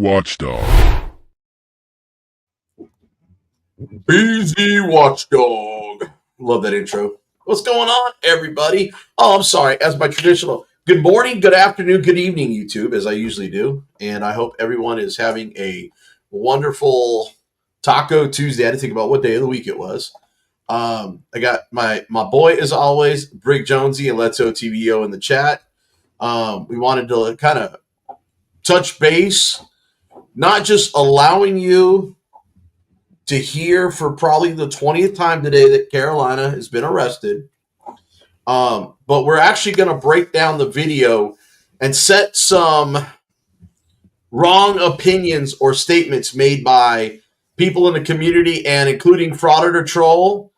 Watchdog. Busy Watchdog. Love that intro. What's going on, everybody? Oh, I'm sorry. As my traditional good morning, good afternoon, good evening, YouTube, as I usually do. And I hope everyone is having a wonderful Taco Tuesday. I had to think about what day of the week it was. I got my boy, as always, Brick Jonesy and Let's OTVO in the chat. We wanted to kind of touch base, not just allowing you to hear for probably the 20th time today that Carolina has been arrested. But we're actually going to break down the video and set some wrong opinions or statements made by people in the community, and including Fraud or Troll.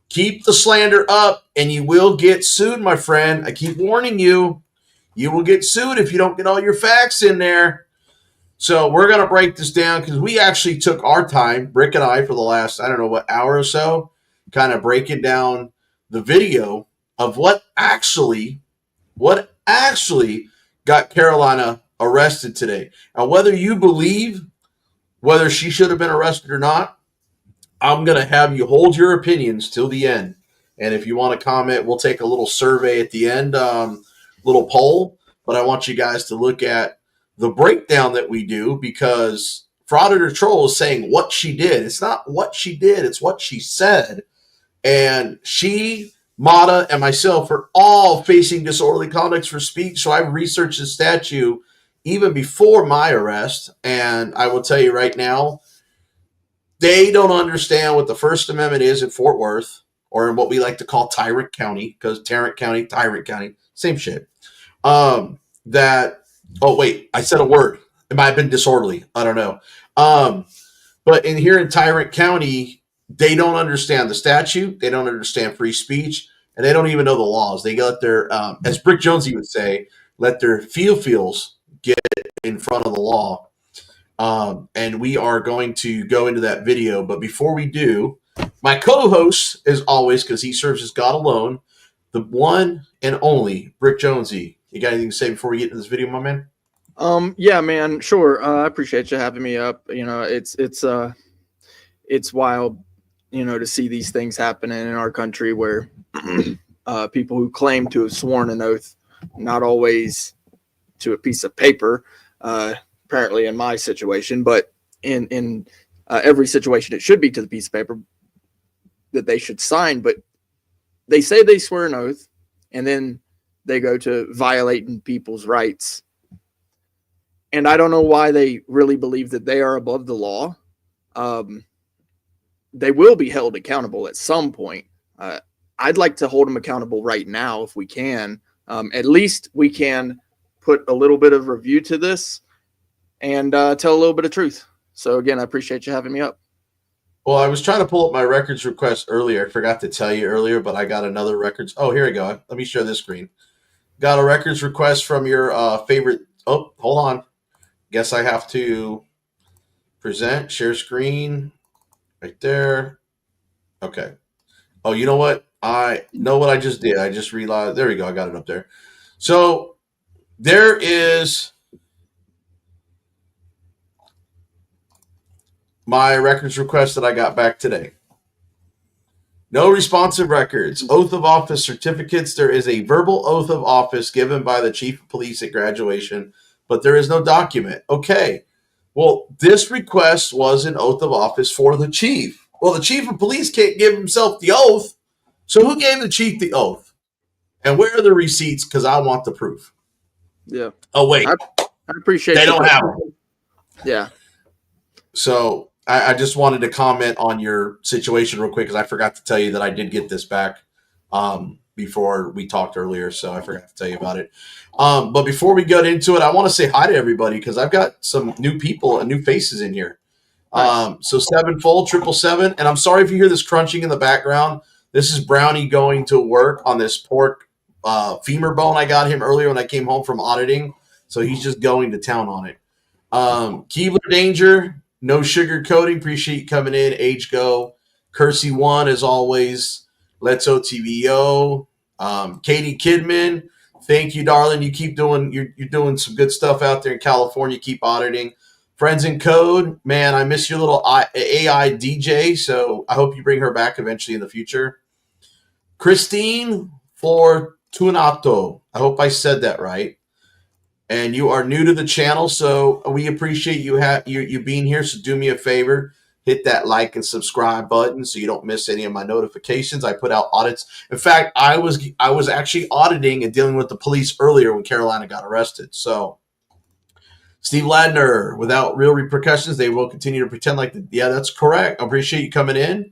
Keep the slander up and you will get sued, my friend. I keep warning you. You will get sued if you don't get all your facts in there. So we're going to break this down because we actually took our time, Brick and I, for the last, hour or so, kind of breaking down the video of what actually got Carolina arrested today. And whether you believe whether she should have been arrested or not, I'm going to have you hold your opinions till the end. And if you want to comment, we'll take a little survey at the end, little poll. But I want you guys to look at the breakdown that we do, because Fraud or Troll is saying what she did. It's not what she did, it's what she said. And she, Mata, and myself are all facing disorderly conduct for speech. So I researched the statute even before my arrest. And I will tell you right now, they don't understand what the First Amendment is in Fort Worth, or in what we like to call Tyrant County, because Tarrant County, Tyrant County, same shit. Oh, wait, I said a word. It might have been disorderly. I don't know. But here in Tyrant County, they don't understand the statute. They don't understand free speech. And they don't even know the laws. They let their, as Brick Jonesy would say, let their feels get in front of the law. And we are going to go into that video. But before we do, my co-host, as always, because he serves as God alone, the one and only Brick Jonesy. You got anything to say before we get into this video, my man? Yeah, man, sure. I appreciate you having me up. You know, it's wild, to see these things happening in our country where people who claim to have sworn an oath, not always to a piece of paper, apparently in my situation, but in every situation it should be to the piece of paper that they should sign. But they say they swear an oath, and then they go to violating people's rights. And I don't know why they really believe that they are above the law. They will be held accountable at some point. I'd like to hold them accountable right now if we can. At least we can put a little bit of review to this and tell a little bit of truth. So again, I appreciate you having me up. Well, I was trying to pull up my records request earlier. I forgot to tell you earlier, but I got another records. Oh, here we go. Let me share this screen. Got a records request from your favorite. Oh, hold on. Guess I have to present, share screen right there. Okay. Oh, you know what? I know what I just did. I just realized. There we go. I got it up there. So there is my records request that I got back today. No responsive records. Oath of office certificates. There is a verbal oath of office given by the chief of police at graduation, but there is no document. Okay. Well, this request was an oath of office for the chief. Well, the chief of police can't give himself the oath. So who gave the chief the oath? And where are the receipts? Because I want the proof. Yeah. Oh, wait. I appreciate they don't have them. Yeah. So I just wanted to comment on your situation real quick, because I forgot to tell you that I did get this back before we talked earlier. So I forgot to tell you about it. But before we get into it, I want to say hi to everybody, because I've got some new people and new faces in here. Nice. So 777, and I'm sorry if you hear this crunching in the background. This is Brownie going to work on this pork femur bone. I got him earlier when I came home from auditing. So he's just going to town on it. Keebler Danger, no sugar coating. Appreciate you coming in. Age Go. Kersey One, as always. Let's OTVO. Katie Kidman, thank you, darling. You keep doing, you're doing some good stuff out there in California. Keep auditing. Friends in Code, man, I miss your little AI DJ, so I hope you bring her back eventually in the future. Christine Fortunato, I hope I said that right. And you are new to the channel, so we appreciate you being here. So do me a favor, hit that like and subscribe button so you don't miss any of my notifications. I put out audits. In fact, I was actually auditing and dealing with the police earlier when Carolina got arrested. So Steve Ladner, without real repercussions, they will continue to pretend like, yeah, that's correct. I appreciate you coming in.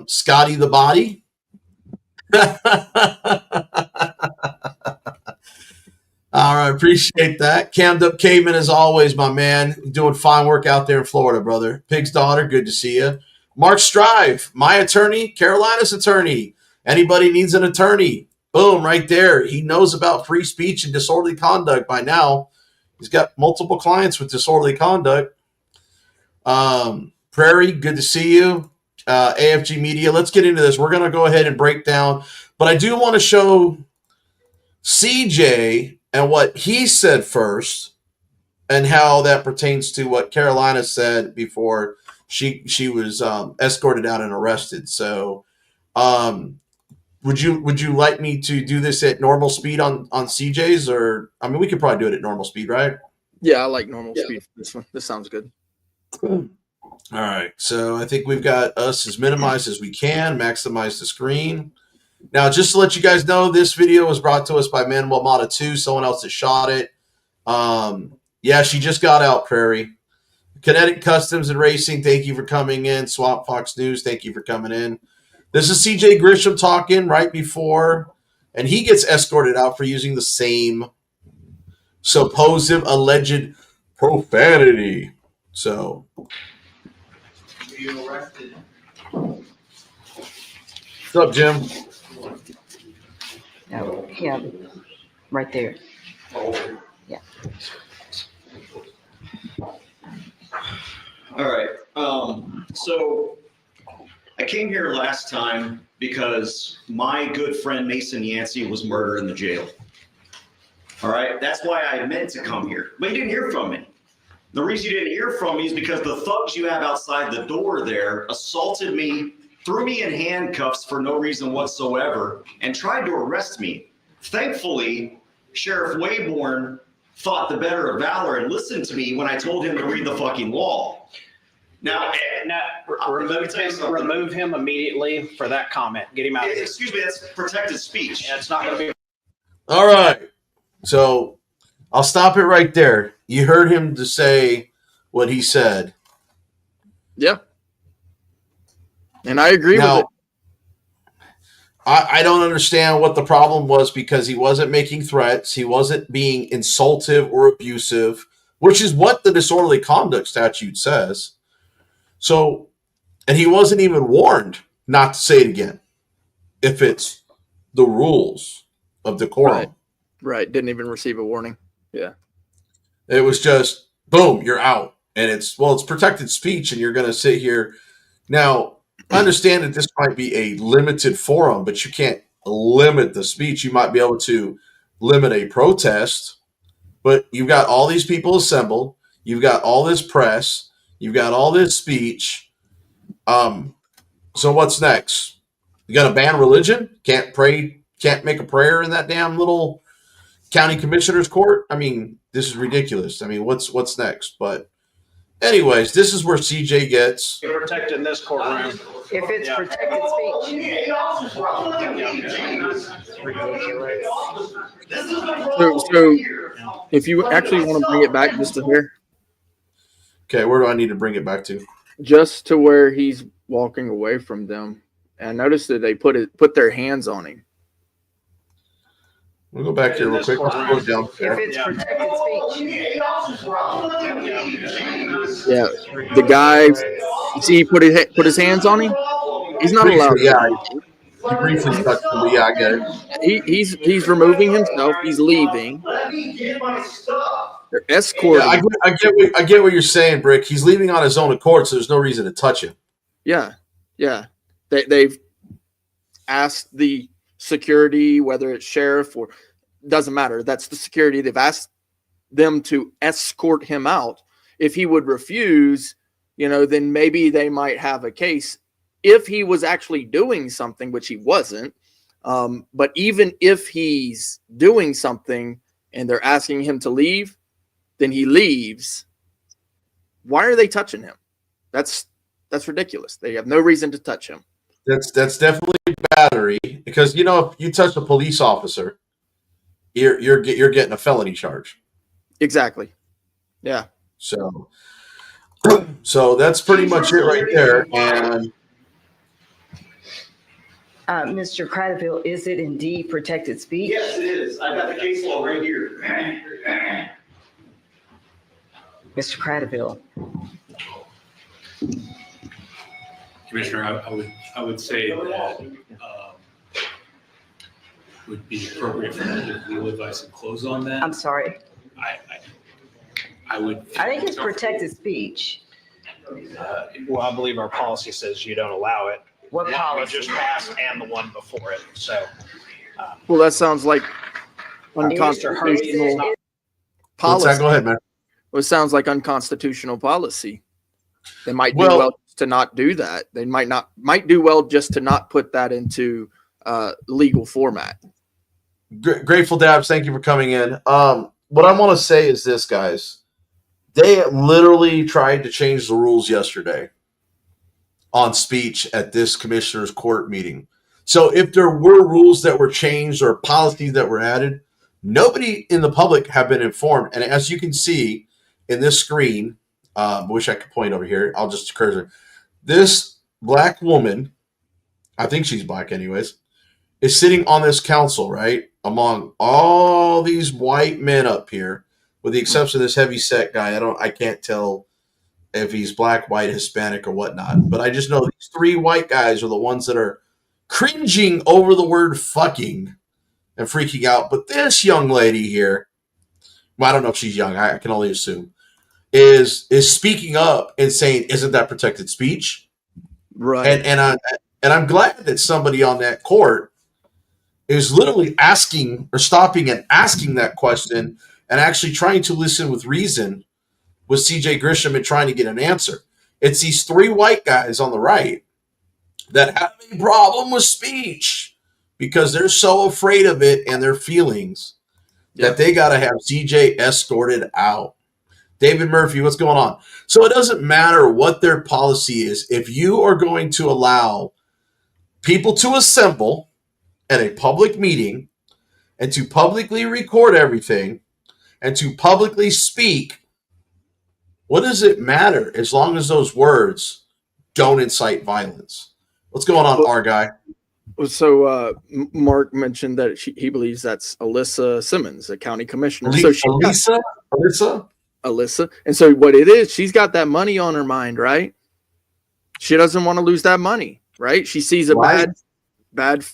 Scotty the Body. All right, appreciate that. Cammed Up Caveman, as always, my man. You're doing fine work out there in Florida, brother. Pig's Daughter, good to see you. Mark Strive, my attorney, Carolina's attorney. Anybody needs an attorney, boom, right there. He knows about free speech and disorderly conduct by now. He's got multiple clients with disorderly conduct. Prairie, good to see you. AFG Media, let's get into this. We're going to go ahead and break down. But I do want to show CJ and what he said first and how that pertains to what Carolina said before she was escorted out and arrested. So would you like me to do this at normal speed on CJ's, or I mean we could probably do it at normal speed, right? Yeah, I like normal speed for this one. This sounds good. All right. So I think we've got us as minimized as we can, maximize the screen. Now, just to let you guys know, this video was brought to us by Manuel Mata 2, someone else that shot it. Yeah, she just got out, Prairie. Kinetic Customs and Racing, thank you for coming in. Swamp Fox News, thank you for coming in. This is CJ Grisham talking right before, and he gets escorted out for using the same supposed alleged profanity. So, what's up, Jim? Yeah, right there. Yeah. All right. So I came here last time because my good friend Mason Yancey was murdered in the jail. All right. That's why I meant to come here. But you didn't hear from me. The reason you didn't hear from me is because the thugs you have outside the door there assaulted me, threw me in handcuffs for no reason whatsoever, and tried to arrest me. Thankfully, Sheriff Wayborn thought the better of valor and listened to me when I told him to read the fucking law. Now, remove him immediately for that comment. Get him out. Excuse me, that's protected speech. Yeah, it's not going to be. All right. So I'll stop it right there. You heard him to say what he said. Yeah. And I agree with it. I don't understand what the problem was, because he wasn't making threats. He wasn't being insultive or abusive, which is what the disorderly conduct statute says. So, and he wasn't even warned not to say it again if it's the rules of decorum. Right. Didn't even receive a warning. Yeah. It was just, boom, you're out. And it's protected speech, and you're going to sit here. Now, I understand that this might be a limited forum, but you can't limit the speech. You might be able to limit a protest, but you've got all these people assembled. You've got all this press. You've got all this speech. So what's next? You got to ban religion? Can't pray? Can't make a prayer in that damn little county commissioner's court? I mean, this is ridiculous. I mean, what's next? But anyways, this is where CJ gets Protected in this courtroom. If it's protected speech. So if you actually want to bring it back just to here, okay, where do I need to bring it back to? just to where he's walking away from them. And notice that they put their hands on him. We'll go back here real quick. Let's go down If there. it's protected speech. Yeah, the guy. You see, he put his hands on him. He's not allowed. Yeah, he briefly touched him, but yeah, I get it. He's removing himself. He's leaving. They're escorting. Yeah, I get what you're saying, Brick. He's leaving on his own accord, so there's no reason to touch him. Yeah. They've asked the security, whether it's sheriff or doesn't matter. That's the security. They've asked them to escort him out, if he would refuse, then maybe they might have a case if he was actually doing something, which he wasn't. But even if he's doing something and they're asking him to leave, then he leaves. Why are they touching him? That's ridiculous. They have no reason to touch him. That's definitely battery, because if you touch a police officer, you're getting a felony charge. Exactly. Yeah. So that's pretty much it right there. And Mr. Cradaville, is it indeed protected speech? Yes, it is. I've got the case law right here. Mr. Cradaville. Commissioner, I would say that would be appropriate for me to give legal advice and close on that. I'm sorry. I would. I think it's protected speech. Well, I believe our policy says you don't allow it. What The one we policy? just passed and the one before it. So Well, that sounds like Mr. unconstitutional Hurd, policy. go ahead, man. Well, it sounds like unconstitutional policy. They might do Well- well to not do that. They might do well just to not put that into legal format. Grateful Dabs, thank you for coming in. What I want to say is this, guys. They literally tried to change the rules yesterday on speech at this commissioner's court meeting. So if there were rules that were changed or policies that were added, nobody in the public have been informed. And as you can see in this screen, I wish I could point over here. I'll just cursor. This black woman, I think she's black anyways, is sitting on this council, right? Among all these white men up here, with the exception of this heavy set guy. I can't tell if he's black, white, Hispanic, or whatnot. But I just know these three white guys are the ones that are cringing over the word fucking and freaking out. But this young lady here, well, I don't know if she's young. I can only assume, is speaking up and saying, "Isn't that protected speech?" Right. And I'm glad that somebody on that court is literally asking or stopping and asking that question and actually trying to listen with reason with CJ Grisham and trying to get an answer. It's these three white guys on the right that have a problem with speech because they're so afraid of it and their feelings that they got to have CJ escorted out. David Murphy, what's going on? So it doesn't matter what their policy is. If you are going to allow people to assemble at a public meeting and to publicly record everything and to publicly speak, what does it matter as long as those words don't incite violence? What's going on, our guy? So Mark mentioned that he believes that's Alyssa Simmons, a county commissioner. Alyssa. And so what it is, she's got that money on her mind, right? She doesn't want to lose that money, right? She sees a bad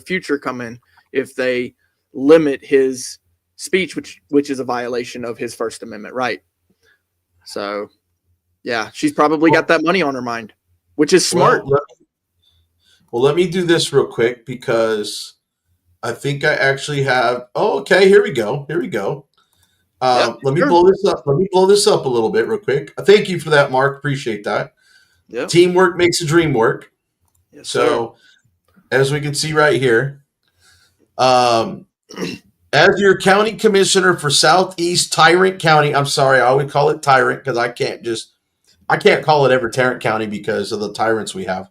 future coming if they limit his speech, which is a violation of his First Amendment right. So, yeah, she's probably got that money on her mind, which is smart. Well, let me do this real quick because I think I actually have. Oh, okay. Here we go. Let me blow this up. Let me blow this up a little bit real quick. Thank you for that, Mark. Appreciate that. Yep. Teamwork makes a dream work. Yes, so, as we can see right here, as your county commissioner for Southeast Tarrant County, I'm sorry, I always call it Tyrant because I can't call it ever Tarrant County because of the tyrants we have.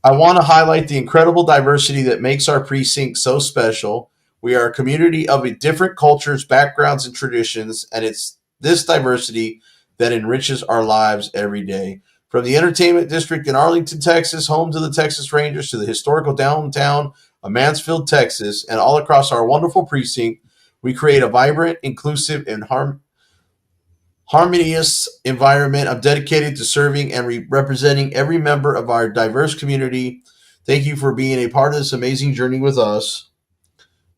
I want to highlight the incredible diversity that makes our precinct so special. We are a community of different cultures, backgrounds, and traditions, and it's this diversity that enriches our lives every day. From the entertainment district in Arlington, Texas, home to the Texas Rangers, to the historical downtown of Mansfield, Texas, and all across our wonderful precinct, we create a vibrant, inclusive, and harmonious environment. I'm dedicated to serving and representing every member of our diverse community. Thank you for being a part of this amazing journey with us.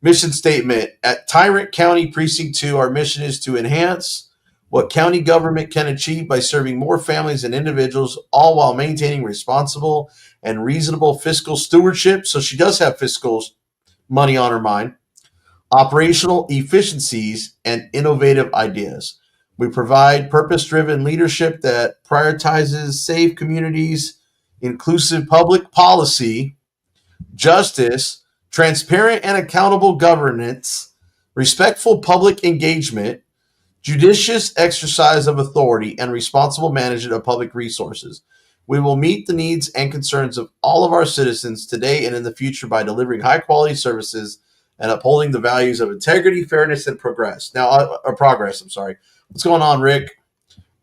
Mission statement. At Tarrant County Precinct 2, our mission is to enhance what county government can achieve by serving more families and individuals, all while maintaining responsible and reasonable fiscal stewardship. So she does have fiscal money on her mind. Operational efficiencies and innovative ideas. We provide purpose-driven leadership that prioritizes safe communities, inclusive public policy, justice, transparent and accountable governance, respectful public engagement, judicious exercise of authority, and responsible management of public resources. We will meet the needs and concerns of all of our citizens today and in the future by delivering high-quality services and upholding the values of integrity, fairness, and progress. Progress. What's going on, Rick?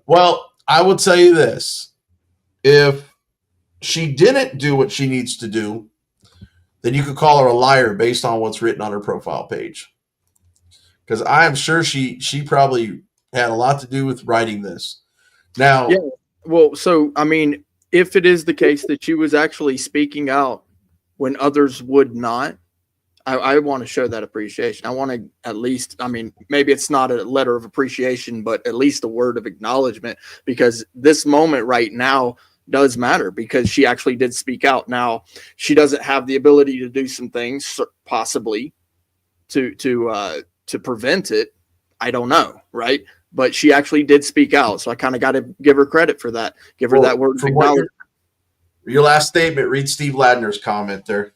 Well, I will tell you this. If she didn't do what she needs to do, then you could call her a liar based on what's written on her profile page. Because I am sure she probably had a lot to do with writing this. Now, Yeah. Well, so, I mean, if it is the case that she was actually speaking out when others would not, I want to show that appreciation. I want to at least, I mean, maybe it's not a letter of appreciation, but at least a word of acknowledgement, because this moment right now does matter because she actually did speak out. Now, she doesn't have the ability to do some things possibly to prevent it. I don't know. Right. But she actually did speak out. So I kind of got to give her credit for that. Give her that word of acknowledgement. Your last statement, read Steve Ladner's comment there.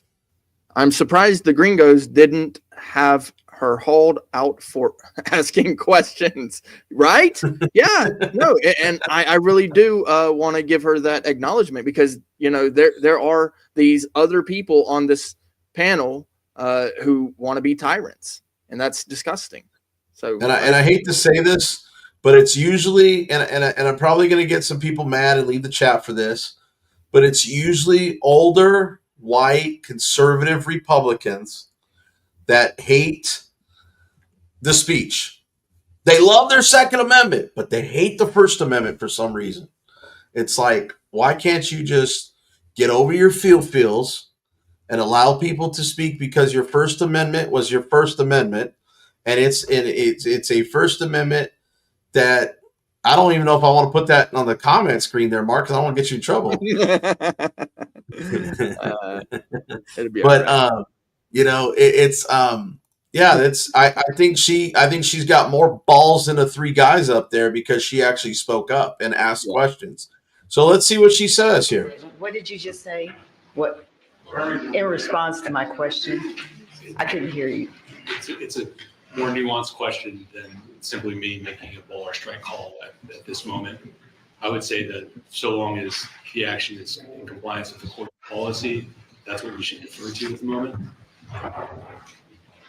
I'm surprised the Gringos didn't have her hauled out for asking questions, right? Yeah, no, and I really do want to give her that acknowledgement because, you know, there are these other people on this panel who want to be tyrants, and that's disgusting. So, and I hate to say this, but it's usually, and I'm probably going to get some people mad and leave the chat for this, but it's usually older, white, conservative Republicans that hate the speech. They love their Second Amendment, but they hate the First Amendment for some reason. It's like, why can't you just get over your feels and allow people to speak because your First Amendment was your First Amendment, and it's a First Amendment that I don't even know if I want to put that on the comment screen there, Mark, because I don't want to get you in trouble. It'd be but right. you know, I think she's got more balls than the three guys up there because she actually spoke up and asked questions. So let's see what she says here. What did you just say? What in response to my question? I couldn't hear you. It's a more nuanced question than simply me making a ball or strike call at this moment. I would say that so long as the action is in compliance with the court policy, that's what we should defer to at the moment.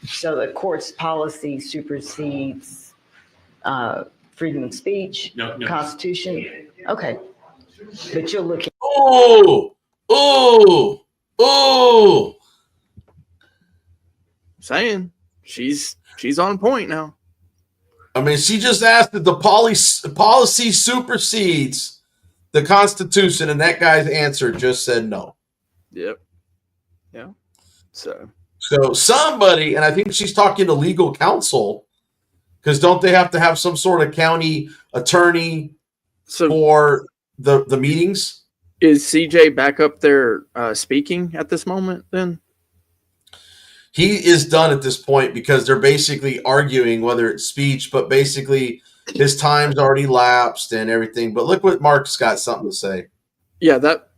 So the court's policy supersedes freedom of speech, No. Constitution. Okay, but you're looking. Oh! Saying she's on point now. I mean, she just asked if the policy supersedes the Constitution, and that guy's answer just said no. Yep. Yeah. So somebody, and I think she's talking to legal counsel, because don't they have to have some sort of county attorney for the meetings? Is CJ back up there speaking at this moment then? He is done at this point because they're basically arguing whether it's speech, but basically his time's already lapsed and everything. But look what Mark's got something to say. Yeah, that.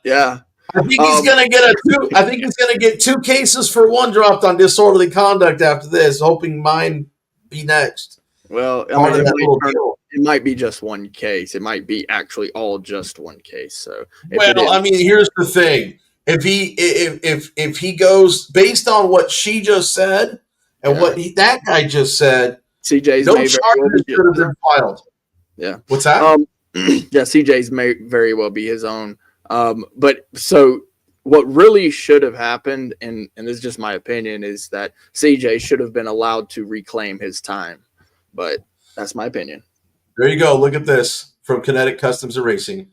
Yeah. I think he's gonna get 2 cases for 1 dropped on disorderly conduct after this, hoping mine be next. Well, it might be just 1 case. It might be actually all just 1 case. So, I mean, here's the thing: if he goes based on what she just said and what that guy just said, CJ's no charges should have been filed. Yeah, what's that? Yeah, CJ's may very well be his own. But so what really should have happened, and this is just my opinion, is that CJ should have been allowed to reclaim his time. But that's my opinion. There you go. Look at this from Kinetic Customs and Racing.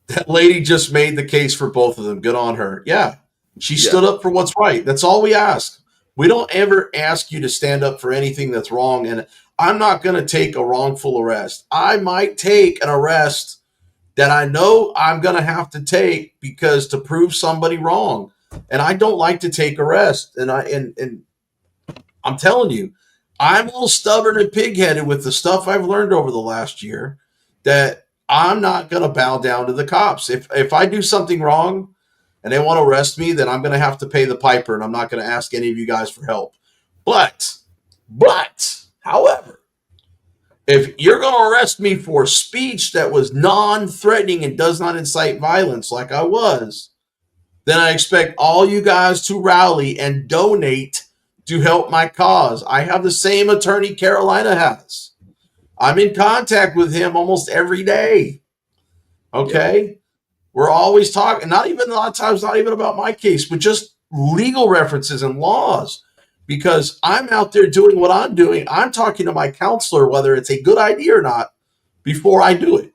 That lady just made the case for both of them. Good on her. Yeah, she stood up for what's right. That's all we ask. We don't ever ask you to stand up for anything that's wrong. And I'm not going to take a wrongful arrest. I might take an arrest that I know I'm going to have to take because to prove somebody wrong. And I don't like to take arrests. And I'm telling you, I'm a little stubborn and pigheaded with the stuff I've learned over the last year that I'm not going to bow down to the cops. If I do something wrong and they want to arrest me, then I'm going to have to pay the piper, and I'm not going to ask any of you guys for help. But, however, if you're going to arrest me for speech that was non-threatening and does not incite violence like I was, then I expect all you guys to rally and donate to help my cause. I have the same attorney Carolina has. I'm in contact with him almost every day. Okay? We're always talking, not even a lot of times, not even about my case, but just legal references and laws. Because I'm out there doing what I'm doing. I'm talking to my counselor, whether it's a good idea or not, before I do it.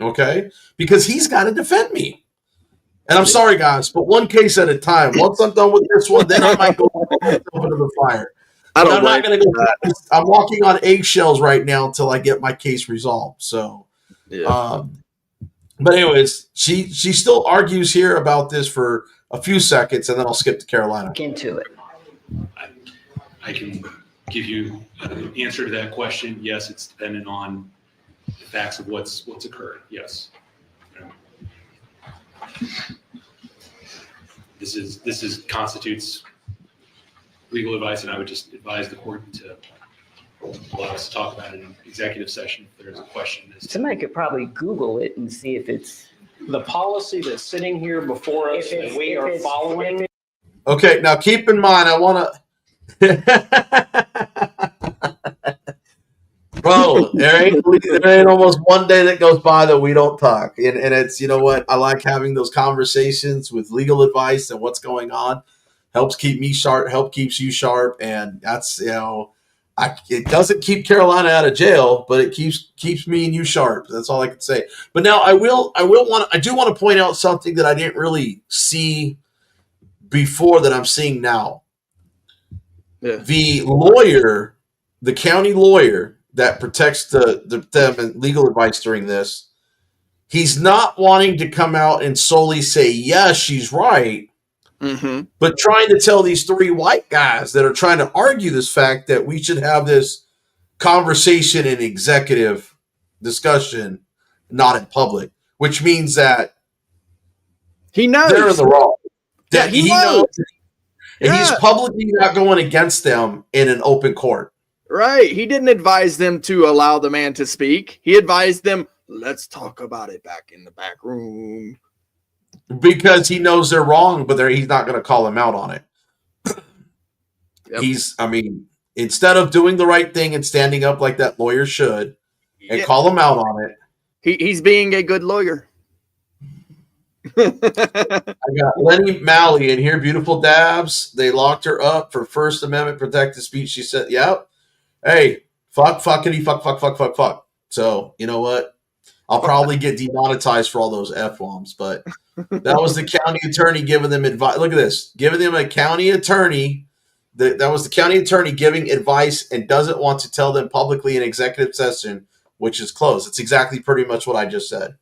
Okay? Because he's got to defend me. And I'm sorry, guys, but one case at a time. Once I'm done with this one, then I might go into the fire. I'm not going to go. I'm walking on eggshells right now until I get my case resolved. So, but anyways, she still argues here about this for a few seconds, and then I'll skip to Carolina. Into it. I can give you an answer to that question. Yes, it's dependent on the facts of what's occurred. Yes. This constitutes legal advice, and I would just advise the court to allow us to talk about it in executive session if there's a question. Somebody could probably Google it and see if it's The policy that's sitting here before us and we are following. Okay, now keep in mind, I want to. Bro, there ain't almost one day that goes by that we don't talk. And it's, you know what? I like having those conversations with legal advice and what's going on. Helps keep me sharp, keeps you sharp. And that's, it doesn't keep Carolina out of jail, but it keeps me and you sharp. That's all I can say. But now I do want to point out something that I didn't really see before that I'm seeing now. Yeah. The county lawyer that protects them and legal advice during this, he's not wanting to come out and solely say, yes, she's right, but trying to tell these three white guys that are trying to argue this fact that we should have this conversation in executive discussion, not in public, which means that he knows they're in the wrong. That he knows. And he's publicly not going against them in an open court. Right. He didn't advise them to allow the man to speak. He advised them, let's talk about it back in the back room. Because he knows they're wrong, but he's not going to call them out on it. Yep. Instead of doing the right thing and standing up like that lawyer should and call them out on it. He's being a good lawyer. I got Lenny Malley in here. Beautiful Dabs. They locked her up for First Amendment protected speech. She said, yep. Hey, fuckity, fuck. So, you know what? I'll probably get demonetized for all those F-bombs, but that was the county attorney giving them advice. Look at this. Giving them a county attorney. That was the county attorney giving advice and doesn't want to tell them publicly in executive session, which is closed. It's exactly pretty much what I just said.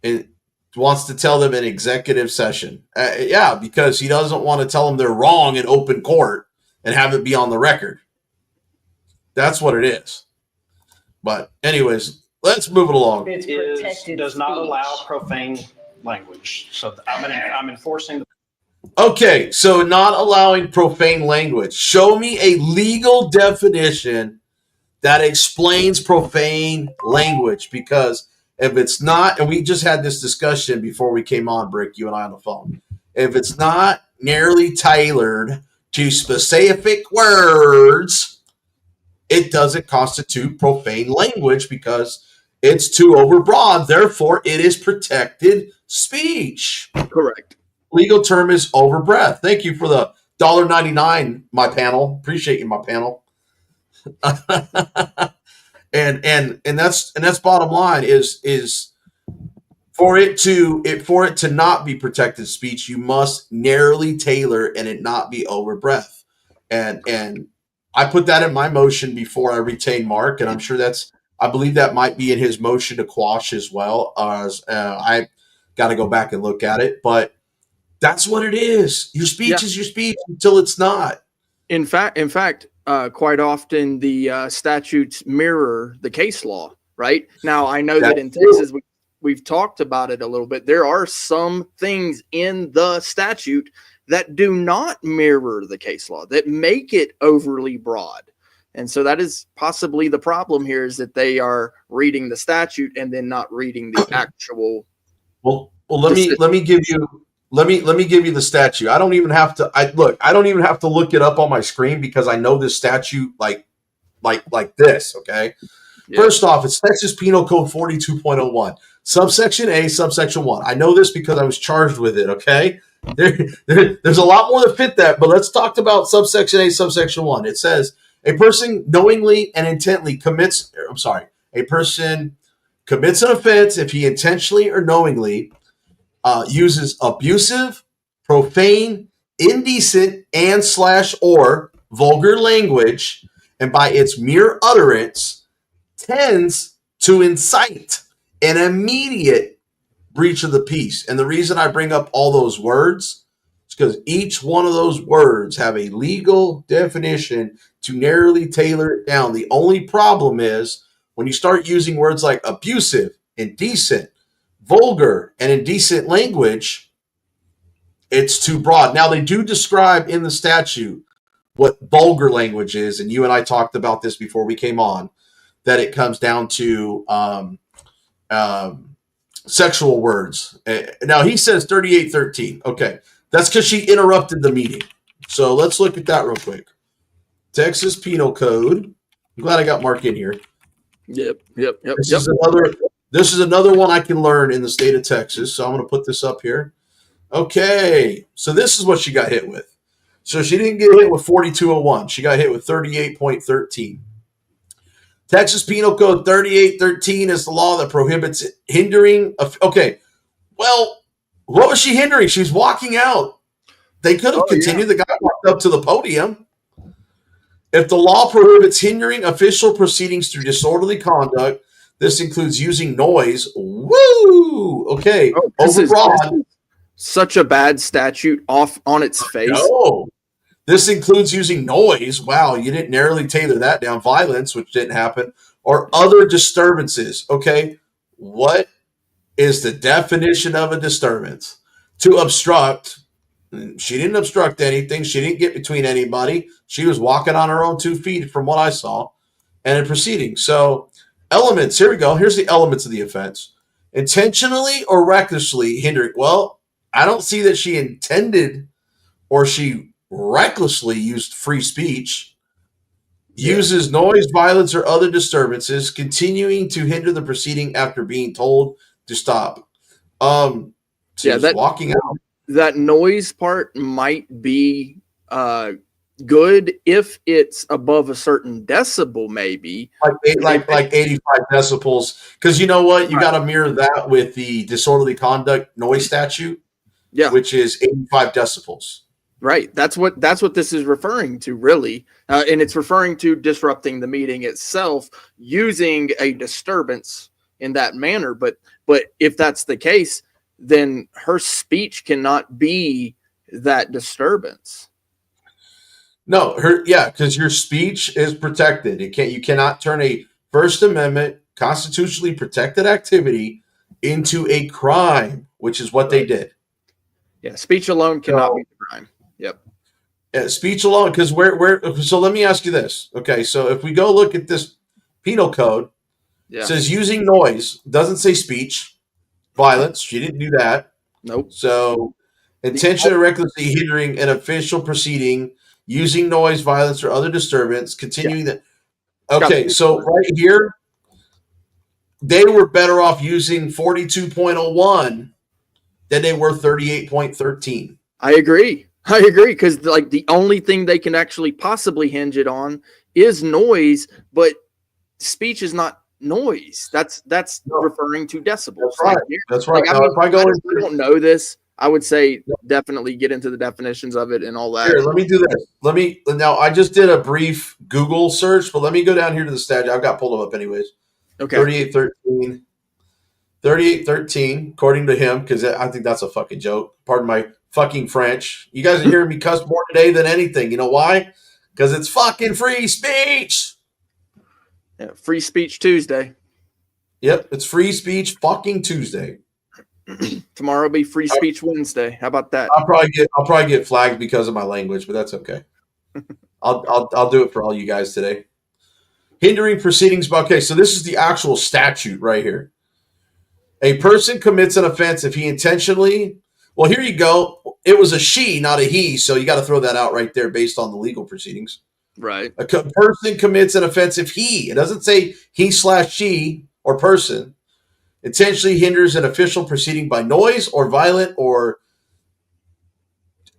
It wants to tell them in executive session. Because he doesn't want to tell them they're wrong in open court and have it be on the record. That's what it is. But anyways, let's move it along. Does not allow profane language. So I'm enforcing. Okay, so not allowing profane language. Show me a legal definition that explains profane language, because if it's not, and we just had this discussion before we came on, Brick, you and I on the phone. If it's not nearly tailored to specific words, it doesn't constitute profane language because it's too overbroad. Therefore, it is protected speech. Correct. Legal term is overbreadth. Thank you for the $1.99, my panel. Appreciate you, my panel. And that's bottom line is for it to not be protected speech, you must narrowly tailor and it not be overbreadth. And I put that in my motion before I retain Mark, and I'm sure I believe that might be in his motion to quash as well. I got to go back and look at it, but that's what it is. Your speech is your speech until it's not. In fact, quite often the statutes mirror the case law. Right now, I know that in Texas we've talked about it a little bit. There are some things in the statute that do not mirror the case law, that make it overly broad. And so that is possibly the problem here, is that they are reading the statute and then not reading the actual. Well, let me give you the statute. I don't even have to look it up on my screen because I know this statute like this. Okay. Yeah. First off, it's Texas Penal Code 42.01, subsection A, subsection 1. I know this because I was charged with it. Okay. There's a lot more that fit that, but let's talk about subsection A, subsection 1. It says a person knowingly and intently commits an offense if he intentionally or knowingly uses abusive, profane, indecent, and / or vulgar language, and by its mere utterance tends to incite an immediate breach of the peace. And the reason I bring up all those words is because each one of those words have a legal definition to narrowly tailor it down. The only problem is when you start using words like abusive, indecent, vulgar, and indecent language, it's too broad. Now, they do describe in the statute what vulgar language is, and you and I talked about this before we came on, that it comes down to sexual words. Now, he says 3813. Okay, that's because she interrupted the meeting. So let's look at that real quick. Texas Penal Code. I'm glad I got Mark in here. Yep. This is another one I can learn in the state of Texas. So I'm going to put this up here. Okay, so this is what she got hit with. So she didn't get hit with 4201. She got hit with 38.13. Texas Penal Code 3813 is the law that prohibits hindering. Okay, well, what was she hindering? She's walking out. They could have continued. Yeah. The guy walked up to the podium. If the law prohibits hindering official proceedings through disorderly conduct, this includes using noise. Woo! Okay, overbroad. Such a bad statute off on its face. No. This includes using noise. Wow, you didn't narrowly tailor that down. Violence, which didn't happen, or other disturbances. Okay, what is the definition of a disturbance? To obstruct. She didn't obstruct anything. She didn't get between anybody. She was walking on her own 2 feet from what I saw and in proceeding. So elements, here we go. Here's the elements of the offense. Intentionally or recklessly hindering. Well, I don't see that she intended or she recklessly used free speech, uses noise, violence, or other disturbances, continuing to hinder the proceeding after being told to stop. Walking out. That noise part might be good if it's above a certain decibel, maybe. Like 85 decibels. Because you know what? You got to mirror that with the disorderly conduct noise statute, which is 85 decibels. Right. That's what this is referring to, really. And it's referring to disrupting the meeting itself using a disturbance in that manner. But if that's the case, then her speech cannot be that disturbance. No, because your speech is protected. You cannot turn a First Amendment constitutionally protected activity into a crime, which is what they did. Yeah, speech alone cannot be a crime. Yep. Yeah, speech alone, because so let me ask you this. Okay, so if we go look at this penal code, it says using noise, doesn't say speech. Violence, she didn't do that. Nope. So intention or recklessly hindering an official proceeding, using noise, violence, or other disturbance, continuing that. Okay, so right here, they were better off using 42.01 than they were 38.13. I agree, because like the only thing they can actually possibly hinge it on is noise, but speech is not noise. That's referring to decibels. That's right. That's right. Like, if I don't know this, I would say definitely get into the definitions of it and all that. Here, let me do this. Now I just did a brief Google search, but let me go down here to the statute. I've got pulled up anyways. Okay. 3813, according to him, because I think that's a fucking joke. Pardon my fucking French. You guys are hearing me cuss more today than anything. You know why? because it's fucking free speech. Yeah, Free Speech Tuesday. Yep, it's free speech fucking Tuesday. Tomorrow will be Free Speech Wednesday. How about that? I'll probably get flagged because of my language, but that's okay. I'll do it for all you guys today. Hindering proceedings. Okay, so this is the actual statute right here. A person commits an offense if he intentionally. Well, here you go. It was a she, not a he, so you got to throw that out right there based on the legal proceedings. Right. A person commits an offense if he. It doesn't say he/she or person. Intentionally hinders an official proceeding by noise or violent or.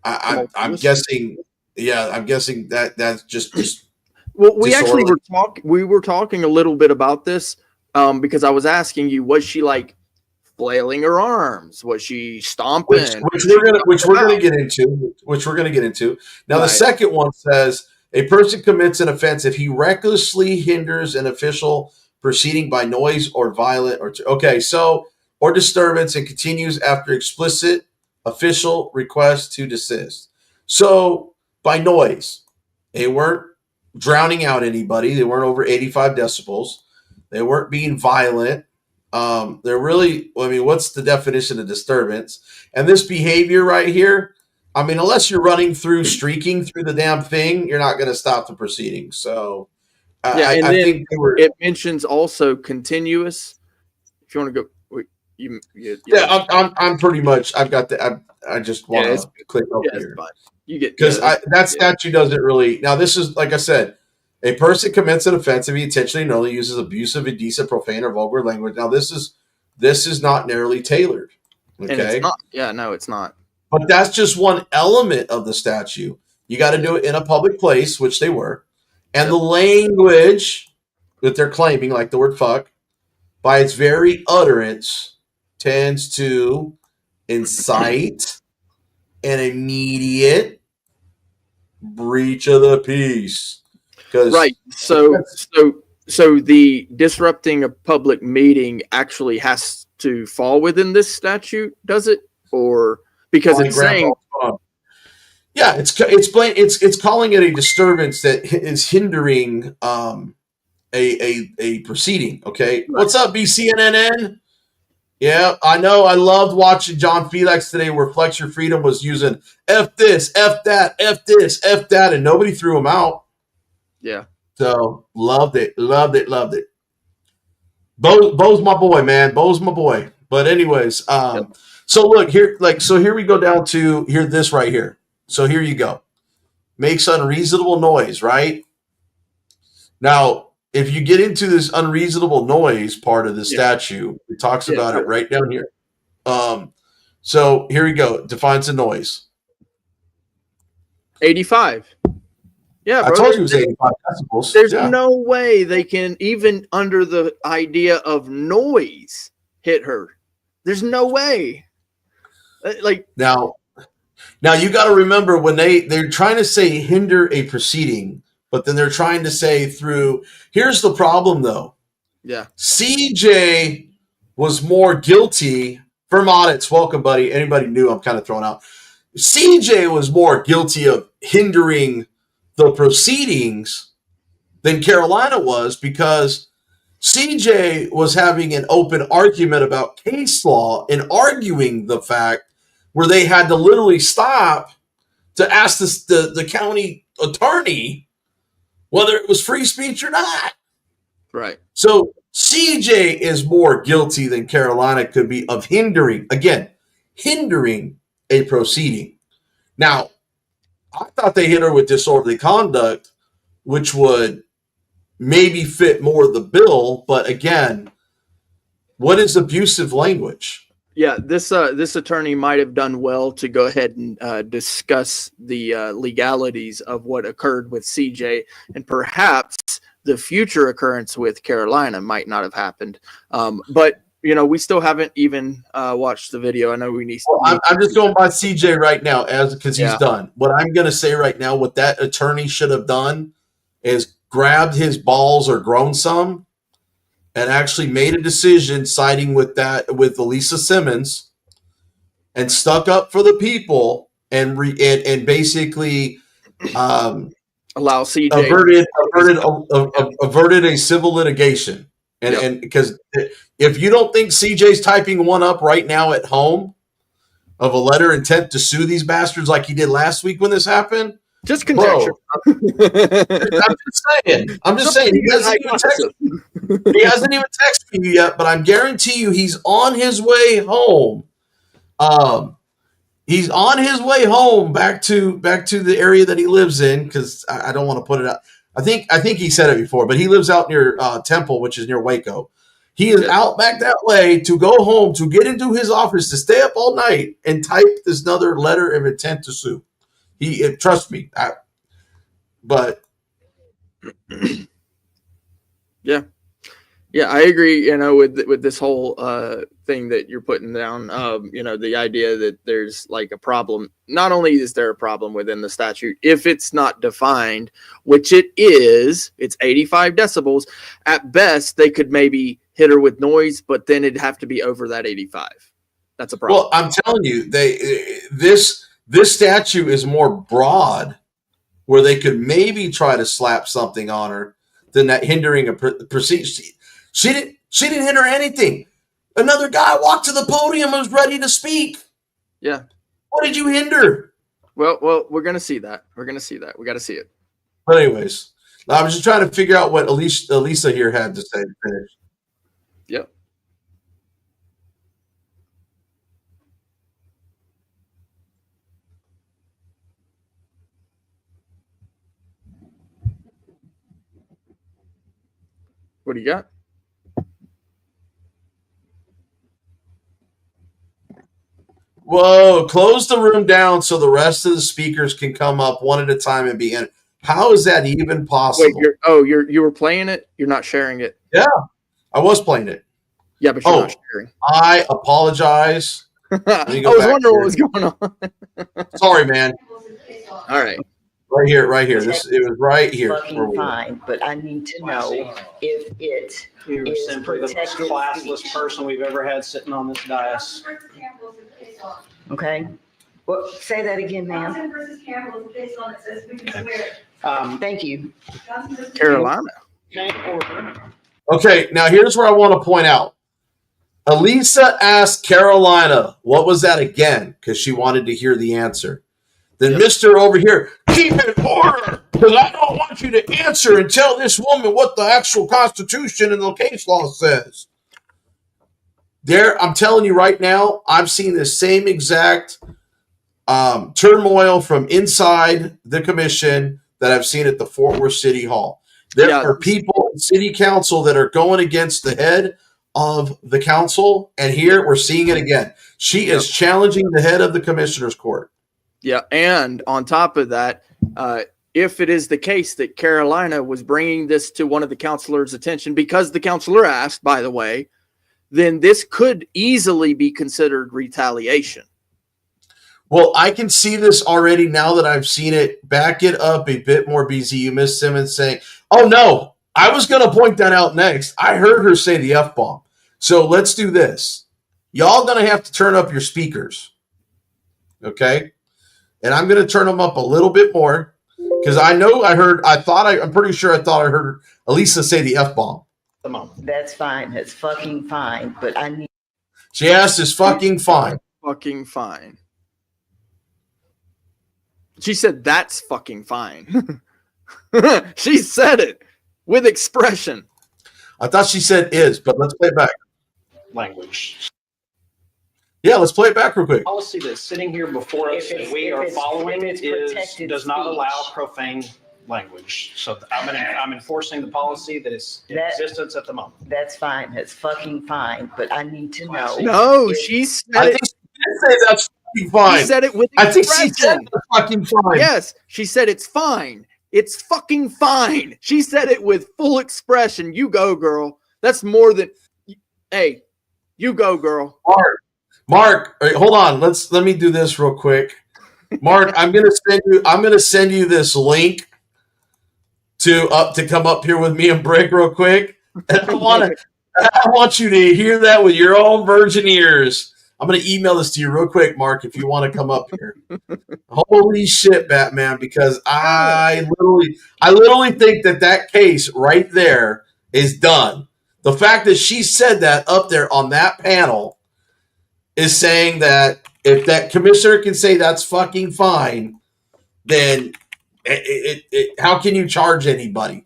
I'm guessing. Yeah, I'm guessing that's just well, we were talking a little bit about this because I was asking you, was she like flailing her arms? Was she stomping? Which we're gonna get into. Now, right. The second one says a person commits an offense if he recklessly hinders an official proceeding by noise or violent or disturbance and continues after explicit official request to desist. So by noise, they weren't drowning out anybody. They weren't over 85 decibels. They weren't being violent. They're really, what's the definition of disturbance? And this behavior right here, unless you're running through, streaking through the damn thing, you're not going to stop the proceedings. So I think it mentions also continuous. If you want to go, I'm pretty much, I've got the, I just want to click over here. You get because that statute doesn't really. Now this is like I said, a person commits an offense if he intentionally and only uses abusive, indecent, profane, or vulgar language. Now this is not narrowly tailored. Okay, and it's not. Yeah, no, it's not. But that's just one element of the statute. You got to do it in a public place, which they were, and the language that they're claiming, like the word "fuck," by its very utterance, tends to incite an immediate breach of the peace. Right. So the disrupting a public meeting actually has to fall within this statute, does it? Or because it's saying, yeah, it's calling it a disturbance that is hindering a proceeding. Okay, right. What's up, BCNNN? Yeah, I know. I loved watching John Felix today where Flex Your Freedom was using F this, F that, F this, F that, and nobody threw him out. Yeah. So, loved it. Bo's my boy, man. Bo's my boy. But anyways, so look, here we go down to this right here. So here you go. Makes unreasonable noise, right? Now, if you get into this unreasonable noise part of the statute, it talks about it right down here. So here we go. Defines a noise. 85. Yeah, bro. I told you it was 85 decibels. There's no way they can, even under the idea of noise, hit her. There's no way. Like now you got to remember when they're trying to say hinder a proceeding. But then they're trying to say through. Here's the problem, though. Yeah. CJ was more guilty. Firm audits, welcome, buddy. Anybody new, I'm kind of thrown out. CJ was more guilty of hindering the proceedings than Carolina was because CJ was having an open argument about case law and arguing the fact where they had to literally stop to ask the county attorney whether it was free speech or not. Right. So CJ is more guilty than Carolina could be of hindering a proceeding. Now, I thought they hit her with disorderly conduct, which would maybe fit more the bill. But again, what is abusive language? Yeah, this attorney might have done well to go ahead and discuss the legalities of what occurred with CJ, and perhaps the future occurrence with Carolina might not have happened. But we still haven't even watched the video. I know we need. Well, I'm just going by CJ right now because he's done. What I'm going to say right now, what that attorney should have done is grabbed his balls or grown some. And actually made a decision siding with Elisa Simmons and stuck up for the people and basically Allow CJ averted a civil litigation. And because if you don't think CJ's typing one up right now at home of a letter intent to sue these bastards like he did last week when this happened, just conjecture. Bro, I'm just saying. He hasn't even texted you yet, but I guarantee you he's on his way home. He's on his way home back to the area that he lives in, because I don't want to put it out. I think he said it before, but he lives out near Temple, which is near Waco. He is out back that way to go home, to get into his office, to stay up all night and type this another letter of intent to sue. Trust me. But yeah, I agree. With this whole thing that you're putting down. The idea that there's like a problem. Not only is there a problem within the statute, if it's not defined, which it is, it's 85 decibels. At best, they could maybe hit her with noise, but then it'd have to be over that 85. That's a problem. Well, I'm telling you, this statute is more broad, where they could maybe try to slap something on her than that hindering a proceed. She didn't hinder anything. Another guy walked to the podium and was ready to speak. Yeah. What did you hinder? Well, we're gonna see that. We got to see it. But anyways, I was just trying to figure out what Elisa here had to say to finish. Yep. What do you got? Whoa, close the room down so the rest of the speakers can come up one at a time and be in. How is that even possible? Wait, you were playing it? You're not sharing it? Yeah, I was playing it. Yeah, but you're not sharing. I apologize. I was wondering what was going on. Sorry, man. All right. Right here. It was right here. Fucking fine, but I need to know if it You're is simply the most protected classless speech. person we've ever had sitting on this dais. Okay? Well, say that again, ma'am. Johnson versus Campbell is based on it says we can swear it. Thank you. Johnson versus Carolina. Okay, now here's where I want to point out. Elisa asked Carolina, what was that again? Because she wanted to hear the answer. Then Mr. over here, keep it in order, because I don't want you to answer and tell this woman what the actual Constitution and the case law says. I'm telling you right now, I've seen the same exact turmoil from inside the commission that I've seen at the Fort Worth City Hall. There are people in city council that are going against the head of the council, and here we're seeing it again. She is challenging the head of the commissioner's court. Yeah, and on top of that, if it is the case that Carolina was bringing this to one of the counselors' attention because the counselor asked, by the way, then this could easily be considered retaliation. Well, I can see this already now that I've seen it. Back it up a bit more, BZU. Miss Simmons saying, oh, no, I was going to point that out next. I heard her say the F-bomb. So let's do this. Y'all going to have to turn up your speakers. Okay? And I'm going to turn them up a little bit more because I'm pretty sure I thought I heard Elisa say the F-bomb. The moment. That's fine. That's fucking fine, but I need. She asked, is fucking fine. Fucking fine. She said, that's fucking fine. She said it with expression. I thought she said is, but let's play it back. Language. Yeah, let's play it back real quick. Policy that's sitting here before us that we are following does not allow profane language. So I'm enforcing the policy that is in existence at the moment. That's fine. That's fucking fine, but I need to know. No, she said I it. think she did say that's fucking fine. She said it with I expression. think she said it's fucking fine. Yes, she said it's fine. It's fucking fine. She said it with full expression. You go, girl. That's more than. Hey, you go, girl. Mark, hold on. Let me do this real quick. Mark, I'm gonna send you this link to come up here with me and Brick real quick. And I want you to hear that with your own virgin ears. I'm going to email this to you real quick, Mark, if you want to come up here. Holy shit, Batman, because I literally think that case right there is done. The fact that she said that up there on that panel is saying that if that commissioner can say that's fucking fine, then how can you charge anybody?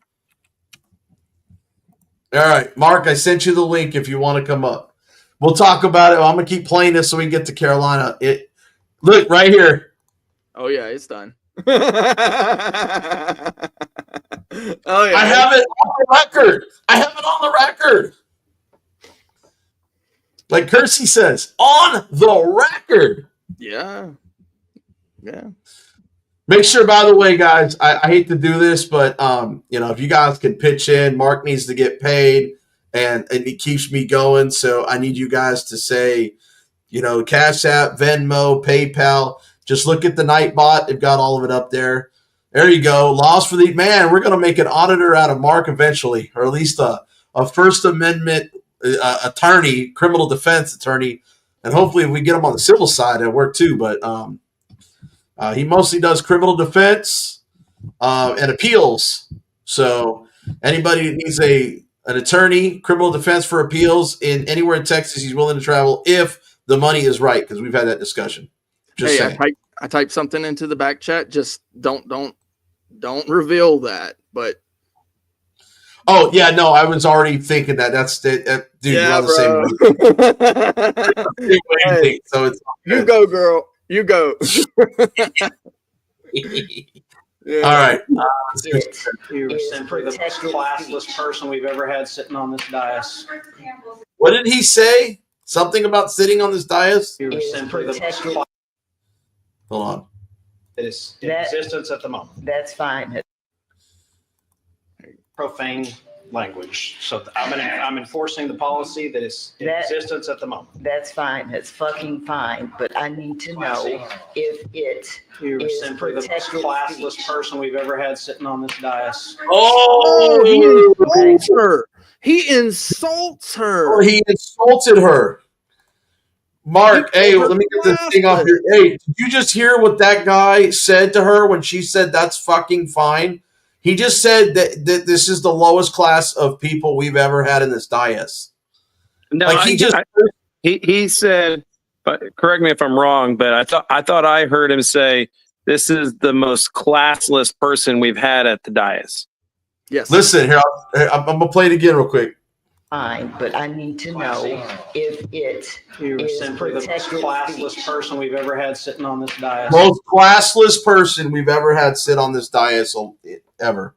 All right, Mark, I sent you the link if you want to come up. We'll talk about it. I'm going to keep playing this so we can get to Carolina. Look, right here. Oh, yeah, it's done. Oh, yeah. I have it on the record. Like Kersey says, on the record. Yeah. Yeah. Make sure, by the way, guys, I hate to do this, but if you guys can pitch in, Mark needs to get paid, and it keeps me going. So I need you guys to say, Cash App, Venmo, PayPal. Just look at the Nightbot. They've got all of it up there. There you go. Loss for the man. We're going to make an auditor out of Mark eventually, or at least a First Amendment attorney, criminal defense attorney, and hopefully if we get him on the civil side, it'll work too. But he mostly does criminal defense and appeals. So anybody that needs an attorney, criminal defense for appeals in anywhere in Texas, he's willing to travel if the money is right, because we've had that discussion. Just saying. I typed something into the back chat. Just don't reveal that. But oh yeah, no, I was already thinking that. That's it, dude. Yeah, you're on the same way. Hey, so it's you go, girl. You go. Yeah. All right. You were simply the most classless person we've ever had sitting on this dais. What did he say? Something about sitting on this dais? You were simply the most classless Hold on. that is in existence at the moment. That's fine. Profane language. So I'm enforcing the policy that is in existence at the moment. That's fine. That's fucking fine. But I need to know if it You were is simply the most protected classless speech. person we've ever had sitting on this dais. Oh, he insults her. He insults her. Oh, he insulted her. Mark, hey, let me get this thing off here. Hey, did you just hear what that guy said to her when she said that's fucking fine? He just said that this is the lowest class of people we've ever had in this dais. No, Like he said, but correct me if I'm wrong, but I thought I heard him say this is the most classless person we've had at the dais. Yes. Listen, here, I'm going to play it again real quick. Fine, but I need to know if it You were is simply the most protected classless speech. person we've ever had sitting on this dais. Most classless person we've ever had sit on this dais ever.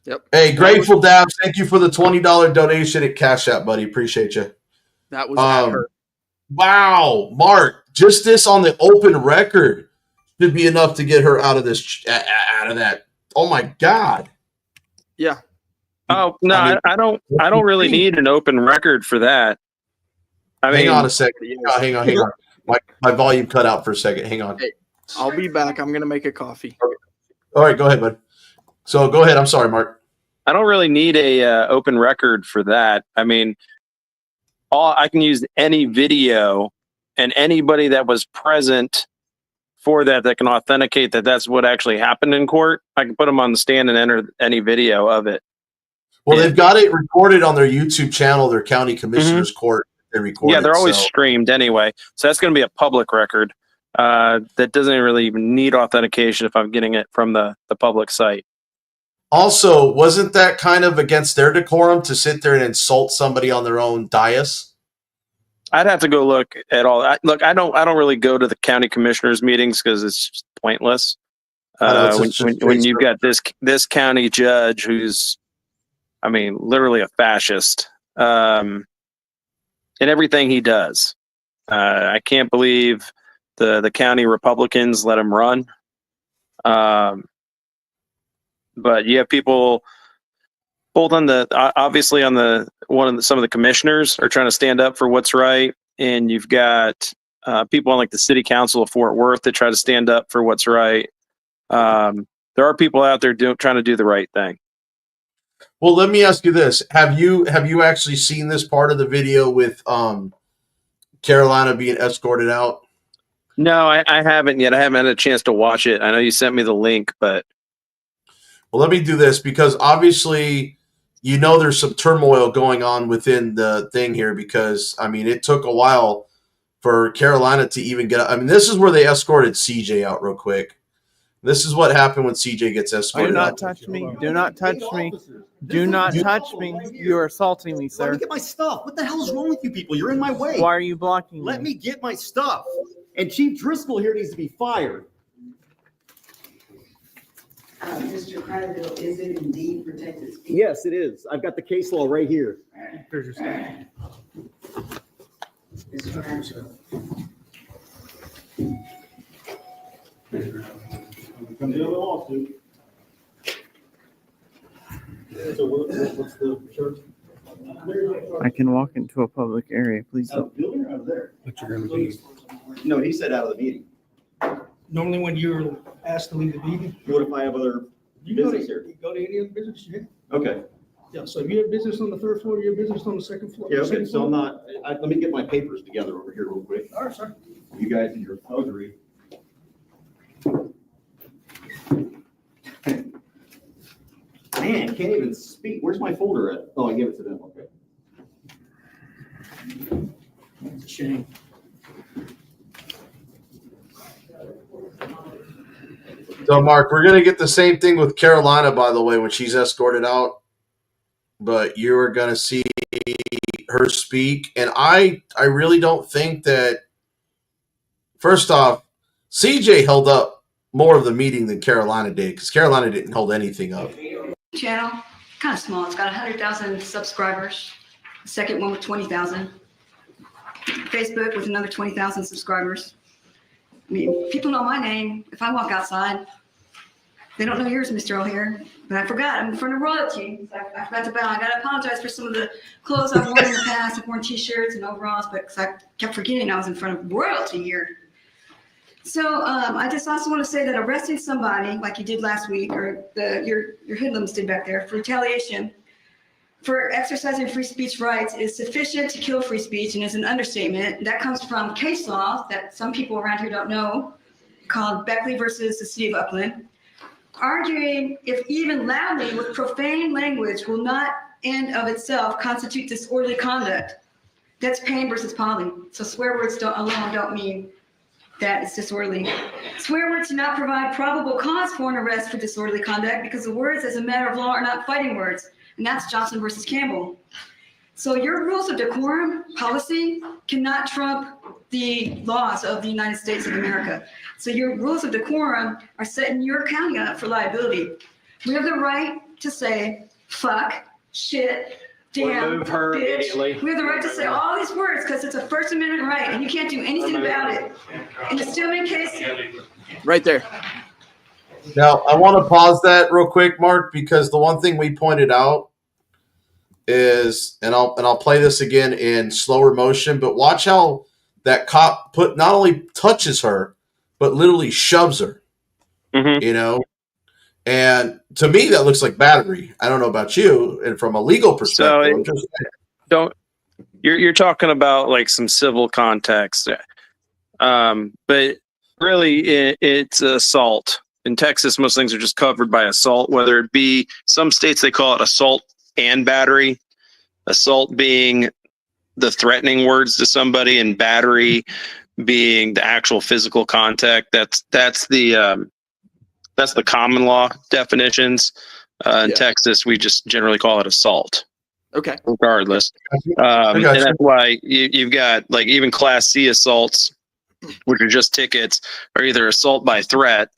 Yep. Hey, Grateful Dabs, thank you for the $20 donation at Cash App, buddy. Appreciate you. That was at her. Wow, Mark, just this on the open record should be enough to get her out of this, out of that. Oh my God. Yeah. Oh no, I don't really need an open record for that. Hang on a second. Hang on. My volume cut out for a second. Hang on. Hey, I'll be back. I'm gonna make a coffee. All right, go ahead, bud. So go ahead. I'm sorry, Mark. I don't really need a open record for that. I mean, I can use any video, and anybody that was present for that can authenticate that that's what actually happened in court. I can put them on the stand and enter any video of it. Well, they've got it recorded on their YouTube channel, their county commissioner's court. They record Yeah, they're it, always so. streamed anyway. So that's going to be a public record that doesn't really even need authentication if I'm getting it from the public site. Also, wasn't that kind of against their decorum to sit there and insult somebody on their own dais? I'd have to go look at all. I don't really go to the county commissioners meetings because it's just pointless. When you've got this county judge who's, I mean, literally a fascist in everything he does. I can't believe the county Republicans let him run. But you have people both on obviously on some of the commissioners are trying to stand up for what's right. And you've got people on like the city council of Fort Worth that try to stand up for what's right. There are people out there trying to do the right thing. Well, let me ask you this: Have you actually seen this part of the video with Carolina being escorted out? No, I haven't yet. I haven't had a chance to watch it. I know you sent me the link, but Well, let me do this because obviously, there's some turmoil going on within the thing here because, I mean, it took a while for Carolina to even get. I mean, this is where they escorted CJ out real quick. This is what happened when CJ gets escorted Do not out. touch me. Do not touch me. Do not touch me. You are assaulting me, Let sir. me get my stuff. What the hell is wrong with you people? You're in my way. Why are you blocking me? Let me get my stuff. And Chief Driscoll here needs to be fired. Mr. Cradaville, is it indeed protected speech? Yes, it is. I've got the case law right here. Mr. Cradaville. The other lawsuit. So what's the church? I can walk into a public area, please. Out of the building or out of there? But you're gonna be. No, he said out of the meeting. Normally when you're asked to leave the meeting, What if I have other you go business here? to, you go to any other business, yeah. Okay. Yeah, so if you have business on the third floor, you have business on the second floor. Yeah, okay. second So I'm floor. not, let me get my papers together over here real quick. All right, sir. You guys and your forgery. Man, can't even speak. Where's my folder at? Oh, I gave it to them. Okay. It's a shame. So, Mark, we're going to get the same thing with Carolina, by the way, when she's escorted out. But you are going to see her speak. And I really don't think that, first off, CJ held up more of the meeting than Carolina did because Carolina didn't hold anything up. Channel, kind of small. It's got 100,000 subscribers. The second one with 20,000. Facebook with another 20,000 subscribers. I mean, people know my name. If I walk outside, they don't know yours, Mr. O'Hare. But I forgot. I'm in front of royalty. So I forgot to bow. I got to apologize for some of the clothes I've worn in the past. I've worn T-shirts and overalls, but I kept forgetting I was in front of royalty here. So I just also want to say that arresting somebody like you did last week, or your hoodlums did back there, for retaliation for exercising free speech rights is sufficient to kill free speech and is an understatement. That comes from case law that some people around here don't know, called Beckley versus the City of Upland, arguing if even loudly with profane language will not in of itself constitute disorderly conduct. That's Payne versus Polly. So swear words alone don't mean that it's disorderly. Swear words do not provide probable cause for an arrest for disorderly conduct because the words as a matter of law are not fighting words. And that's Johnson versus Campbell. So your rules of decorum policy cannot trump the laws of the United States of America. So your rules of decorum are setting your county up for liability. We have the right to say fuck, shit, damn, Remove her bitch. immediately. We have the right to say all these words because it's a First Amendment right and you can't do anything about it. In the Stillman case, Right there. Now, I want to pause that real quick, Mark, because the one thing we pointed out is, and I'll play this again in slower motion, but watch how that cop not only touches her, but literally shoves her. Mhm. And to me, that looks like battery. I don't know about you, and from a legal perspective, You're talking about like some civil context, but really it's assault. In Texas, most things are just covered by assault, whether it be some states, they call it assault and battery. Assault being the threatening words to somebody and battery being the actual physical contact. That's the common law definitions. In Texas, we just generally call it assault. Okay. Regardless. And that's why you've got like even Class C assaults, which are just tickets, are either assault by threat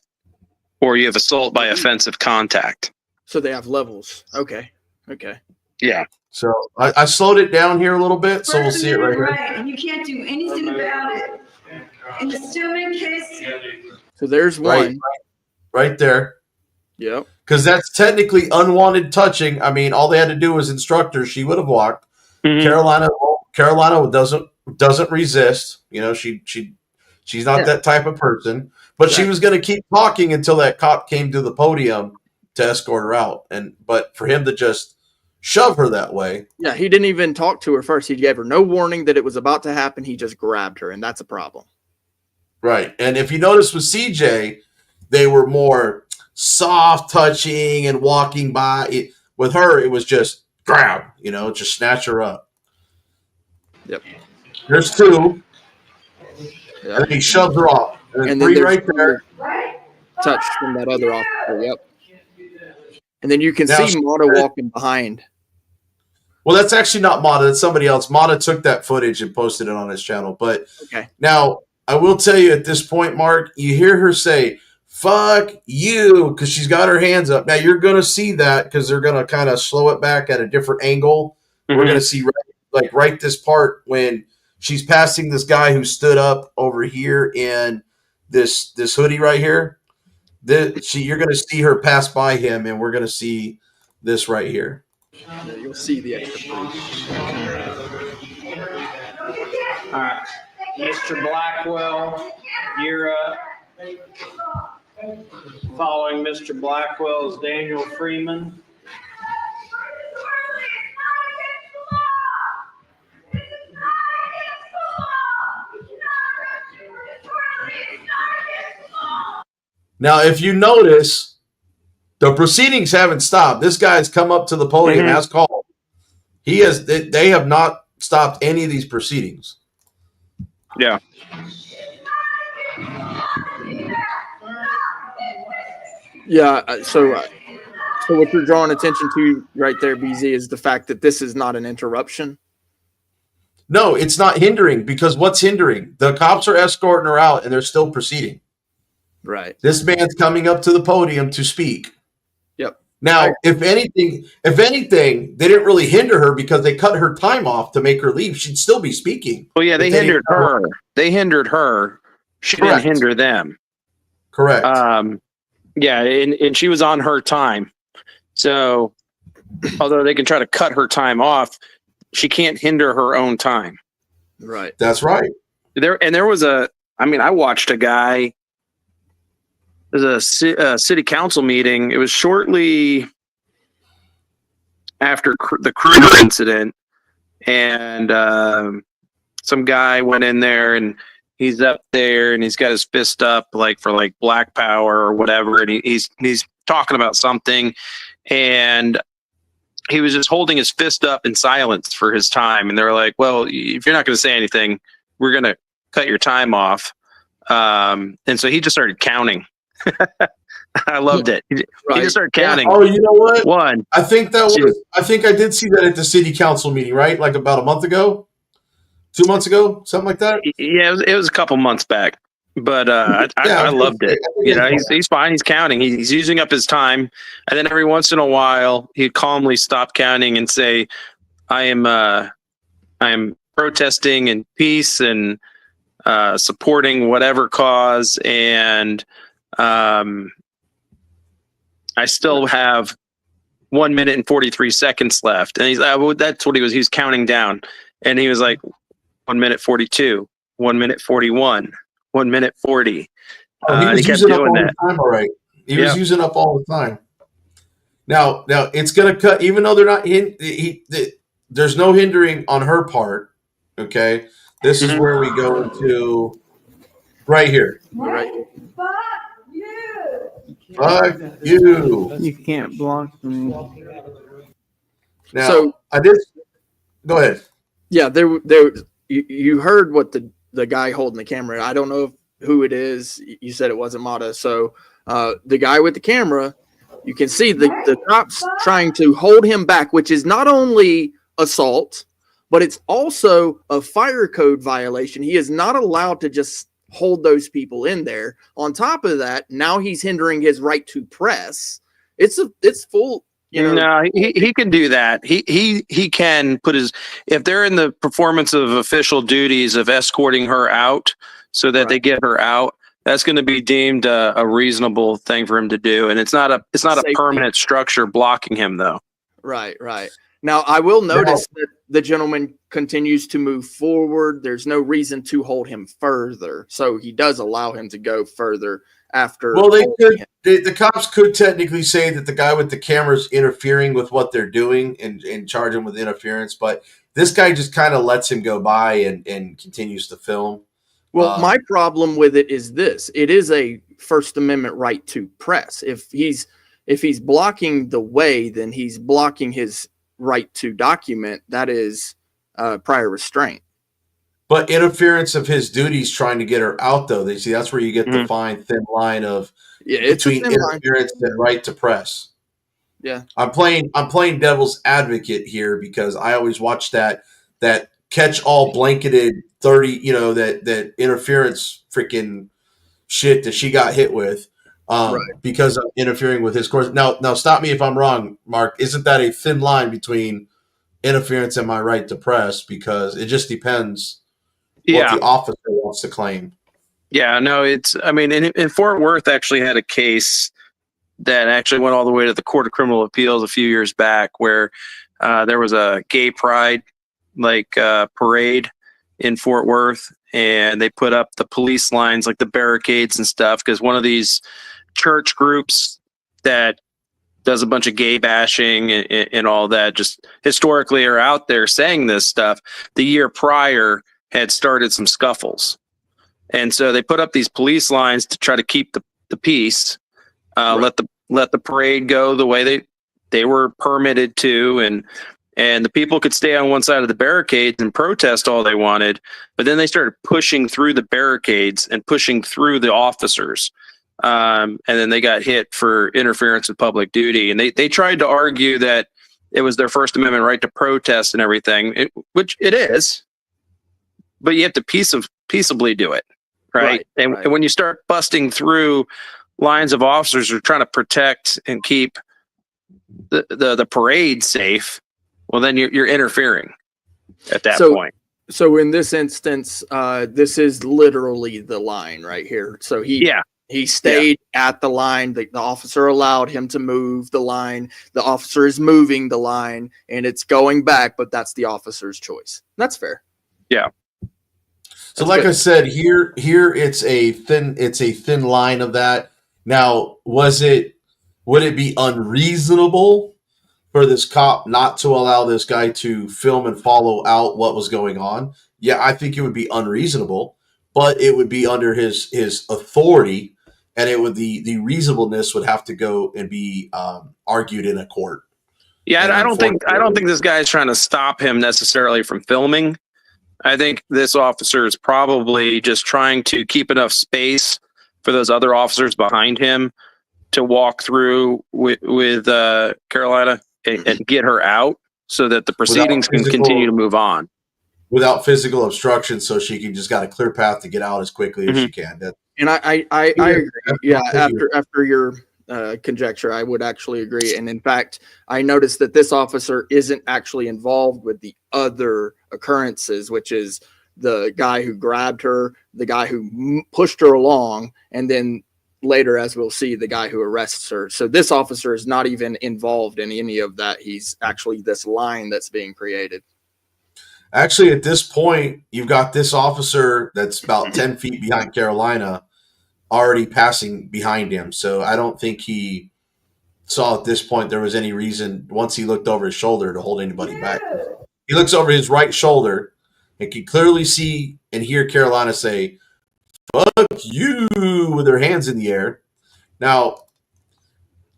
or you have assault by offensive contact. So they have levels. Okay. Yeah. So I slowed it down here a little bit, so we'll see it right here. right, and you can't do anything about it. In the Stillman case, So there's one. Right there. Yep. Because that's technically unwanted touching. I mean, all they had to do was instruct her. She would have walked. Mm-hmm. Carolina doesn't resist. She's not that type of person. But she was going to keep talking until that cop came to the podium to escort her out. But for him to just shove her that way. Yeah, he didn't even talk to her first. He gave her no warning that it was about to happen. He just grabbed her, and that's a problem. Right. And if you notice with CJ, they were more soft touching and walking by. With her, it was just grab, just snatch her up. Yep. There's two. Yep. And then he shoved her off. And then then three right there. Touch from that other officer. Yep. And then you can Now, see Mata walking behind. Well, that's actually not Mata. That's somebody else. Mata took that footage and posted it on his channel. But okay. Now, I will tell you at this point, Mark, you hear her say, fuck you, because she's got her hands up. Now, you're going to see that because they're going to kind of slow it back at a different angle. Mm-hmm. We're going to see right this part when she's passing this guy who stood up over here in this hoodie right here. You're going to see her pass by him, and we're going to see this right here. Yeah, you'll see the extra proof. All right, Mr. Blackwell, you're up. Following Mr. Blackwell is Daniel Freeman. Now, if you notice, the proceedings haven't stopped. This guy's come up to the podium as called. They have not stopped any of these proceedings. Yeah. Yeah. So what you're drawing attention to right there, BZ, is the fact that this is not an interruption. No, it's not hindering, because what's hindering? The cops are escorting her out and they're still proceeding. Right. This man's coming up to the podium to speak. Yep. Now, if anything, they didn't really hinder her because they cut her time off to make her leave. She'd still be speaking. Well, yeah, they hindered her. They hindered her. She didn't hinder them. Correct. Yeah, and she was on her time. So, although they can try to cut her time off, she can't hinder her own time. Right. That's right. There was I watched a guy. There's a city council meeting. It was shortly after the Kruger incident, and some guy went in there, and he's up there, and he's got his fist up for Black Power or whatever, and he's talking about something, and he was just holding his fist up in silence for his time, and they were like, "Well, if you're not going to say anything, we're going to cut your time off," and so he just started counting. I loved it. He just started counting. Oh, you know what? One. I think I did see that at the city council meeting, right? Like about a month ago, 2 months ago, something like that. Yeah, it was a couple months back, but I loved it. He's fine. He's counting. He's using up his time, and then every once in a while, he'd calmly stop counting and say, "I am protesting in peace and supporting whatever cause, and I still have 1 minute and 43 seconds left." And that's what he was counting down. And he was like, 1 minute 42, 1 minute 41, 1 minute 40. He was using up all the time, all right. He was using up all the time. Now it's going to cut, even though they're not there's no hindering on her part. Okay. This is where we go into right here. Right. Fuck you. You can't block me. Now, So I did. Go ahead. yeah, you heard what the guy holding the camera. I don't know who it is. You said it wasn't Mata. So the guy with the camera, you can see the cops trying to hold him back, which is not only assault, but it's also a fire code violation. He is not allowed to just hold those people in there. On top of that, now he's hindering his right to press. It's full. No, he can do that. He can put if they're in the performance of official duties of escorting her out so that they get her out, that's going to be deemed a reasonable thing for him to do. And it's not a permanent structure blocking him though. Right. Now, I will notice that the gentleman continues to move forward. There's no reason to hold him further. So he does allow him to go further after. Well, the cops could technically say that the guy with the camera is interfering with what they're doing and charge him with interference. But this guy just kind of lets him go by and continues to film. Well, my problem with it is this. It is a First Amendment right to press. If he's blocking the way, then he's blocking his right to document. That is prior restraint. But interference of his duties trying to get her out, though. They see that's where you get the fine thin line of between interference and right to press. Yeah, I'm playing devil's advocate here because I always watch that catch-all blanketed 30, that interference freaking shit that she got hit with because of interfering with his course. Now stop me if I'm wrong, Mark. Isn't that a thin line between interference and my right to press? Because it just depends what the officer wants to claim. Yeah, no, in Fort Worth actually had a case that actually went all the way to the Court of Criminal Appeals a few years back where there was a gay pride parade in Fort Worth, and they put up the police lines, like the barricades and stuff, because one of these church groups that does a bunch of gay bashing and all that just historically are out there saying this stuff. The year prior had started some scuffles. And so they put up these police lines to try to keep the peace, let the parade go the way they were permitted to, and the people could stay on one side of the barricades and protest all they wanted. But then they started pushing through the barricades and pushing through the officers. And then they got hit for interference with public duty. And they tried to argue that it was their First Amendment right to protest and everything, which it is. But you have to peaceably do it, right? And when you start busting through lines of officers who are trying to protect and keep the parade safe, well, then you're interfering at that point. So in this instance, this is literally the line right here. So he stayed at the line. The officer allowed him to move the line. The officer is moving the line, and it's going back, but that's the officer's choice. That's fair. Yeah. So like I said, here it's a thin line of that. Now, would it be unreasonable for this cop not to allow this guy to film and follow out what was going on? Yeah, I think it would be unreasonable, but it would be under his authority, and the reasonableness would have to go and be argued in a court. Yeah, I don't think this guy is trying to stop him necessarily from filming. I think this officer is probably just trying to keep enough space for those other officers behind him to walk through with Carolina and get her out so that the proceedings can continue to move on. Without physical obstruction, so she can just got a clear path to get out as quickly as she can. And I agree. Yeah, after your conjecture, I would actually agree. And in fact, I noticed that this officer isn't actually involved with the other occurrences, which is the guy who grabbed her, the guy who pushed her along, and then later, as we'll see, the guy who arrests her. So this officer is not even involved in any of that. He's actually this line that's being created. Actually, at this point, you've got this officer that's about 10 feet behind Carolina already passing behind him. So I don't think he saw at this point there was any reason, once he looked over his shoulder, to hold anybody back. He looks over his right shoulder and can clearly see and hear Carolina say, "Fuck you," with her hands in the air. Now,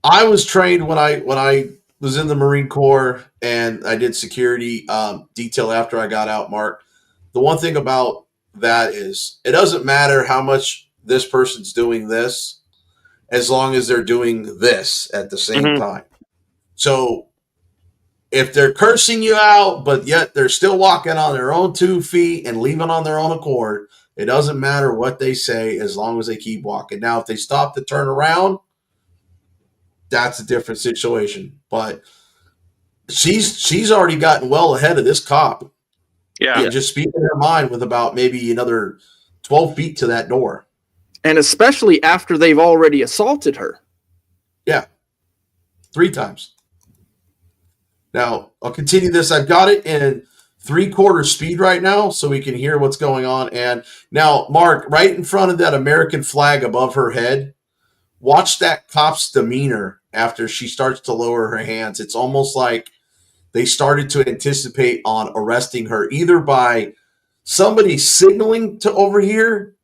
I was trained when I was in the Marine Corps and I did security detail after I got out, Mark. The one thing about that is it doesn't matter how much this person's doing this, as long as they're doing this at the same time. So if they're cursing you out, but yet they're still walking on their own 2 feet and leaving on their own accord, it doesn't matter what they say as long as they keep walking. Now, if they stop to turn around, that's a different situation. But she's already gotten well ahead of this cop. Yeah. And just speaking her mind with about maybe another 12 feet to that door. And especially after they've already assaulted her. Yeah. 3 times. Now, I'll continue this. I've got it in 3/4 speed right now so we can hear what's going on. And now, Mark, right in front of that American flag above her head, watch that cop's demeanor after she starts to lower her hands. It's almost like they started to anticipate on arresting her, either by somebody signaling to over here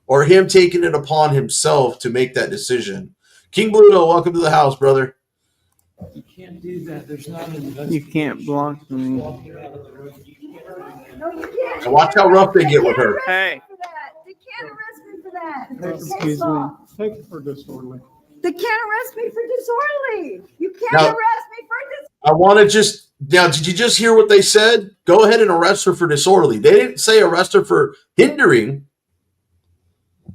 or him taking it upon himself to make that decision. King Bluto, welcome to the house, brother. You can't do that. There's not an You can't block me. No, you can't. And watch how rough they get with her. Hey. They can't arrest me for that. Excuse me. Take it for disorderly. They can't arrest me for disorderly. You can't Now- arrest me for disorderly. I want to just now. Did you just hear what they said? Go ahead and arrest her for disorderly. They didn't say arrest her for hindering.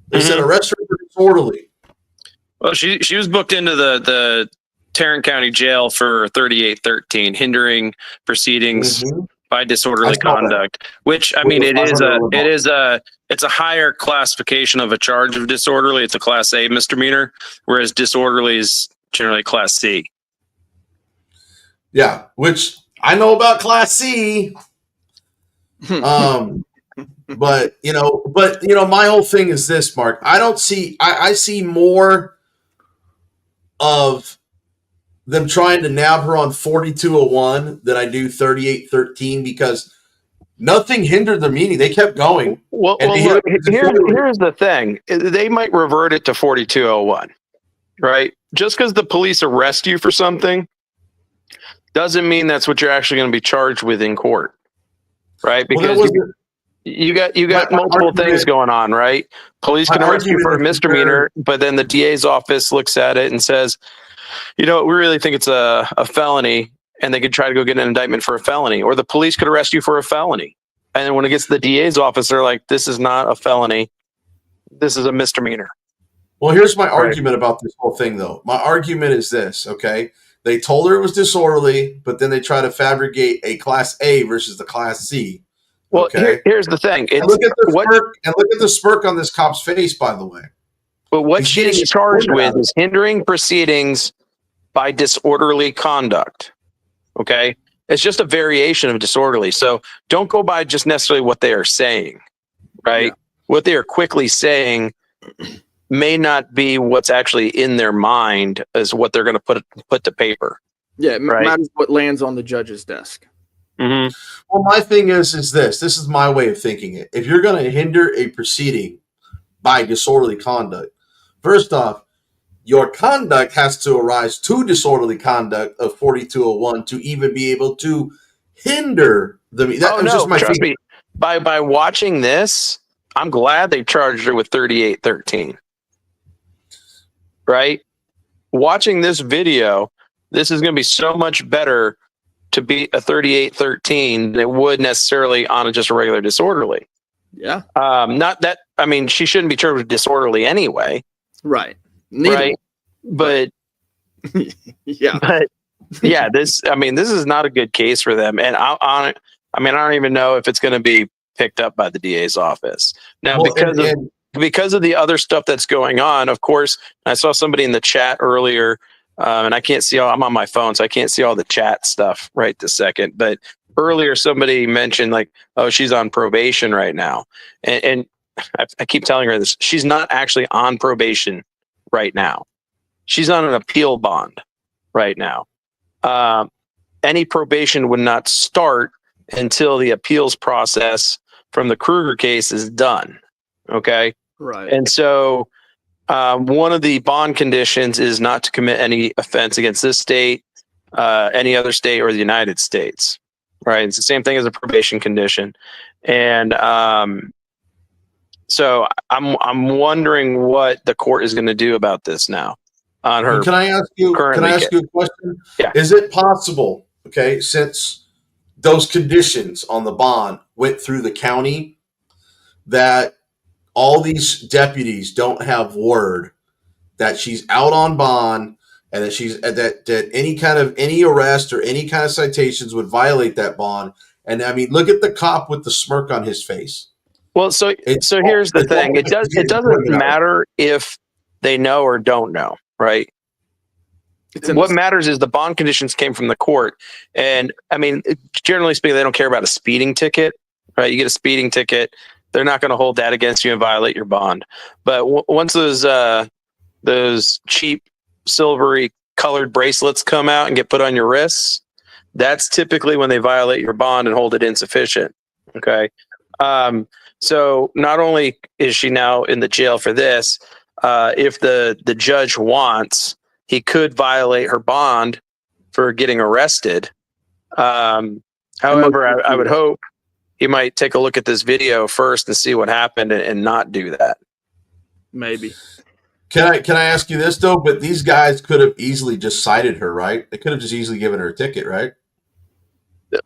They said arrest her for disorderly. Well, she was booked into the Tarrant County Jail for 3813, hindering proceedings by disorderly conduct. Which I mean, it's a higher classification of a charge of disorderly. It's a Class A misdemeanor, whereas disorderly is generally Class C. Yeah, which I know about Class C. But my whole thing is this, Mark. I see more of them trying to nab her on 4201 than I do 3813 because nothing hindered their meeting. They kept going. Well, look, here's the thing. They might revert it to 4201, right? Just because the police arrest you for something doesn't mean that's what you're actually going to be charged with in court, right? Because you got multiple things going on, right? Police can arrest you for a misdemeanor, but then the DA's office looks at it and says, we really think it's a felony, and they could try to go get an indictment for a felony. Or the police could arrest you for a felony. And then when it gets to the DA's office, they're like, this is not a felony. This is a misdemeanor. Well, here's my argument about this whole thing, though. My argument is this, okay? They told her it was disorderly, but then they try to fabricate a Class A versus the Class C. Well, okay? Here's the thing. And look at the smirk on this cop's face, by the way. But what she's charged with is hindering proceedings by disorderly conduct. Okay? It's just a variation of disorderly. So don't go by just necessarily what they are saying, right? Yeah. What they are quickly saying may not be what's actually in their mind as what they're going to put to paper. Yeah, it matters what lands on the judge's desk. Mm-hmm. Well, my thing is this is my way of thinking it. If you're going to hinder a proceeding by disorderly conduct, first off, your conduct has to arise to disorderly conduct of 4201 to even be able to hinder the. Trust me. By watching this, I'm glad they charged her with 3813. Right? Watching this video, this is going to be so much better to be a 3813 than it would necessarily on just a regular disorderly. Yeah. Not that, I mean, she shouldn't be charged with disorderly anyway. Right. Right. But yeah. But yeah, this is not a good case for them. And I don't even know if it's going to be picked up by the DA's office. Now, because of the other stuff that's going on, of course, I saw somebody in the chat earlier, and I can't see I'm on my phone, so I can't see all the chat stuff right this second. But earlier, somebody mentioned she's on probation right now. And I keep telling her this. She's not actually on probation right now. She's on an appeal bond right now. Any probation would not start until the appeals process from the Kruger case is done. Okay. Right. And so one of the bond conditions is not to commit any offense against this state, any other state, or the United States. Right. It's the same thing as a probation condition. And so I'm wondering what the court is going to do about this now on her. Can I ask you a question? Yeah. Is it possible, okay, since those conditions on the bond went through the county, that all these deputies don't have word that she's out on bond and that she's that any arrest or any kind of citations would violate that bond? And I mean, look at the cop with the smirk on his face. Well, so here's the thing. It doesn't matter if they know or don't know, right? what matters is the bond conditions came from the court. And I mean, generally speaking, they don't care about a speeding ticket, right? You get a speeding ticket, they're not going to hold that against you and violate your bond. But once those cheap silvery colored bracelets come out and get put on your wrists, that's typically when they violate your bond and hold it insufficient. Okay. So not only is she now in the jail for this, if the judge wants, he could violate her bond for getting arrested. However, I would hope he might take a look at this video first and see what happened and not do that. Maybe. Can I ask you this though? But these guys could have easily just cited her, right? They could have just easily given her a ticket, right?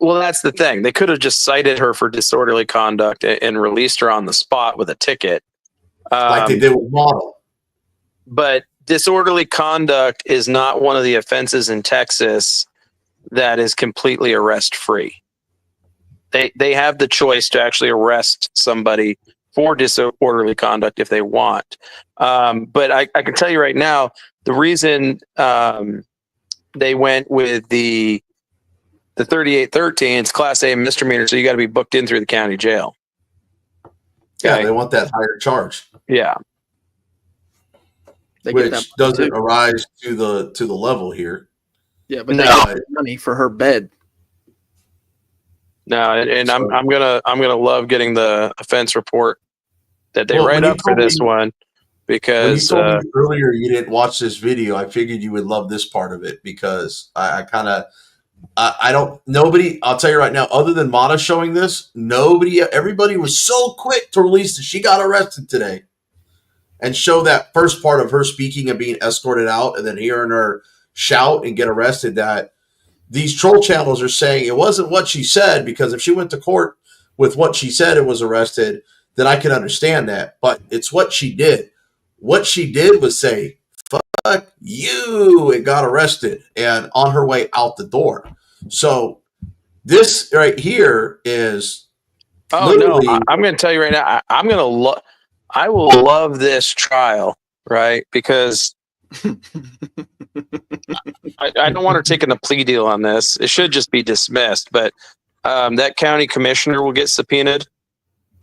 Well, that's the thing. They could have just cited her for disorderly conduct and released her on the spot with a ticket. Like they did with Model. But disorderly conduct is not one of the offenses in Texas that is completely arrest free. They have the choice to actually arrest somebody for disorderly conduct if they want. But I can tell you right now, the reason they went with the 3813, it's Class A misdemeanor, so you got to be booked in through the county jail. Yeah, they want that higher charge. Yeah. Which doesn't arise to the level here. Yeah, but they got money for her bed. No, and I'm gonna love getting the offense report that they write up for this one, because when you told me earlier you didn't watch this video, I figured you would love this part of it, because I I'll tell you right now, other than Mata showing this, everybody was so quick to release that she got arrested today and show that first part of her speaking and being escorted out and then hearing her shout and get arrested, that these troll channels are saying it wasn't what she said, because if she went to court with what she said and was arrested, then I can understand that. But it's what she did. What she did was say, fuck you, and got arrested and on her way out the door. So this right here is I'm going to tell you right now, I will love this trial, right? Because I don't want her taking a plea deal on this. It should just be dismissed, but that county commissioner will get subpoenaed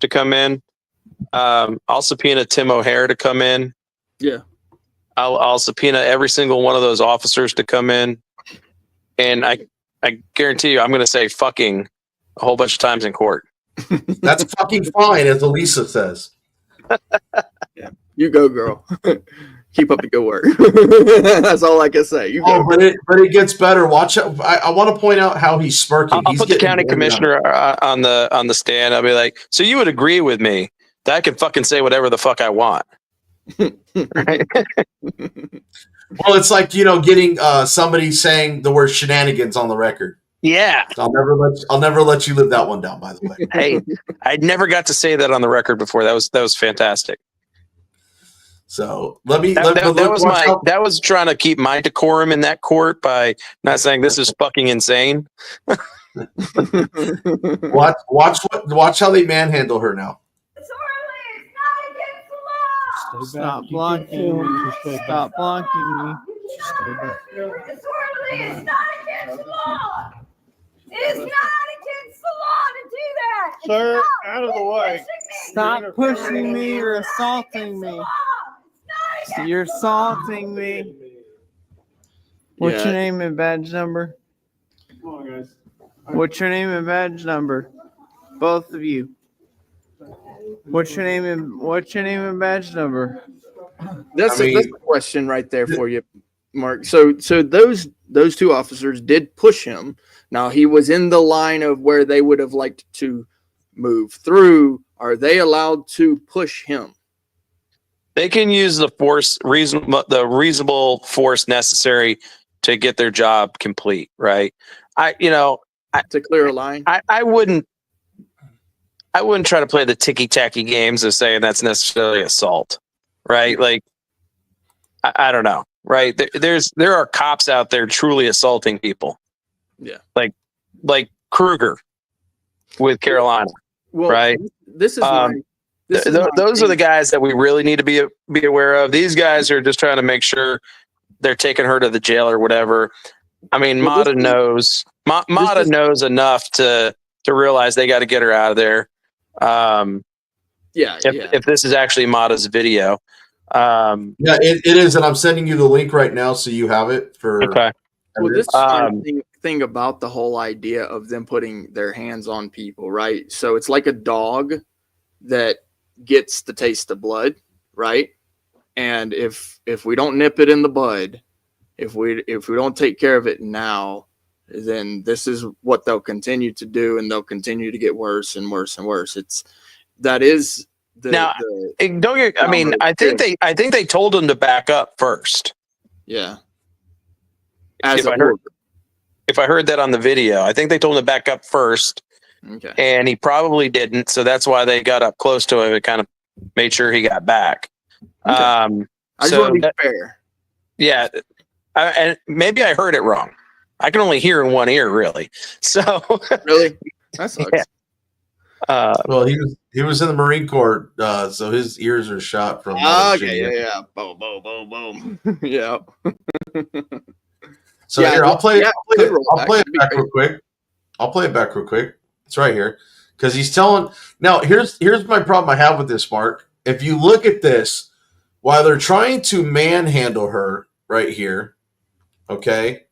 to come in. I'll subpoena Tim O'Hare to come in. Yeah. I'll subpoena every single one of those officers to come in. And I guarantee you, I'm going to say fucking a whole bunch of times in court. That's fucking fine, as Elisa says. Yeah, you go, girl. Keep up the good work. That's all I can say. But it gets better. Watch out. I want to point out how he's smirking. I'll put the county commissioner on the stand. I'll be like, so you would agree with me that I can fucking say whatever the fuck I want? Right? Well, it's like, getting somebody saying the word shenanigans on the record. Yeah. So I'll never let you live that one down, by the way. Hey, I never got to say that on the record before. That was fantastic. So that was trying to keep my decorum in that court by not saying this is fucking insane. Watch how they manhandle her now. Stop blocking me. Stop blocking me. It's not against the law. It's not against the law to do that. Sir, out of the way. Stop pushing me. You're assaulting me. You're assaulting me. What's your name and badge number? Come on, guys. What's your name and badge number? Both of you. What's your name and badge number? That's a question right there for you, Mark. So those two officers did push him. Now he was in the line of where they would have liked to move through. Are they allowed to push him? They can use the reasonable force necessary to get their job complete, right? To clear a line. I wouldn't try to play the ticky-tacky games of saying that's necessarily assault, right? Like, I don't know, right? There are cops out there truly assaulting people. Yeah. Like Kruger with Carolina, right? This is those are the guys that we really need to be aware of. These guys are just trying to make sure they're taking her to the jail or whatever. I mean, Well, Mata knows. Mata knows enough to realize they got to get her out of there. If this is actually Mata's video. Yeah, it is, and I'm sending you the link right now so you have it for. Okay. Well, this is thing about the whole idea of them putting their hands on people, right? So it's like a dog that gets the taste of blood, right? And if we don't nip it in the bud, if we don't take care of it now, then this is what they'll continue to do, and they'll continue to get worse and worse and worse. I think they told him to back up first. Yeah. If I heard that on the video, I think they told him to back up first. Okay. And he probably didn't, so that's why they got up close to him and kind of made sure he got back. Okay. I just want to be fair. Yeah, and maybe I heard it wrong. I can only hear in one ear, really. So really, that sucks. Yeah. Well, he was in the Marine Corps, so his ears are shot from. Yeah, boom, boom, boom, boom. Yeah. So here, I'll play it back real quick. I'll play it back real quick. It's right here because he's telling. Now, here's my problem I have with this, Mark. If you look at this, while they're trying to manhandle her right here, okay,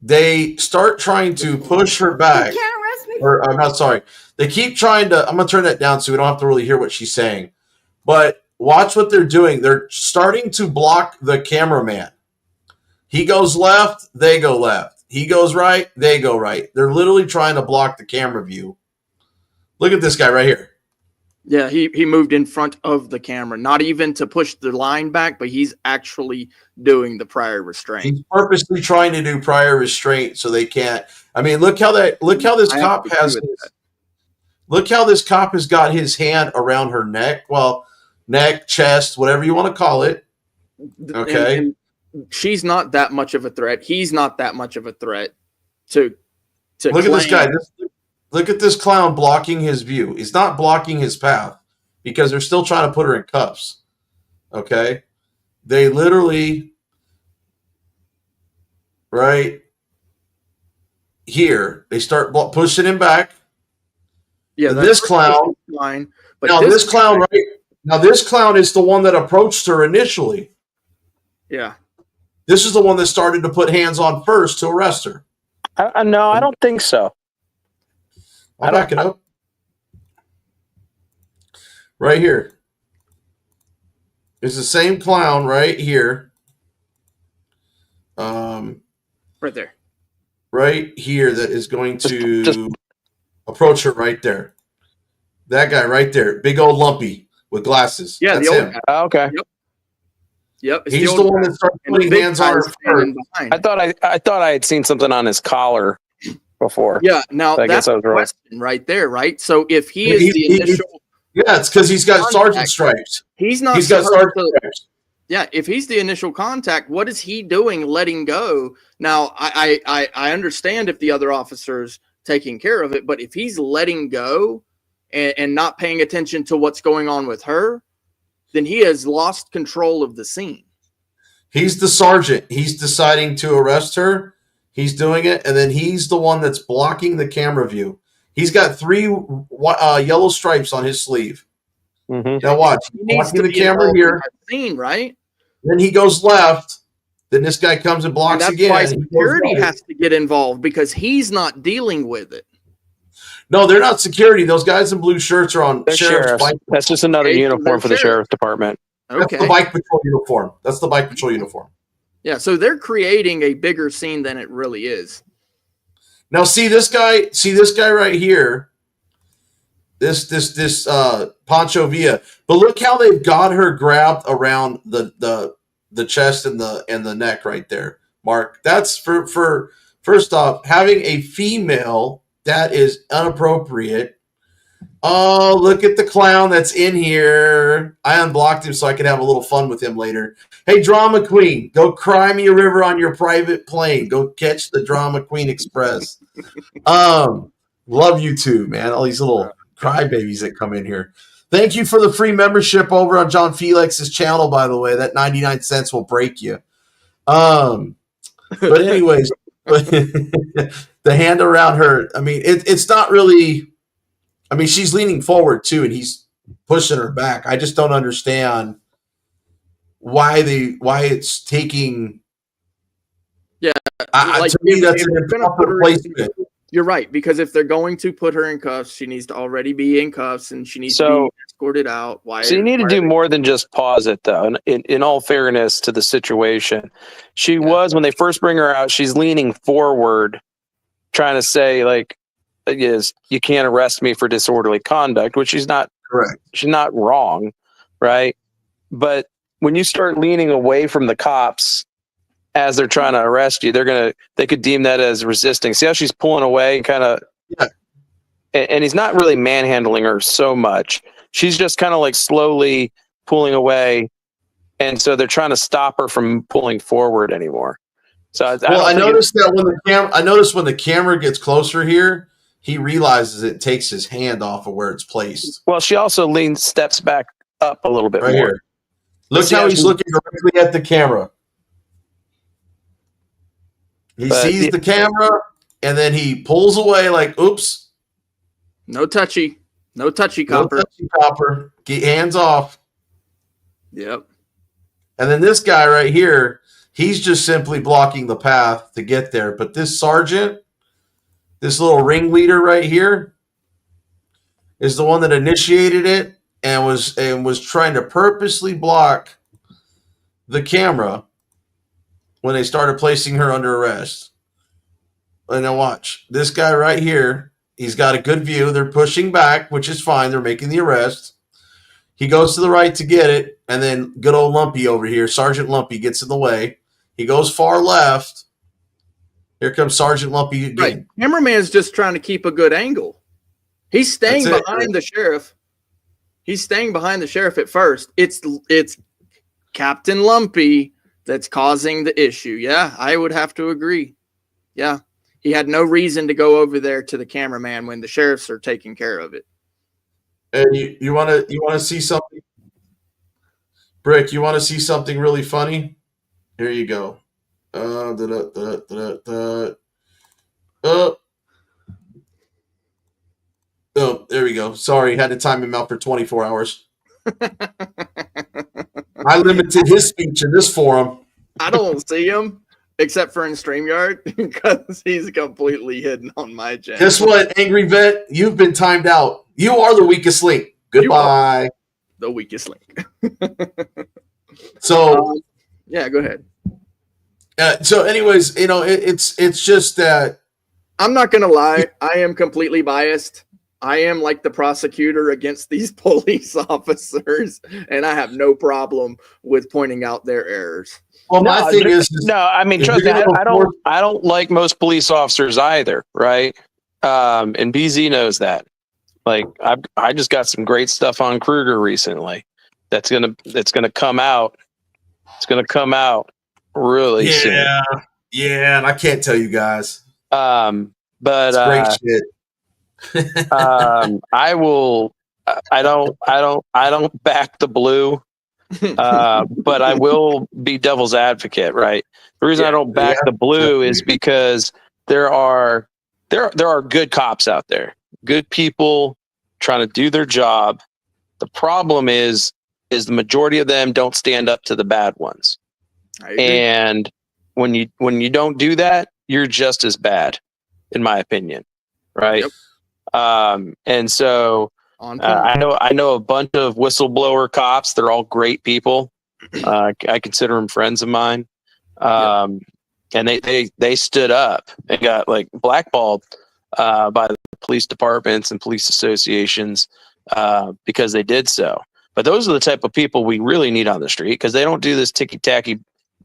they start trying to push her back. You can't arrest me. Or I'm not sorry. They keep trying to. I'm gonna turn that down so we don't have to really hear what she's saying. But watch what they're doing. They're starting to block the cameraman. He goes left, they go left. He goes right, they go right. They're literally trying to block the camera view. Look at this guy right here. Yeah, he moved in front of the camera, not even to push the line back, but he's actually doing the prior restraint. He's purposely trying to do prior restraint so they can't. I mean, look how this cop has got his hand around her neck. Well, neck, chest, whatever you want to call it. Okay. And she's not that much of a threat. He's not that much of a threat to look at this guy. Look at this clown blocking his view. He's not blocking his path because they're still trying to put her in cuffs. Okay. They literally right here, they start pushing him back. Yeah. This clown line, but this clown is the one that approached her initially. Yeah. This is the one that started to put hands on first to arrest her. No, I don't think so. I'll back it up. Right here. It's the same clown right here. Right there. Right here that is going to approach her right there. That guy right there. Big old lumpy with glasses. Yeah, that's him. Okay. Yep. He's the one that started putting hands on her first. I thought I had seen something on his collar before. Yeah, now I that's guess I was the wrong. question right there, right? So if he is the initial, yeah, it's because he's got sergeant stripes. He's not. He's got sergeant stripes. Yeah, if he's the initial contact, what is he doing letting go? Now, I understand if the other officer's taking care of it, but if he's letting go and not paying attention to what's going on with her, then he has lost control of the scene. He's the sergeant. He's deciding to arrest her. He's doing it, and then he's the one that's blocking the camera view. He's got 3 yellow stripes on his sleeve. Mm-hmm. Now watch. He's blocking the camera here. Scene, right? Then he goes left. Then this guy comes and blocks and that's again. Why security has to get involved because he's not dealing with it. No, they're not security. Those guys in blue shirts are on sheriff's bike. That's just another uniform for the sheriff's department. Okay. That's the bike patrol uniform. That's the bike patrol uniform. Yeah, so they're creating a bigger scene than it really is. Now see this guy right here. This Pancho Villa. But look how they've got her grabbed around the chest and the neck right there. Mark, that's for first off, having a female that is inappropriate. Oh, look at the clown that's in here. I unblocked him so I could have a little fun with him later. Hey, Drama Queen, go cry me a river on your private plane. Go catch the Drama Queen Express. Love you too, man. All these little crybabies that come in here. Thank you for the free membership over on John Felix's channel, by the way. That 99 cents will break you. But anyways, the hand around her. I mean, it's not really. I mean, she's leaning forward too, and he's pushing her back. I just don't understand why it's taking. Yeah, To me, that's an improper placement. You're right, because if they're going to put her in cuffs, she needs to already be in cuffs, and she needs to be escorted out. So you need to do more than just pause it, though. In all fairness to the situation, she was, when they first bring her out, she's leaning forward, trying to say, like, yes, you can't arrest me for disorderly conduct, which she's not correct. She's not wrong, right? But when you start leaning away from the cops as they're trying to arrest you, they could deem that as resisting. See how she's pulling away, kind of, and he's not really manhandling her so much. She's just kind of like slowly pulling away, and so they're trying to stop her from pulling forward anymore. So I noticed that when the camera gets closer here, he realizes it takes his hand off of where it's placed. Well, she also steps back up a little bit right more. Here. Look how he's looking directly at the camera. He sees the camera, and then he pulls away like, oops. No touchy copper. No touchy copper. Get hands off. Yep. And then this guy right here, he's just simply blocking the path to get there. But this sergeant, this little ringleader right here, is the one that initiated it and was trying to purposely block the camera when they started placing her under arrest. And now watch. This guy right here, he's got a good view. They're pushing back, which is fine. They're making the arrest. He goes to the right to get it, and then good old Lumpy over here, Sergeant Lumpy, gets in the way. He goes far left. Here comes Sergeant Lumpy again. Right. Cameraman's just trying to keep a good angle. He's staying behind the sheriff. He's staying behind the sheriff at first. It's Captain Lumpy that's causing the issue. Yeah, I would have to agree. Yeah. He had no reason to go over there to the cameraman when the sheriffs are taking care of it. And you want to see something? Brick, you want to see something really funny? Here you go. Oh, there we go. Sorry, had to time him out for 24 hours. I limited his speech in this forum. I don't see him except for in StreamYard because he's completely hidden on my channel. Guess what, Angry Vet? You've been timed out. You are the weakest link. Goodbye. The weakest link. So, yeah, go ahead. So, anyways, it's just that I'm not gonna lie. I am completely biased. I am like the prosecutor against these police officers, and I have no problem with pointing out their errors. Well, my thing is I mean, trust me, I don't like most police officers either, right? And BZ knows that. Like, I just got some great stuff on Kruger recently. That's gonna come out. It's gonna come out really soon. Yeah, and I can't tell you guys. But it's great shit. I will. I don't back the blue, but I will be devil's advocate. Right. The reason I don't back the blue is because there are good cops out there, good people trying to do their job. The problem is the majority of them don't stand up to the bad ones, and when you don't do that, you're just as bad, in my opinion. Right. Yep. And so I know a bunch of whistleblower cops. They're all great people. I consider them friends of mine. And they stood up and got like blackballed by the police departments and police associations because they did so. But those are the type of people we really need on the street because they don't do this ticky-tacky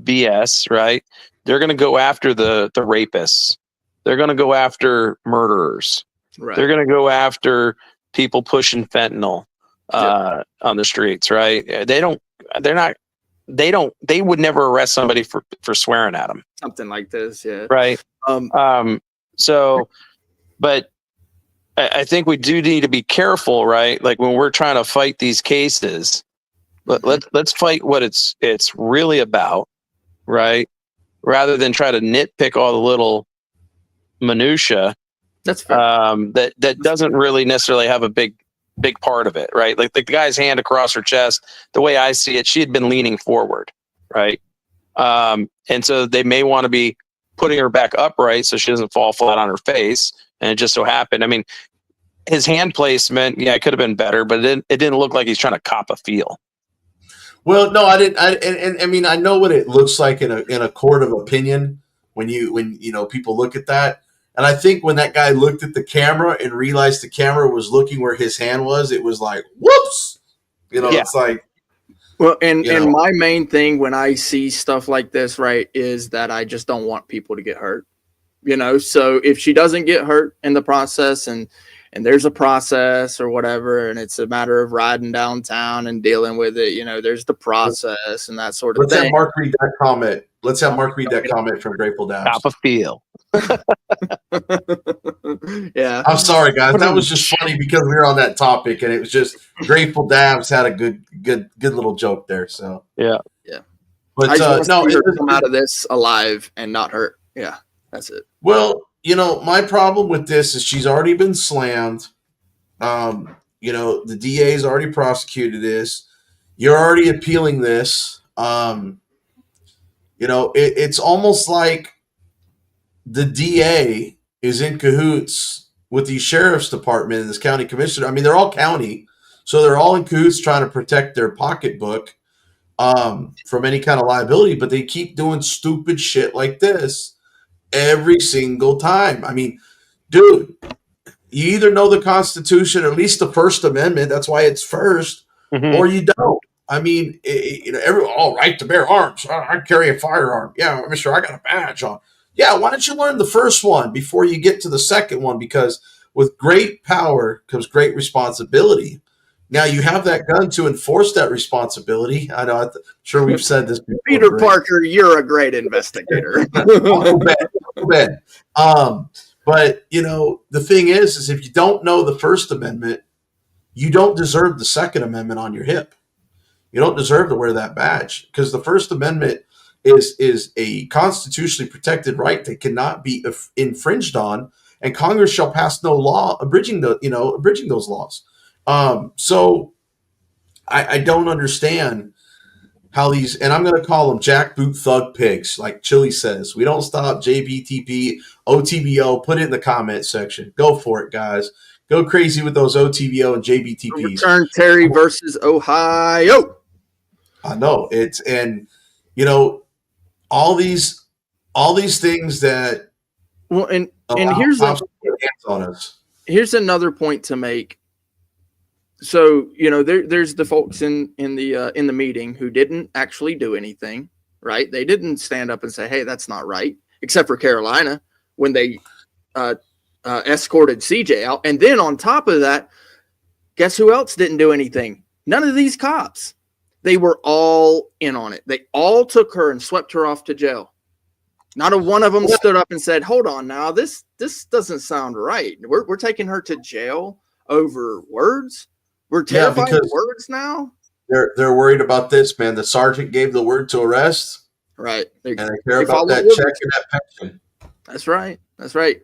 BS, right? They're going to go after the rapists. They're going to go after murderers. Right. They're going to go after people pushing fentanyl on the streets, right? They would never arrest somebody for swearing at them. Something like this, yeah. Right. So, but I think we do need to be careful, right? Like when we're trying to fight these cases, let's fight what it's really about, right? rather than try to nitpick all the little minutia. That's fair. That doesn't really necessarily have a big part of it, right? Like the guy's hand across her chest, the way I see it, she had been leaning forward, right? And so they may want to be putting her back upright so she doesn't fall flat on her face. And it just so happened, I mean, his hand placement, yeah, it could have been better, but it didn't look like he's trying to cop a feel. Well, no, I didn't. I mean, I know what it looks like in a court of opinion when people look at that. And I think when that guy looked at the camera and realized the camera was looking where his hand was, it was like, whoops. It's like. Well, and my main thing when I see stuff like this, right, is that I just don't want people to get hurt. So if she doesn't get hurt in the process and there's a process or whatever, and it's a matter of riding downtown and dealing with it, there's the process and that sort of thing. Let's have Mark read that comment. Let's have Mark read that comment from Grateful Dabs. Cop a feel. Yeah. I'm sorry, guys. That was just funny because we were on that topic, and it was just Grateful Dabs had a good little joke there. So yeah. But I just want to see her come out of this alive and not hurt. Yeah, that's it. Well, my problem with this is she's already been slammed. The DA's already prosecuted this. You're already appealing this. It's almost like the DA is in cahoots with the sheriff's department and this county commissioner. I mean, they're all county, so they're all in cahoots trying to protect their pocketbook from any kind of liability, but they keep doing stupid shit like this every single time. I mean, dude, you either know the Constitution, or at least the First Amendment, that's why it's first, or you don't. I mean, all right to bear arms. I carry a firearm. Yeah, mister, I got a badge on. Yeah, why don't you learn the first one before you get to the second one? Because with great power comes great responsibility. Now you have that gun to enforce that responsibility. I know, I'm sure we've said this before. Peter Parker, you're a great investigator. Uncle Ben. But the thing is if you don't know the First Amendment, you don't deserve the Second Amendment on your hip. You don't deserve to wear that badge, because the First Amendment is a constitutionally protected right that cannot be infringed on, and Congress shall pass no law abridging those laws. So I don't understand how these, and I'm going to call them jackboot thug pigs, like Chili says. We don't stop, JBTP, OTBO. Put it in the comment section. Go for it, guys. Go crazy with those OTBO and JBTPs. Return Terry versus Ohio. I know it's, and all these things that. Well, and here's another point to make. So there's the folks in the meeting who didn't actually do anything, right? They didn't stand up and say, "Hey, that's not right," except for Carolina when they escorted CJ out. And then on top of that, guess who else didn't do anything? None of these cops. They were all in on it. They all took her and swept her off to jail. Not a one of them stood up and said, "Hold on now, this doesn't sound right. We're taking her to jail over words. We're terrified of words now." They're worried about this, man. The sergeant gave the word to arrest. Right. And they care about that check and that pension. That's right. That's right.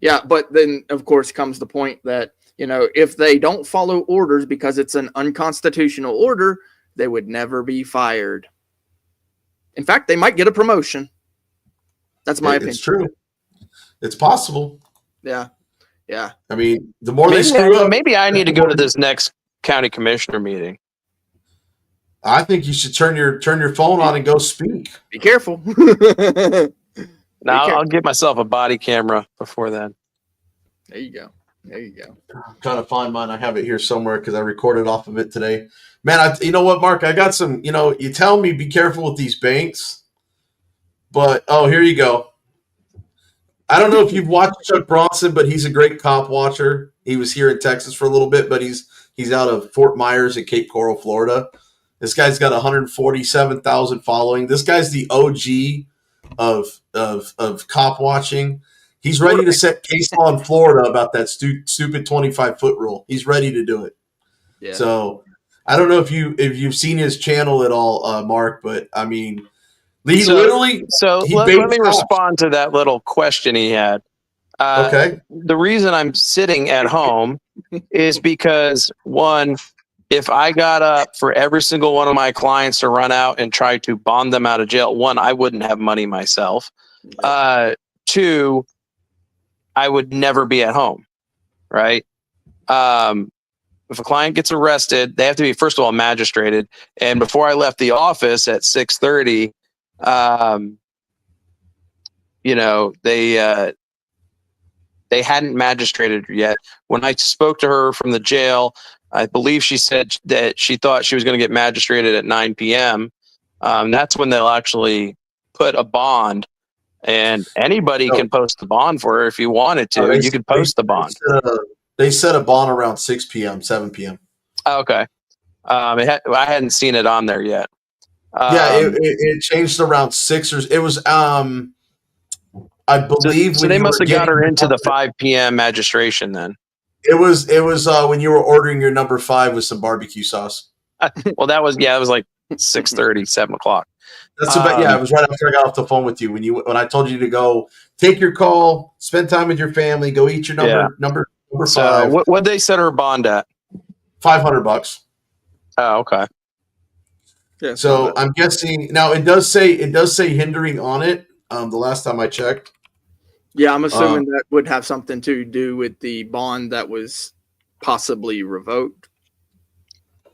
Yeah, but then of course comes the point that, if they don't follow orders because it's an unconstitutional order, they would never be fired. In fact, they might get a promotion. That's my opinion. It's true. It's possible. Yeah. Yeah. I mean, the more they screw up. Maybe I need to go to this next county commissioner meeting. I think you should turn your phone on and go speak. Be careful. I'll get myself a body camera before then. There you go. I'm trying to find mine. I have it here somewhere because I recorded off of it today. Man, you know what, Mark? I got some, you tell me be careful with these banks, but, here you go. I don't know if you've watched Chuck Bronson, but he's a great cop watcher. He was here in Texas for a little bit, but he's out of Fort Myers at Cape Coral, Florida. This guy's got 147,000 following. This guy's the OG of cop watching. He's ready to set case law in Florida about that stupid 25-foot rule. He's ready to do it. Yeah. So I don't know if you've seen his channel at all, Mark, but I mean, He literally. So he let baked me cops. respond to that little question he had. Okay. The reason I'm sitting at home is because, one, if I got up for every single one of my clients to run out and try to bond them out of jail, one, I wouldn't have money myself. Two, I would never be at home, right? If a client gets arrested, they have to be, first of all, magistrated. And before I left the office at 6:30, they hadn't magistrated yet. When I spoke to her from the jail, I believe she said that she thought she was going to get magistrated at 9 p.m. That's when they'll actually put a bond, and anybody can post the bond for her if you wanted to. You could post the bond. They set a bond around 6 p.m., 7 p.m. Okay. I hadn't seen it on there yet. It changed around 6 or it was I believe so they must have got her into the 5 p.m. magistration then. It was when you were ordering your number 5 with some barbecue sauce. Well, it was like 6:30, 7 o'clock. That's about it was right after I got off the phone with you when I told you to go take your call, spend time with your family, go eat your number 5. So what they set her bond at? $500. Oh, okay. Yeah. So I'm guessing now it does say hindering on it. The last time I checked. Yeah, I'm assuming that would have something to do with the bond that was possibly revoked.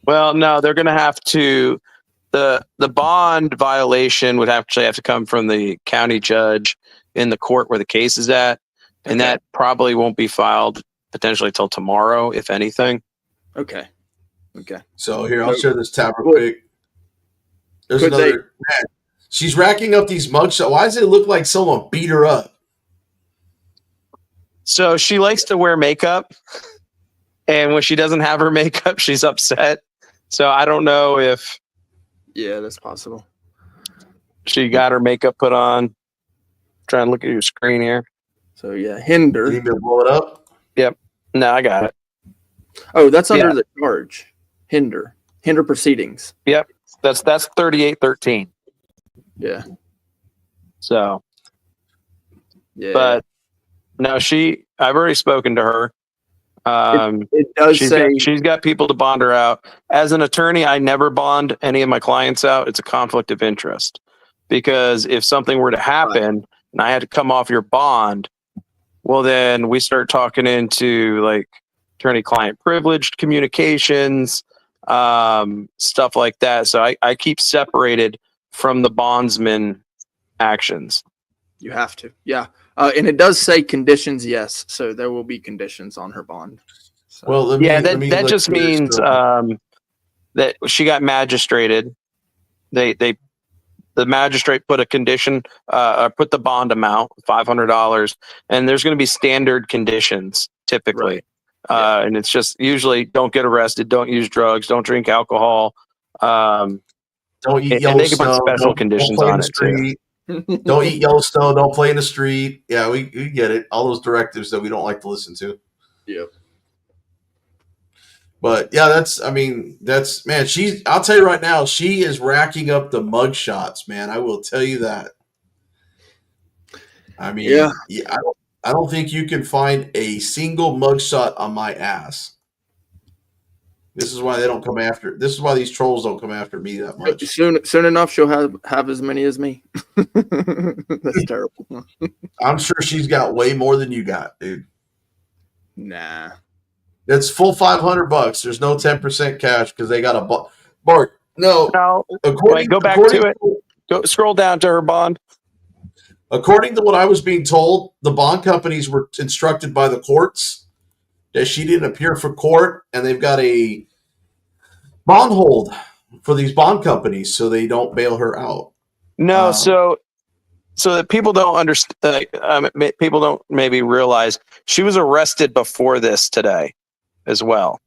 Well, no, they're going to have to. The bond violation would actually have to come from the county judge in the court where the case is at, and that probably won't be filed potentially till tomorrow, if anything. Okay. So here, I'll share this tab real quick. There's another. Man, she's racking up these mugshots. Why does it look like someone beat her up? So she likes to wear makeup, and when she doesn't have her makeup, she's upset. So I don't know if. Yeah, that's possible. She got her makeup put on. Trying to look at your screen here. So yeah, hinder. You need me to blow it up? Yep. No, I got it. Oh, that's under the charge. Hinder proceedings. Yep. That's 3813. Yeah. So. Yeah. But no, I've already spoken to her. It does say she's got people to bond her out. As an attorney, I never bond any of my clients out. It's a conflict of interest because if something were to happen and I had to come off your bond, well, then we start talking into like attorney-client privileged communications, stuff like that. So I keep separated from the bondsman actions. You have to, yeah. And it does say conditions, yes. So there will be conditions on her bond. So. Well, that just means that she got magistrated. The magistrate put a condition, put the bond amount, $500, and there's going to be standard conditions typically. Right. And it's just usually don't get arrested, don't use drugs, don't drink alcohol. Don't eat Yellowstone. And they can put special conditions on it too. Don't eat Yellowstone. Don't play in the street. Yeah, we get it. All those directives that we don't like to listen to. Yep. But yeah, man. I'll tell you right now, she is racking up the mug shots, man. I will tell you that. I mean, I don't think you can find a single mug shot on my ass. This is why they don't come after. This is why these trolls don't come after me that much. Soon enough, she'll have as many as me. That's terrible. I'm sure she's got way more than you got, dude. Nah, that's full $500. There's no 10% cash because they got a Bart. No. Go back to it. Go scroll down to her bond. According to what I was being told, the bond companies were instructed by the courts that she didn't appear for court, and they've got a bond hold for these bond companies so they don't bail her out. No, so that people don't understand, people don't maybe realize she was arrested before this today as well,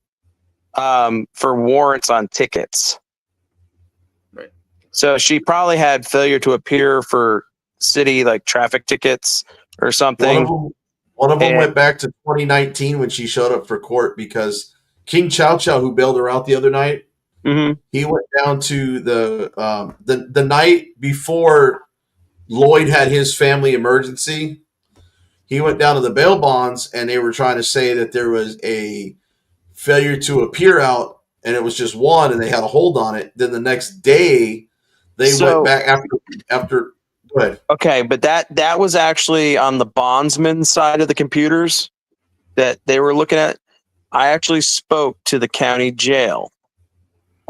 for warrants on tickets. Right. So she probably had failure to appear for city like traffic tickets or something. One of them went back to 2019 when she showed up for court because King Chow Chow, who bailed her out the other night, Mm-hmm. He went down to the night before Lloyd had his family emergency. He went down to the bail bonds, and they were trying to say that there was a failure to appear out, and it was just one, and they had a hold on it. Then the next day, they went back after. Go ahead. Okay, but that was actually on the bondsman side of the computers that they were looking at. I actually spoke to the county jail,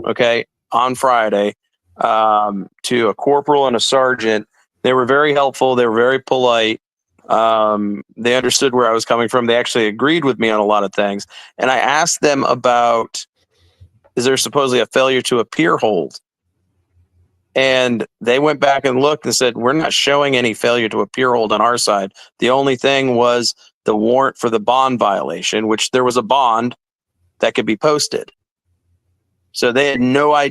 okay, on Friday, to a corporal and a sergeant. They were very helpful. They were very polite. They understood where I was coming from. They actually agreed with me on a lot of things. And I asked them about, is there supposedly a failure to appear hold? And they went back and looked and said, we're not showing any failure to appear hold on our side. The only thing was the warrant for the bond violation, which there was a bond that could be posted. So they had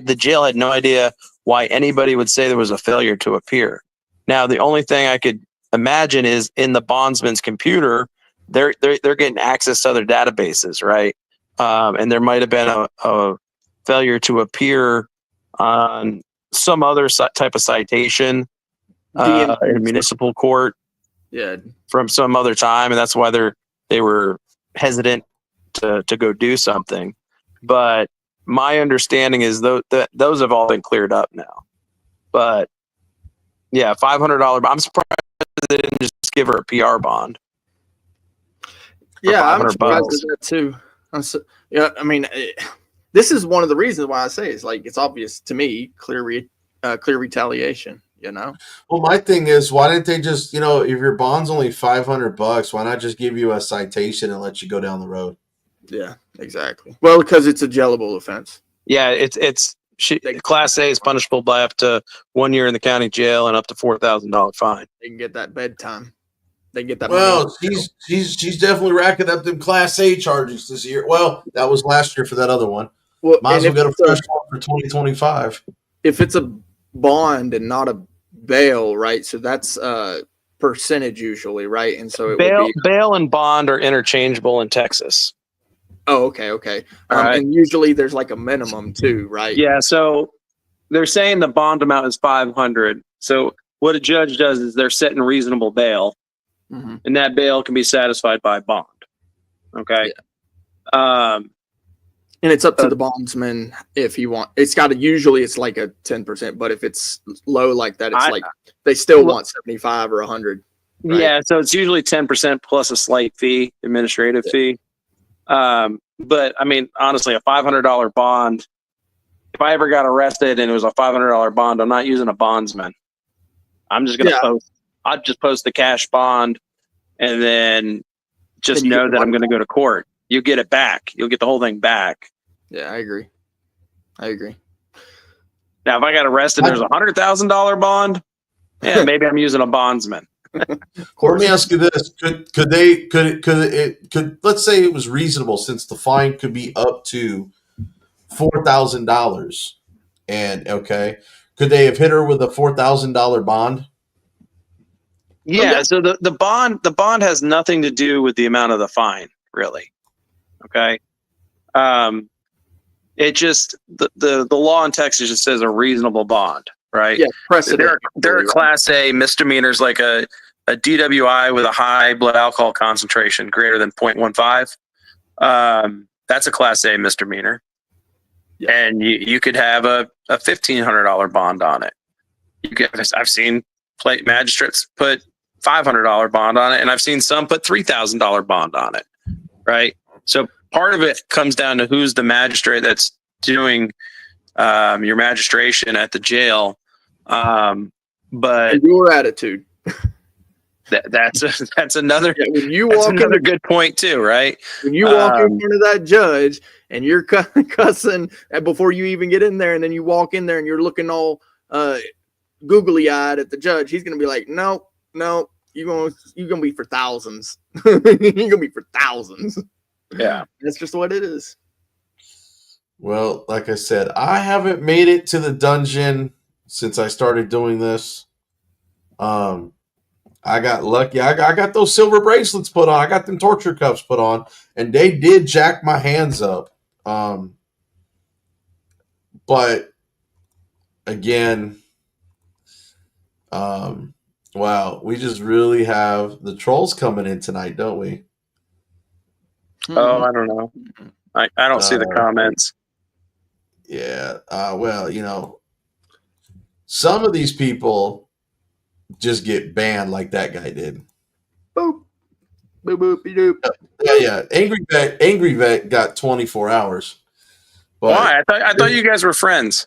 the jail had no idea why anybody would say there was a failure to appear. Now, the only thing I could imagine is in the bondsman's computer, they're getting access to other databases, right? And there might have been a failure to appear on some other type of citation in a municipal court, from some other time, and that's why they were hesitant to go do something. But my understanding is those have all been cleared up now. But yeah, $500. I'm surprised they didn't just give her a PR bond. Yeah, I'm surprised at that too. I mean, this is one of the reasons why I say it's obvious to me, clear retaliation. Well, my thing is, why didn't they just, if your bond's only $500, why not just give you a citation and let you go down the road? Yeah, exactly. Well, because it's a jailable offense. Yeah, it's Class A is punishable by up to 1 year in the county jail and up to $4,000 fine. They can get that bedtime. They get that. Well, she's definitely racking up them Class A charges this year. Well, that was last year for that other one. Well, might as well get a fresh one for 2025. If it's a bond and not a bail, right? So that's percentage usually, right? And so bail and bond are interchangeable in Texas. Oh, okay. And usually there's like a minimum too, right? Yeah. So they're saying the bond amount is $500. So what a judge does is they're setting reasonable bail, and that bail can be satisfied by bond. Okay. Yeah. And it's up to the bondsman if he want. It's got to usually it's like a 10%, but if it's low like that, it's they still want 75 or 100. Right? Yeah, so it's usually 10% plus a slight fee, administrative fee. But I mean, honestly, a $500 bond. If I ever got arrested and it was a $500 bond, I'm not using a bondsman. I'm just gonna post. I'd just post the cash bond, and then just know that I'm going to go to court. You get it back. You'll get the whole thing back. Yeah, I agree. Now, if I got arrested, there's $100,000 bond. Yeah, maybe I'm using a bondsman. Let me ask you this: could let's say it was reasonable, since the fine could be up to $4,000, and could they have hit her with a $4,000 bond? Yeah. So the bond has nothing to do with the amount of the fine, really. Okay. It just the law in Texas just says a reasonable bond, right? Yeah, precedent. There are Class A misdemeanors like a DWI with a high blood alcohol concentration greater than 0.15. That's a Class A misdemeanor, and you could have a $1,500 bond on it. I've seen magistrates put $500 bond on it, and I've seen some put $3,000 bond on it, right? So part of it comes down to who's the magistrate that's doing your magistration at the jail. But and your attitude. That's another when you walk another good point too, right? When you walk in front of that judge and you're cussing before you even get in there, and then you walk in there and you're looking all googly eyed at the judge, he's gonna be like, no, you're gonna be for thousands. You're gonna be for thousands. Yeah, that's just what it is. Well, like I said, I haven't made it to the dungeon since I started doing this. I got lucky. I got those silver bracelets put on. I got them torture cuffs put on, and they did jack my hands up. But again, wow, we just really have the trolls coming in tonight, don't we? Oh, I don't know. I don't see the comments. Yeah. Well, you know, some of these people just get banned like that guy did. Boop. Boop, boop, doop. Yeah. Angry Vet got 24 hours. But, why? I thought you guys were friends.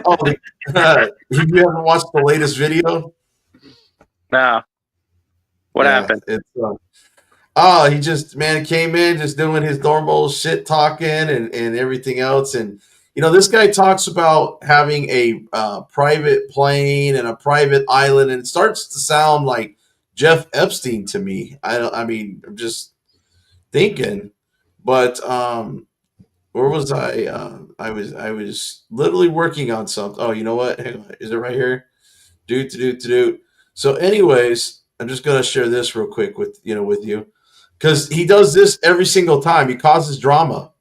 Oh, you haven't watched the latest video? No. What happened? It's he just came in just doing his normal shit talking and everything else. And you know, this guy talks about having a private plane and a private island, and it starts to sound like Jeff Epstein to me. I'm just thinking, but where was I? I was literally working on something. Oh, you know what? Hang on. Is it right here? Do. So, anyways, I'm just gonna share this real quick with you, because he does this every single time. He causes drama.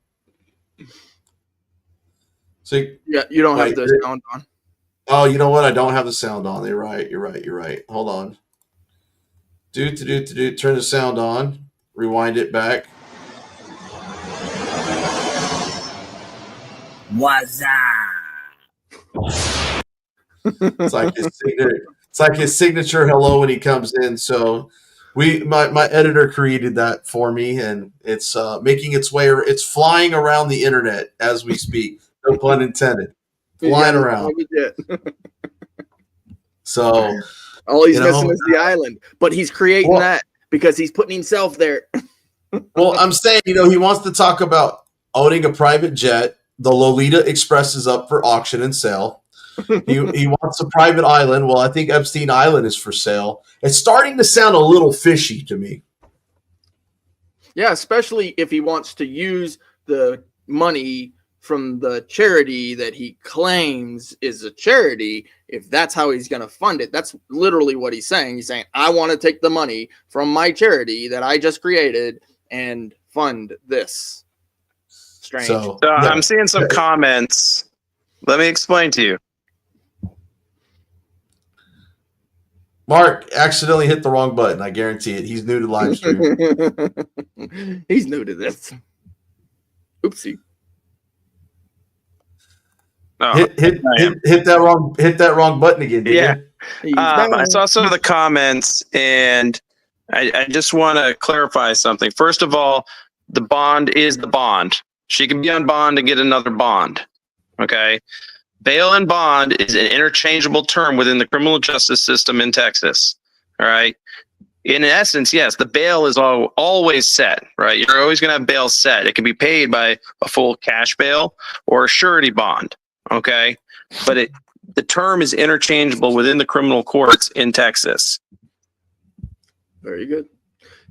So yeah, you don't have the sound on. Oh, you know what? I don't have the sound on. You're right. Hold on. Do. Turn the sound on. Rewind it back. What's up? It's like his signature hello when he comes in. So my editor created that for me, and it's making its way. It's flying around the internet as we speak. No pun intended. Flying around. So all he's missing is the island, but he's creating that because he's putting himself there. Well, I'm saying, he wants to talk about owning a private jet. The Lolita Express is up for auction and sale. He wants a private island. Well, I think Epstein Island is for sale. It's starting to sound a little fishy to me. Yeah, especially if he wants to use the money from the charity that he claims is a charity. If that's how he's going to fund it, that's literally what he's saying. He's saying, I want to take the money from my charity that I just created and fund this. Strange. So I'm seeing some comments. Let me explain to you. Mark accidentally hit the wrong button. I guarantee it. He's new to live stream. He's new to this. Oopsie. Oh, hit that wrong button again. Yeah. I saw some of the comments, and I just want to clarify something. First of all, the bond is the bond. She can be on bond and get another bond. Okay. Bail and bond is an interchangeable term within the criminal justice system in Texas. All right. In essence, yes, the bail is always set, right? You're always going to have bail set. It can be paid by a full cash bail or a surety bond. Okay. But the term is interchangeable within the criminal courts in Texas. Very good.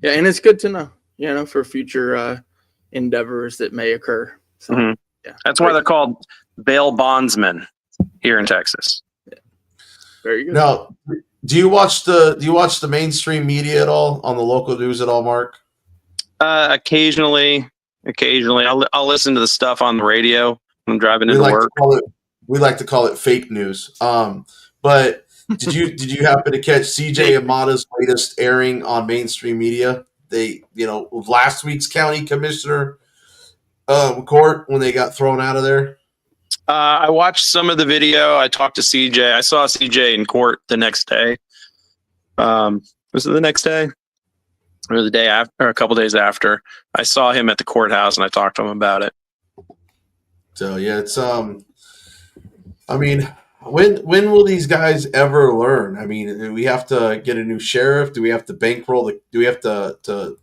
Yeah. And it's good to know, for future endeavors that may occur. So, yeah. That's why they're called bail bondsmen here in Texas. Yeah. Very good. Now, do you watch the mainstream media at all, on the local news at all, Mark? Occasionally, I'll listen to the stuff on the radio when I'm driving into work. We like to call it fake news. But did you happen to catch CJ Amata's latest airing on mainstream media? They, last week's county commissioner court when they got thrown out of there. I watched some of the video. I talked to CJ. I saw CJ in court the next day. Was it the next day or the day after, or a couple days after? I saw him at the courthouse and I talked to him about it. So yeah, it's when will these guys ever learn? I mean, do we have to get a new sheriff? Do we have to bankroll do we have to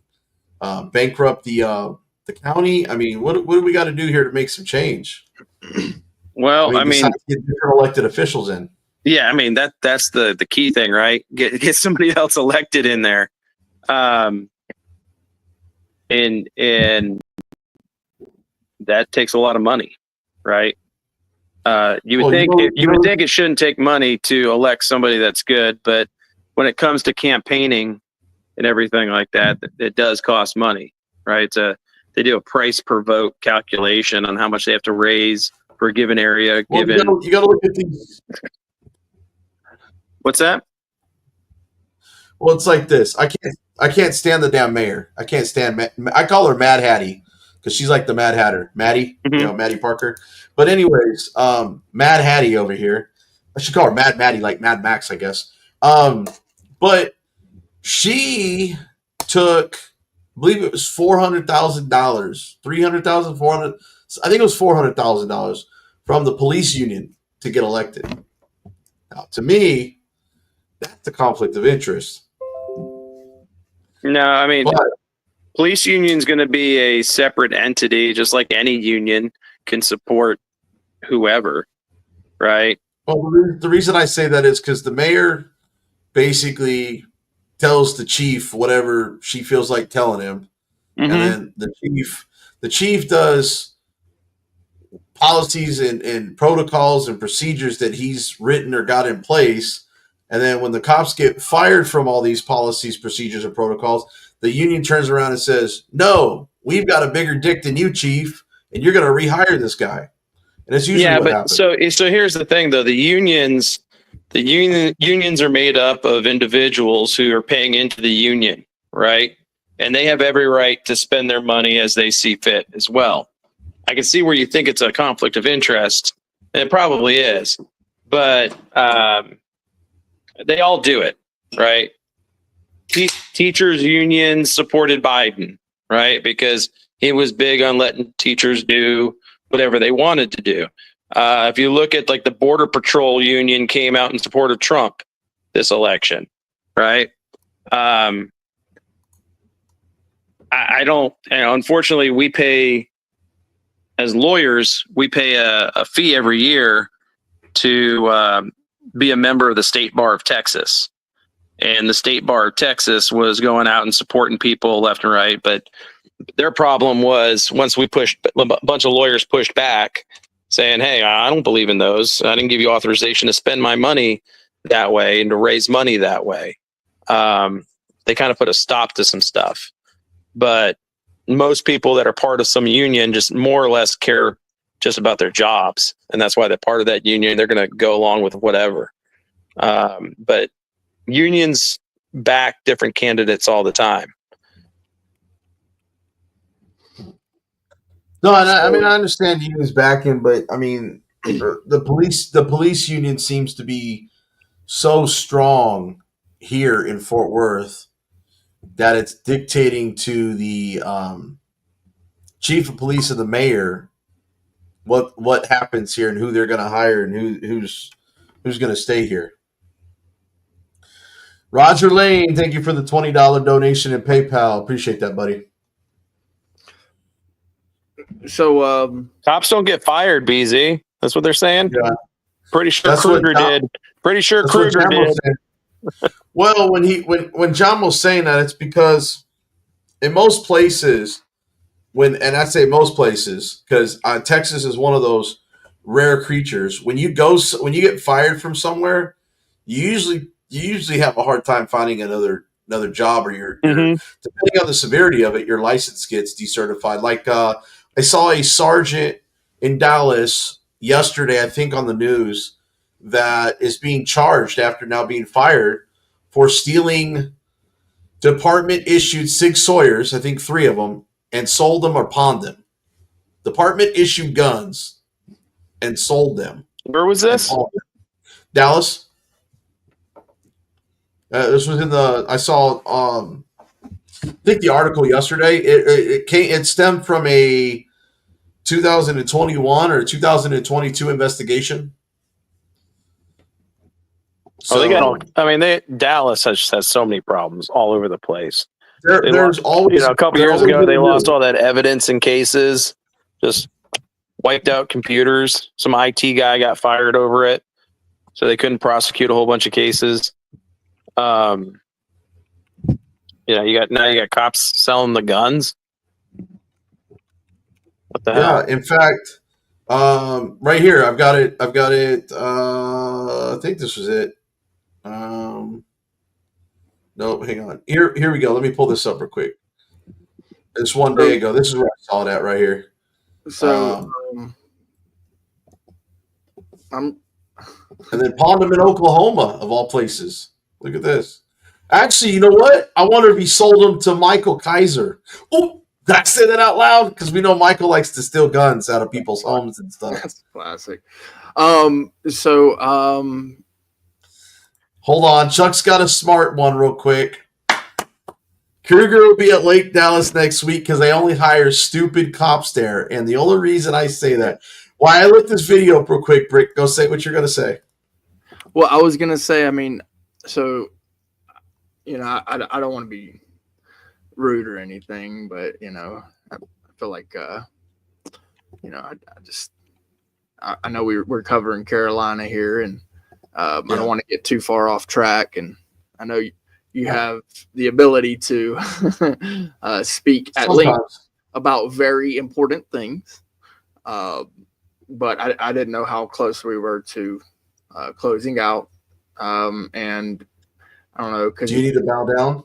bankrupt the county? I mean, what do we got to do here to make some change? Well, get different elected officials in. Yeah, that's the key thing, right? Get somebody else elected in there, and that takes a lot of money, right? You would think it shouldn't take money to elect somebody that's good, but when it comes to campaigning and everything like that, it does cost money, right? They do a price per vote calculation on how much they have to raise for a given area. Well, Given you got to look at these. what's that? Well, it's like this. I can't stand the damn mayor. I can't stand. I call her Mad Hattie because she's like the Mad Hatter, Maddie. Mhm. You know, Maddie Parker. But anyways, Mad Hattie over here. I should call her Mad Maddie, like Mad Max, I guess. But she took, I believe it was $400,000, $300,000, $400,000. I think it was $400,000 from the police union to get elected. Now, to me, that's a conflict of interest. No, I mean, But police union's going to be a separate entity, just like any union can support whoever, right? well, the reason I say that is because the mayor basically tells the chief whatever she feels like telling him, and then the chief does policies and protocols and procedures that he's written or got in place. And then when the cops get fired from all these policies, procedures, and protocols, the union turns around and says, "No, we've got a bigger dick than you, chief, and you're going to rehire this guy." And it's usually what happens. So here's the thing, though: the unions are made up of individuals who are paying into the union, right? And they have every right to spend their money as they see fit as well. I can see where you think it's a conflict of interest, and it probably is, but they all do it, right? Teachers unions supported Biden, right? Because he was big on letting teachers do whatever they wanted to do. If you look at like the Border Patrol union came out in support of Trump this election, right? I don't, unfortunately, we pay, as lawyers, we pay a fee every year to be a member of the State Bar of Texas. And the State Bar of Texas was going out and supporting people left and right. But their problem was once a bunch of lawyers pushed back saying, "Hey, I don't believe in those. I didn't give you authorization to spend my money that way and to raise money that way." They kind of put a stop to some stuff. But most people that are part of some union just more or less care just about their jobs. And that's why they're part of that union. They're going to go along with whatever. But unions back different candidates all the time. No, and I mean I understand unions backing, but I mean the police union seems to be so strong here in Fort Worth that it's dictating to the chief of police and the mayor what happens here and who they're going to hire and who's going to stay here. Roger Lane, thank you for the $20 donation in PayPal. Appreciate that, buddy. So cops don't get fired, BZ. That's what they're saying. Yeah. Pretty sure Kruger did. Pretty sure Kruger did. Well, when John was saying that, it's because in most places, and I say most places because Texas is one of those rare creatures. When you get fired from somewhere, you usually have a hard time finding another job, or your depending on the severity of it, your license gets decertified. Like I saw a sergeant in Dallas yesterday, I think on the news, that is being charged after now being fired for stealing department issued Sig Sawyers, I think 3 of them, and sold them or pawned them. Department issued guns and sold them. Where was this? Dallas. This was I saw I think the article yesterday. It stemmed from a 2021 or 2022 investigation. So, Dallas has so many problems all over the place. There's always, a couple years ago, they lost all that evidence in cases, just wiped out computers. Some IT guy got fired over it, so they couldn't prosecute a whole bunch of cases. You got cops selling the guns. What the hell? Yeah, in fact, right here, I've got it. I think this was it. No, hang on. Here we go. Let me pull this up real quick. This one day ago. This is where I saw that right here. So I'm. And then pawned them in Oklahoma, of all places. Look at this. Actually, you know what? I wonder if he sold them to Michael Kaiser. Oh, did I say that out loud? Because we know Michael likes to steal guns out of people's homes and stuff. That's classic. Hold on. Chuck's got a smart one real quick. Kruger will be at Lake Dallas next week because they only hire stupid cops there. And the only reason I say that, why I looked this video up real quick, Brick, go say what you're going to say. Well, I was going to say, I mean, so, you know, I don't want to be rude or anything, but, you know, I feel like, you know, I know we're covering Carolina here, and I don't want to get too far off track. And I know you have the ability to speak at length about very important things. But I didn't know how close we were to closing out. And I don't know. Do you need to bow down?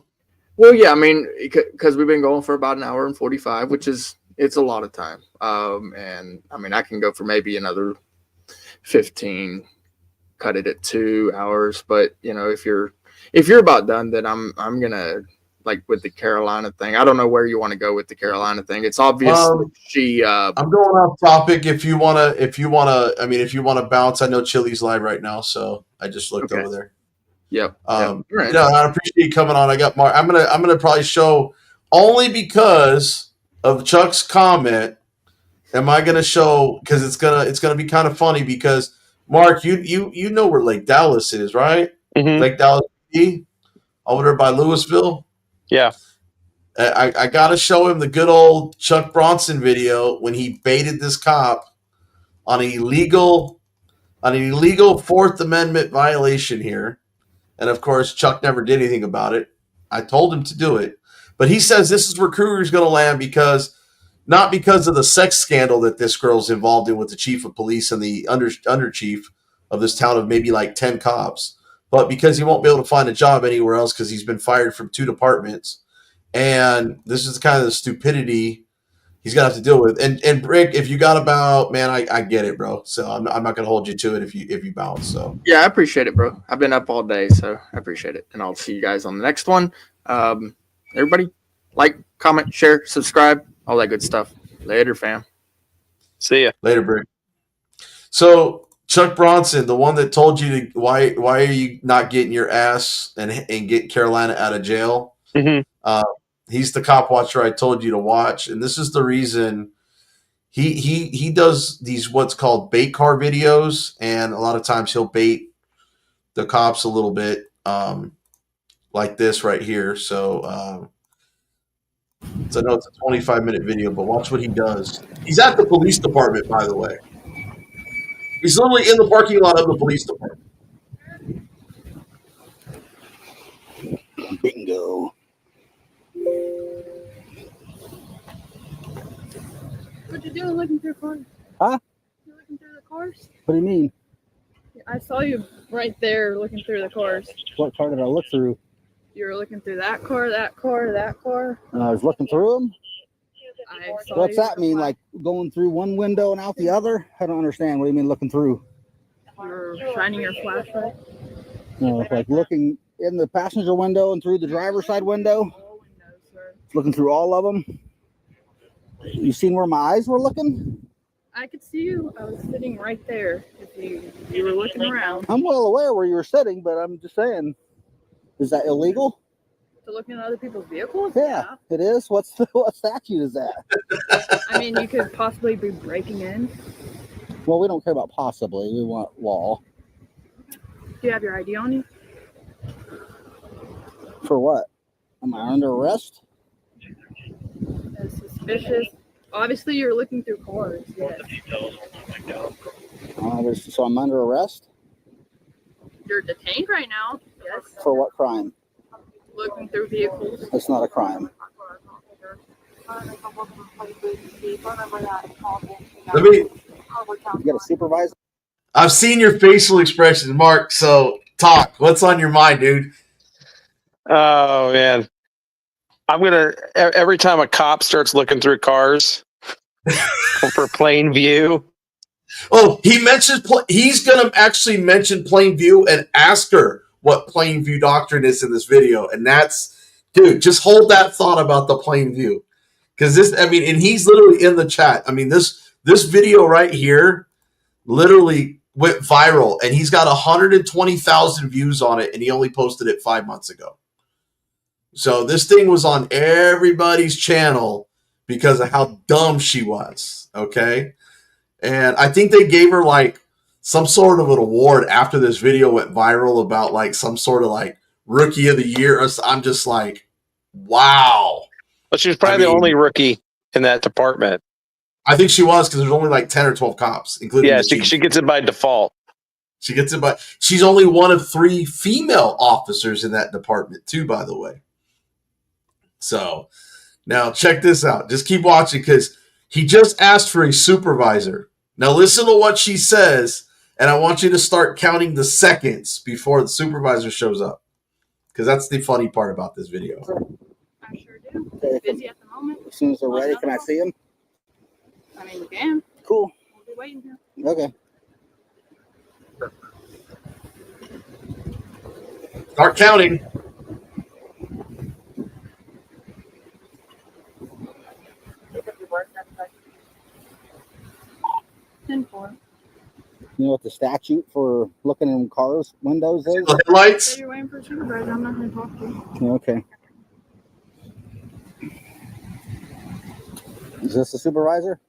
Well, yeah, I mean, because we've been going for about 1 hour and 45, which is, it's a lot of time. And I mean, I can go for maybe another 15, cut it at 2 hours. But, you know, if you're about done, then I'm going to, like with the Carolina thing. I don't know where you want to go with the Carolina thing. It's obvious I'm going off topic. If you want to bounce, I know Chili's live right now, so I just looked over there. Yep. Right. You know, I appreciate you coming on. I got Mark. I'm gonna probably show only because of Chuck's comment. Am I gonna show because it's gonna be kind of funny because Mark, you know where Lake Dallas is, right? Mm-hmm. Lake Dallas over there by Louisville. Yeah. I gotta show him the good old Chuck Bronson video when he baited this cop on an illegal Fourth Amendment violation here. And of course, Chuck never did anything about it. I told him to do it. But he says this is where Kruger's going to land not because of the sex scandal that this girl's involved in with the chief of police and the under chief of this town of maybe like 10 cops, but because he won't be able to find a job anywhere else because he's been fired from 2 departments. And this is kind of the stupidity he's going to have to deal with. And Brick, if you got about, man, I get it, bro. So I'm not going to hold you to it if you bounce. So yeah, I appreciate it, bro. I've been up all day, so I appreciate it. And I'll see you guys on the next one. Everybody, like, comment, share, subscribe, all that good stuff. Later, fam. See ya. Later, Brick. So Chuck Bronson, the one that told you to why are you not getting your ass and get Carolina out of jail? Mm-hmm. He's the cop watcher I told you to watch, and this is the reason he does these what's called bait car videos, and a lot of times he'll bait the cops a little bit, like this right here. So I know it's a 25-minute video, but watch what he does. He's at the police department, by the way. He's literally in the parking lot of the police department. Bingo. What you doing looking through cars? Huh? You looking through the cars? What do you mean? I saw you right there looking through the cars. What car did I look through? You were looking through that car, that car, that car. I was looking through them? I saw What's you. that mean? Like going through one window and out the other? I don't understand. What do you mean looking through? You were shining your flashlight. Like looking in the passenger window and through the driver's side window? All windows, sir. Looking through all of them? You seen where my eyes were looking? I could see you. I was sitting right there. If you were looking around. I'm well aware where you were sitting, but I'm just saying, is that illegal? To look in other people's vehicles? Yeah, it is. What statute is that? I mean, you could possibly be breaking in. Well, we don't care about possibly. We want law. Do you have your ID on you? For what? Am I under arrest? That's suspicious. Obviously, you're looking through cars. Yes. So I'm under arrest? You're detained right now. Yes. For what crime? Looking through vehicles. It's not a crime. You got a supervisor? I've seen your facial expressions, Mark. So talk. What's on your mind, dude? Oh man, every time a cop starts looking through cars for plain view, Oh, he mentions he's going to actually mention Plainview and ask her what Plainview doctrine is in this video. And that's, dude, just hold that thought about the Plainview. Because this, I mean, and he's literally in the chat. I mean, this video right here literally went viral, and he's got 120,000 views on it, and he only posted it 5 months ago. So this thing was on everybody's channel because of how dumb she was, okay? And I think they gave her like some sort of an award after this video went viral about like some sort of like rookie of the year. I'm just like, wow. But she's probably the only rookie in that department. I think she was, because there's only like 10 or 12 cops, including yeah, she gets it by default. She gets it by. She's only one of 3 female officers in that department too, by the way. So now check this out. Just keep watching, because he just asked for a supervisor. Now listen to what she says, and I want you to start counting the seconds before the supervisor shows up, because that's the funny part about this video. I sure do. Okay. Busy at the moment. As soon as they're ready, can I see them? I mean, we can. Cool. We'll be waiting here. Okay. Start counting. You know what the statute for looking in cars' windows is? Lights. You're waiting for a supervisor. I'm not going to talk to you. Okay. Is this the supervisor?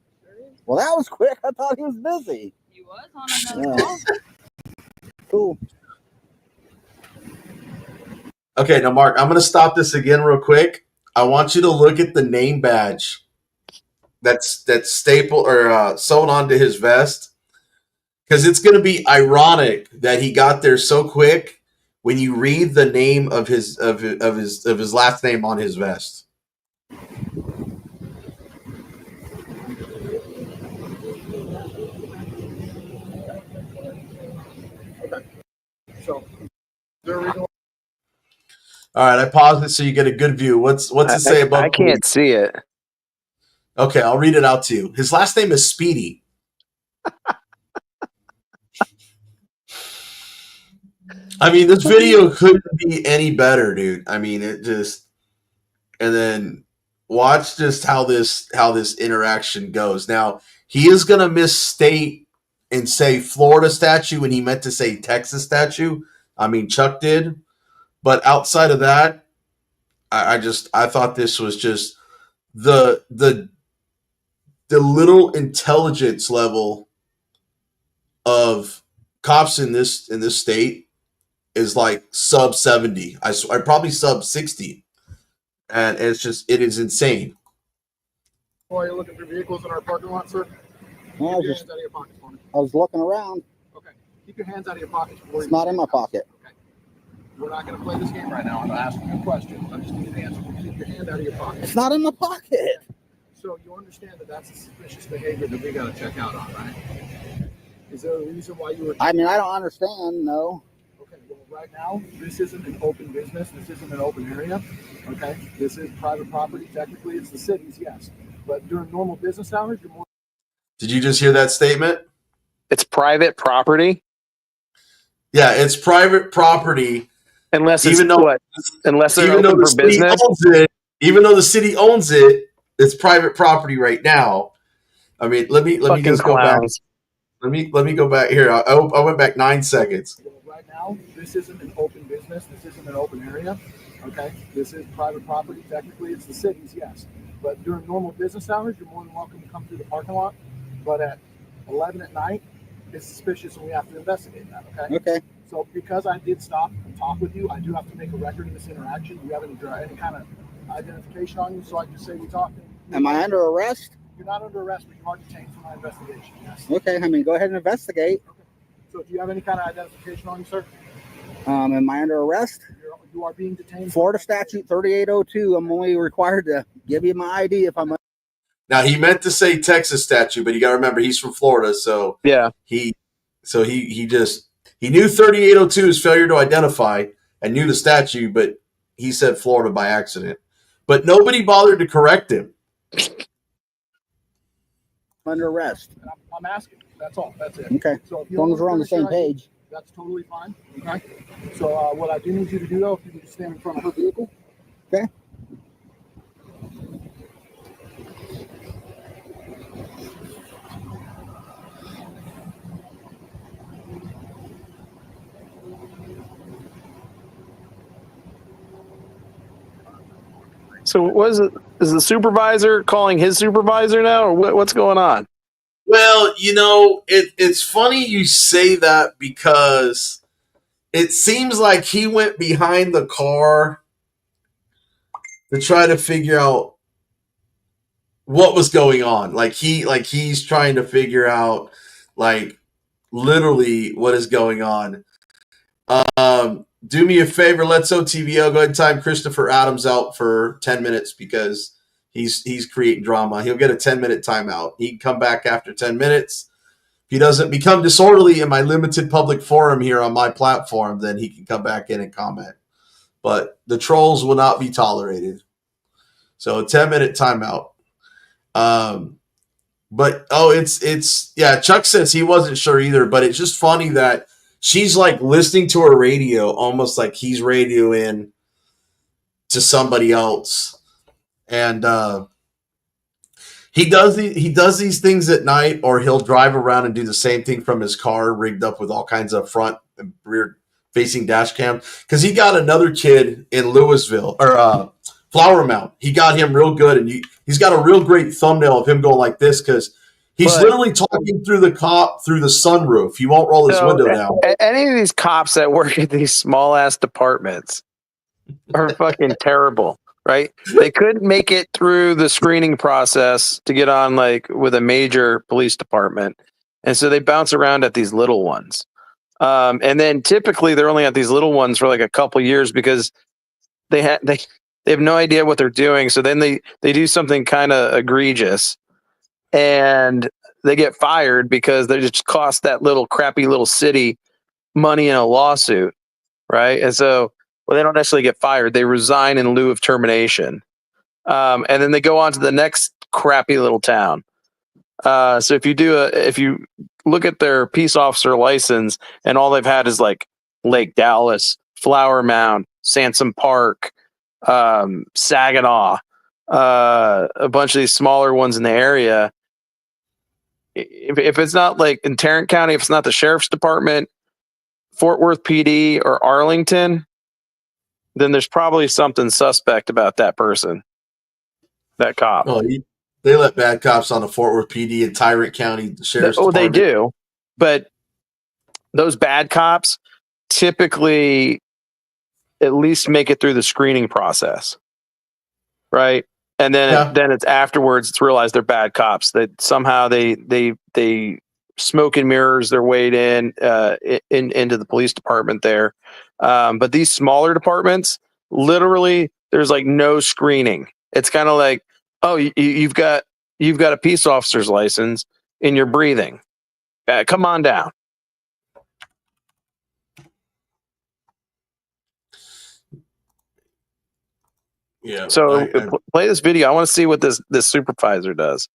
Well, that was quick. I thought he was busy. He was on another call. Cool. Okay, now Mark, I'm going to stop this again real quick. I want you to look at the name badge that's stapled or sewn onto his vest, because it's going to be ironic that he got there so quick when you read the name of his last name on his vest. So, there we go. All right, I paused it so you get a good view. What's it say above? I can't see it. Okay, I'll read it out to you. His last name is Speedy. I mean, this video couldn't be any better, dude. I mean, it just, and then watch just how this interaction goes. Now, he is going to misstate and say Florida statue when he meant to say Texas statue. I mean, Chuck did. But outside of that, I thought this was just the little intelligence level of cops in this state is like sub 70. I probably sub 60, and it is insane. While you're looking for vehicles in our parking lot, sir, No, keep your hands out of your pockets for me. I was looking around. Okay, keep your hands out of your pockets. It's not in my pocket. We're not going to play this game right now. I'm asking you a question. I just need an answer. Keep your hand out of your pocket. It's not in my pocket. So you understand that that's a suspicious behavior that we got to check out on, right? Is there a reason why you were? I mean, I don't understand. No. Okay. Well, right now, this isn't an open business. This isn't an open area. Okay. This is private property. Technically, it's the city's, yes. But during normal business hours, you're more. Did you just hear that statement? It's private property. Yeah, it's private property. Unless it's even though what? Unless they're open for business. Even though the city owns it, it's private property right now. I mean, let me just go back. Let me go back here. I went back 9 seconds. Right now, this isn't an open business. This isn't an open area. Okay, this is private property. Technically, it's the city's, yes. But during normal business hours, you're more than welcome to come through the parking lot. But at 11 at night, it's suspicious, and we have to investigate that. Okay. Okay. So because I did stop and talk with you, I do have to make a record of this interaction. Do you have any kind of identification on you, so I can say we talked? Am I under arrest? You're not under arrest, but you are detained for my investigation. Yes. Okay. I mean, go ahead and investigate. Okay. So do you have any kind of identification on you, sir? Am I under arrest? You are being detained. Florida statute 3802. I'm only required to give you my ID if I'm. Now he meant to say Texas statute, but you got to remember he's from Florida, so yeah. He knew 3802 is failure to identify and knew the statute, but he said Florida by accident. But nobody bothered to correct him. Under arrest. I'm asking. That's all. That's it. Okay. So if As long as we're on the same page. that's totally fine. Okay. So what I do need you to do, though, if you can just stand in front of her vehicle. Okay. So what is it? Is the supervisor calling his supervisor now, or what's going on? Well, it's funny you say that because it seems like he went behind the car to try to figure out what was going on. He's trying to figure out literally what is going on. Do me a favor, let's OTVO go ahead and time Christopher Adams out for 10 minutes because he's creating drama. He'll get a 10-minute timeout. He can come back after 10 minutes. If he doesn't become disorderly in my limited public forum here on my platform, then he can come back in and comment. But the trolls will not be tolerated. So a 10-minute timeout. Chuck says he wasn't sure either, but it's just funny that she's listening to her radio almost like he's radioing to somebody else. And he does these things at night, or he'll drive around and do the same thing from his car rigged up with all kinds of front and rear facing dash cam. Because he got another kid in Louisville or Flower Mound. He got him real good, and he's got a real great thumbnail of him going like this because he's literally talking through the sunroof. He won't roll his window down. Any of these cops that work at these small ass departments are fucking terrible, right? They couldn't make it through the screening process to get on with a major police department, and so they bounce around at these little ones. And then typically they're only at these little ones for a couple years because they have no idea what they're doing. So then they do something kind of egregious, and they get fired because they just cost that little crappy little city money in a lawsuit, right? And so, they don't necessarily get fired; they resign in lieu of termination, and then they go on to the next crappy little town. So if you look at their peace officer license, and all they've had is Lake Dallas, Flower Mound, Sansom Park, Saginaw, a bunch of these smaller ones in the area. If it's not in Tarrant County, if it's not the sheriff's department, Fort Worth PD, or Arlington, then there's probably something suspect about that person, that cop. Oh, they let bad cops on the Fort Worth PD and Tarrant County the sheriff's department. They do, but those bad cops typically at least make it through the screening process, right? And then then it's afterwards it's realized they're bad cops. That somehow they smoke and mirrors their way into the police department there. But these smaller departments, literally, there's no screening. It's kind of like, oh, you've got a peace officer's license and you're breathing. Come on down. Yeah. So play this video. I want to see what this supervisor does.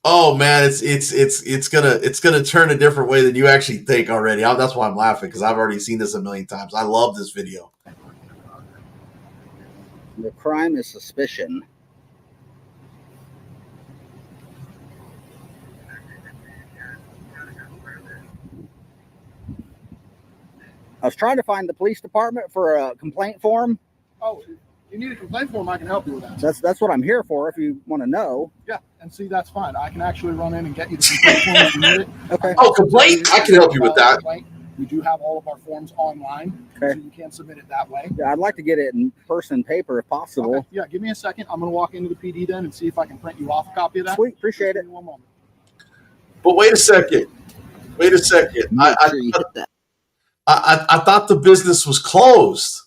Oh man, it's gonna turn a different way than you actually think already. That's why I'm laughing because I've already seen this a million times. I love this video. The crime is suspicion. I was trying to find the police department for a complaint form. Oh, you need a complaint form, I can help you with that. That's what I'm here for if you want to know. Yeah, and see, that's fine. I can actually run in and get you the complaint form if you need it. Okay. Oh, complaint? I can help you with that. We do have all of our forms online, so you can submit it that way. Yeah, I'd like to get it in person paper if possible. Okay. Yeah, give me a second. I'm going to walk into the PD then and see if I can print you off a copy of that. Sweet, appreciate it. One moment. But wait a second. I thought the business was closed.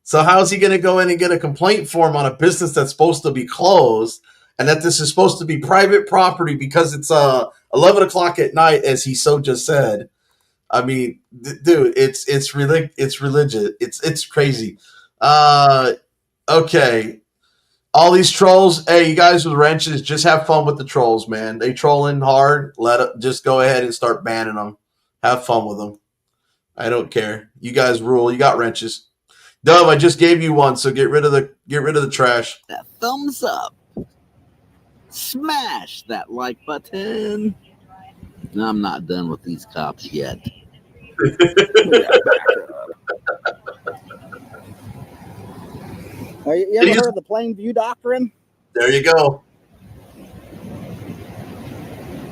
So how is he going to go in and get a complaint form on a business that's supposed to be closed, and that this is supposed to be private property because it's 11 o'clock at night, as he so just said? I mean, dude, it's religious. It's crazy. Okay. All these trolls, hey, you guys with wrenches, just have fun with the trolls, man. They trolling hard. Just go ahead and start banning them. Have fun with them. I don't care. You guys rule. You got wrenches. Dove, I just gave you one, so get rid of the trash. That thumbs up. Smash that like button. No, I'm not done with these cops yet. You ever heard of the plain view doctrine? There you go.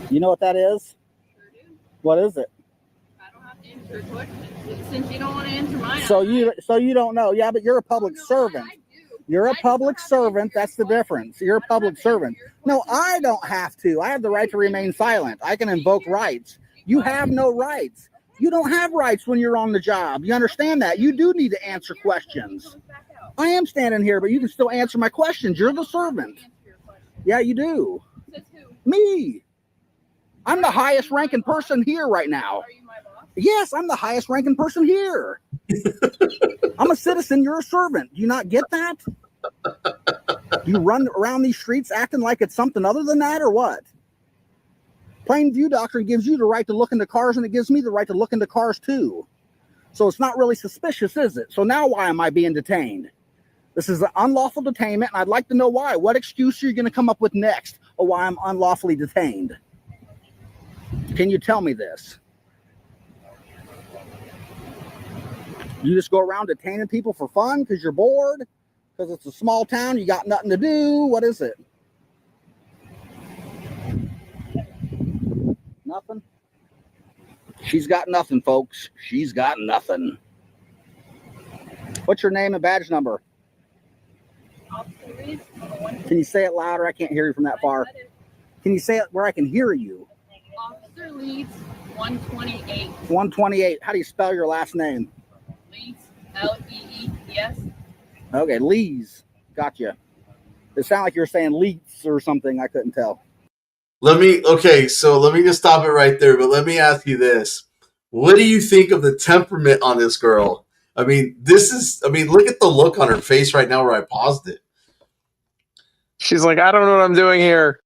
You know what that is? What is it? I don't have to answer your question since you don't want to answer mine. So you don't know. Yeah, but you're a public servant. You're a public servant. That's the difference. You're a public servant. No, I don't have to. I have the right to remain silent. I can invoke rights. You have no rights. You don't have rights when you're on the job. You understand that? You do need to answer questions. I am standing here, but you can still answer my questions. You're the servant. Yeah, you do. Me. I'm the highest ranking person here right now. Yes, I'm the highest ranking person here. I'm a citizen. You're a servant. Do you not get that? Do you run around these streets acting like it's something other than that or what? Plain view doctrine gives you the right to look into cars, and it gives me the right to look into cars too. So it's not really suspicious, is it? So now why am I being detained? This is an unlawful detainment, and I'd like to know why. What excuse are you going to come up with next of why I'm unlawfully detained? Can you tell me this? You just go around detaining people for fun because you're bored? Because it's a small town, you got nothing to do? What is it? Nothing? She's got nothing, folks. She's got nothing. What's your name and badge number? Can you say it louder? I can't hear you from that far. Can you say it where I can hear you? Officer Leeds, 128. 128. How do you spell your last name? Leeds, L-E-E-S. Okay, Lees. Gotcha. It sounded like you were saying Leeds or something. I couldn't tell. Let me just stop it right there. But let me ask you this. What do you think of the temperament on this girl? I mean, look at the look on her face right now where I paused it. She's like, I don't know what I'm doing here.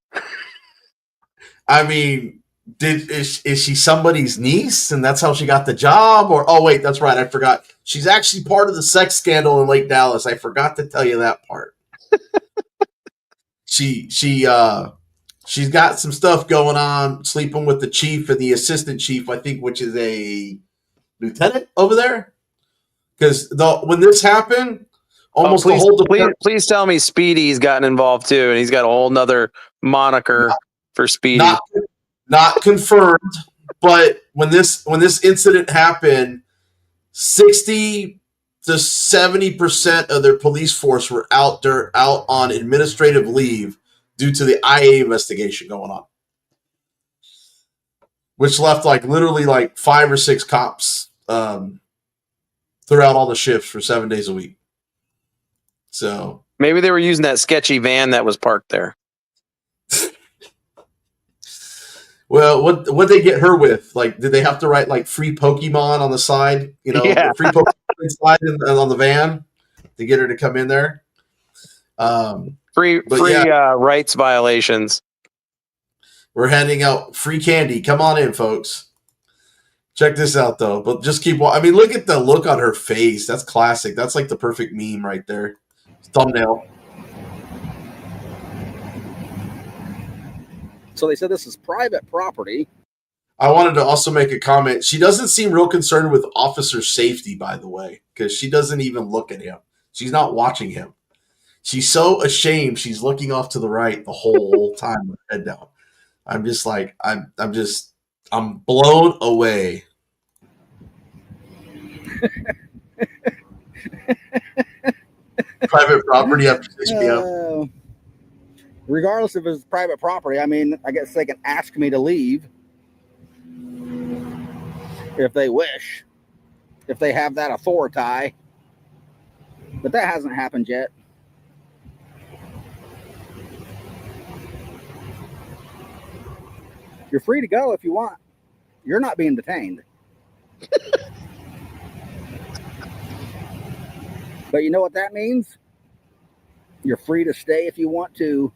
I mean, is she somebody's niece and that's how she got the job? Or, oh, wait, that's right. I forgot. She's actually part of the sex scandal in Lake Dallas. I forgot to tell you that part. She's got some stuff going on, sleeping with the chief and the assistant chief, I think, which is a lieutenant over there. Because when this happened, almost the whole department. Please tell me Speedy's gotten involved too, and he's got a whole nother moniker for Speedy. Not confirmed, but when this incident happened, 60 to 70% of their police force were out on administrative leave due to the IA investigation going on, which left literally 5 or 6 cops throughout all the shifts for 7 days a week. So maybe they were using that sketchy van that was parked there. Well, what they get her with? Did they have to write free Pokemon on the side? Free Pokemon slide on the van to get her to come in there. Free rights violations. We're handing out free candy. Come on in, folks. Check this out, though. But just keep. I mean, look at the look on her face. That's classic. That's the perfect meme right there. Thumbnail. So they said this is private property. I wanted to also make a comment. She doesn't seem real concerned with officer safety, by the way, because she doesn't even look at him. She's not watching him. She's so ashamed. She's looking off to the right the whole time with her head down. I'm just I'm blown away. Private property after 6 p.m. Regardless if it's private property, I mean, I guess they can ask me to leave if they wish, if they have that authority. But that hasn't happened yet. You're free to go if you want. You're not being detained. But you know what that means? You're free to stay if you want to.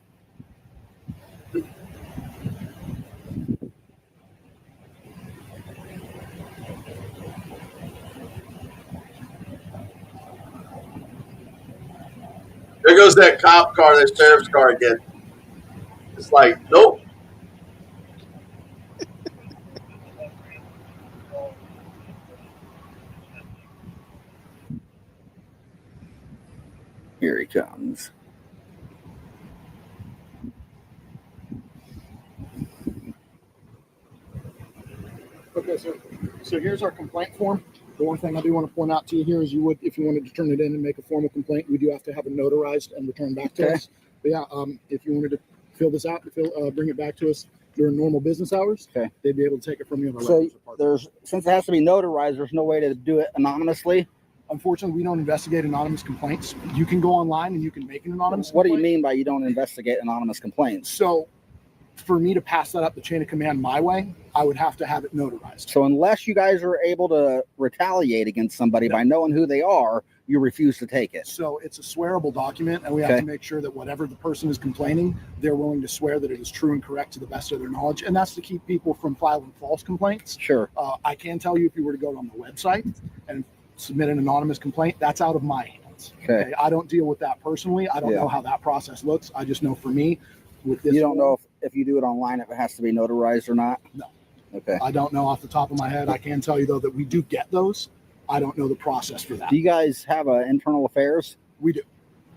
There goes that cop car, that sheriff's car again. It's like, nope. Here he comes. Okay, so here's our complaint form. The one thing I do want to point out to you here is if you wanted to turn it in and make a formal complaint, we do have to have it notarized and returned back to us. But yeah, if you wanted to fill this out, bring it back to us during normal business hours, they'd be able to take it from you. So since it has to be notarized, there's no way to do it anonymously. Unfortunately, we don't investigate anonymous complaints. You can go online and you can make an anonymous What complaint. do you mean by you don't investigate anonymous complaints? So for me to pass that up the chain of command my way, I would have to have it notarized. So unless you guys are able to retaliate against somebody by knowing who they are, you refuse to take it. So it's a swearable document, and we have to make sure that whatever the person is complaining, they're willing to swear that it is true and correct to the best of their knowledge. And that's to keep people from filing false complaints. Sure. I can tell you, if you were to go on the website and submit an anonymous complaint, that's out of my hands. Okay. I don't deal with that personally. I don't know how that process looks. I just know for me, with this, you don't know if you do it online, if it has to be notarized or not? No. Okay. I don't know off the top of my head. I can tell you, though, that we do get those. I don't know the process for that. Do you guys have internal affairs? We do.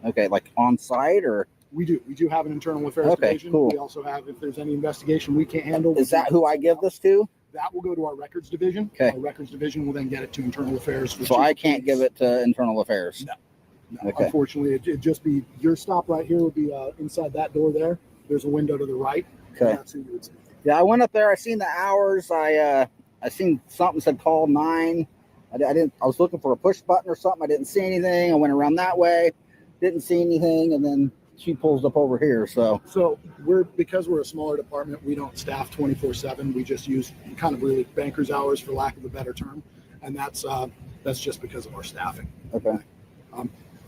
Okay, like on site or? We do. We do have an internal affairs division. Cool. We also have, if there's any investigation we can't handle. Is that who I give this to? That will go to our records division. Okay. Our records division will then get it to internal affairs. So I can't give it to internal affairs? No. Unfortunately, it'd just be your stop right here would be inside that door there. There's a window to the right. Okay. That's who you would see. Yeah, I went up there. I seen the hours. I seen something said call 9. I was looking for a push button or something. I didn't see anything. I went around that way, didn't see anything, and then she pulls up over here. So because we're a smaller department, we don't staff 24/7. We just use kind of really banker's hours, for lack of a better term, and that's just because of our staffing. Okay.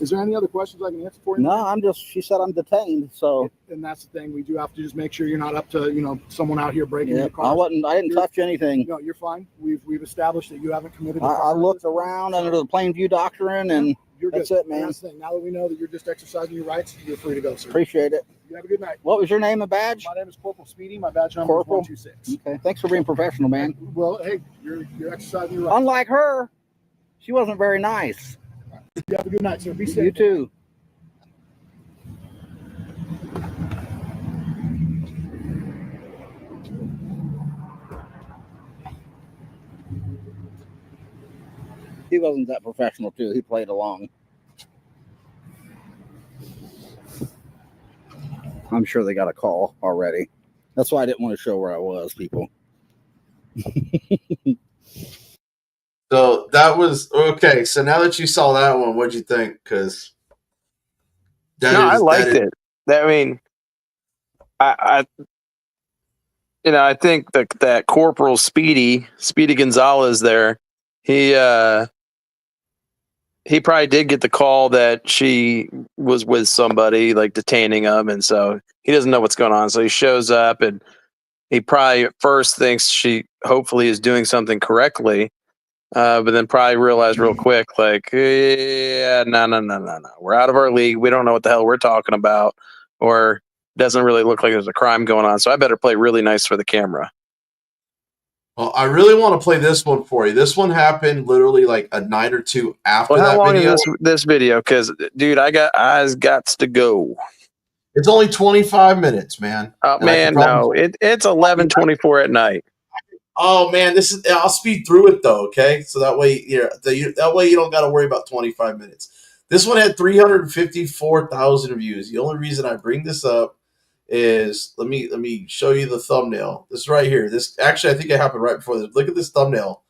Is there any other questions I can answer for you? No, she said I'm detained. So. And that's the thing. We do have to just make sure you're not up to, someone out here breaking your car. I didn't touch anything. No, you're fine. We've established that you haven't committed. I looked around under the Plainview Doctrine, and that's it, man. That's the thing. Now that we know that you're just exercising your rights, you're free to go, sir. Appreciate it. You have a good night. What was your name and badge? My name is Corporal Speedy. My badge number is 126. Okay. Thanks for being professional, man. Well, hey, you're exercising your rights. Unlike her, she wasn't very nice. You have a good night, sir. Be safe. You too. He wasn't that professional, too. He played along. I'm sure they got a call already. That's why I didn't want to show where I was, people. So that was okay. So now that you saw that one, what'd you think? Because I liked it. I mean, I think that Corporal Speedy Gonzalez there, he probably did get the call that she was with somebody, like detaining him, and so he doesn't know what's going on. So he shows up, and he probably at first thinks she hopefully is doing something correctly, but then probably realized real quick, like, yeah, no, we're out of our league. We don't know what the hell we're talking about, or doesn't really look like there's a crime going on. So I better play really nice for the camera. Well, I really want to play this one for you. This one happened literally like a night or two after that video. How long is this video? Because, dude, I got eyes gots to go. It's only 25 minutes, man. Oh, man, no. It's 11:24 at night. Oh, man, I'll speed through it, though, okay? So that way, that way you don't got to worry about 25 minutes. This one had 354,000 views. The only reason I bring this up is let me show you the thumbnail. This right here. This actually I think it happened right before this. Look at this thumbnail.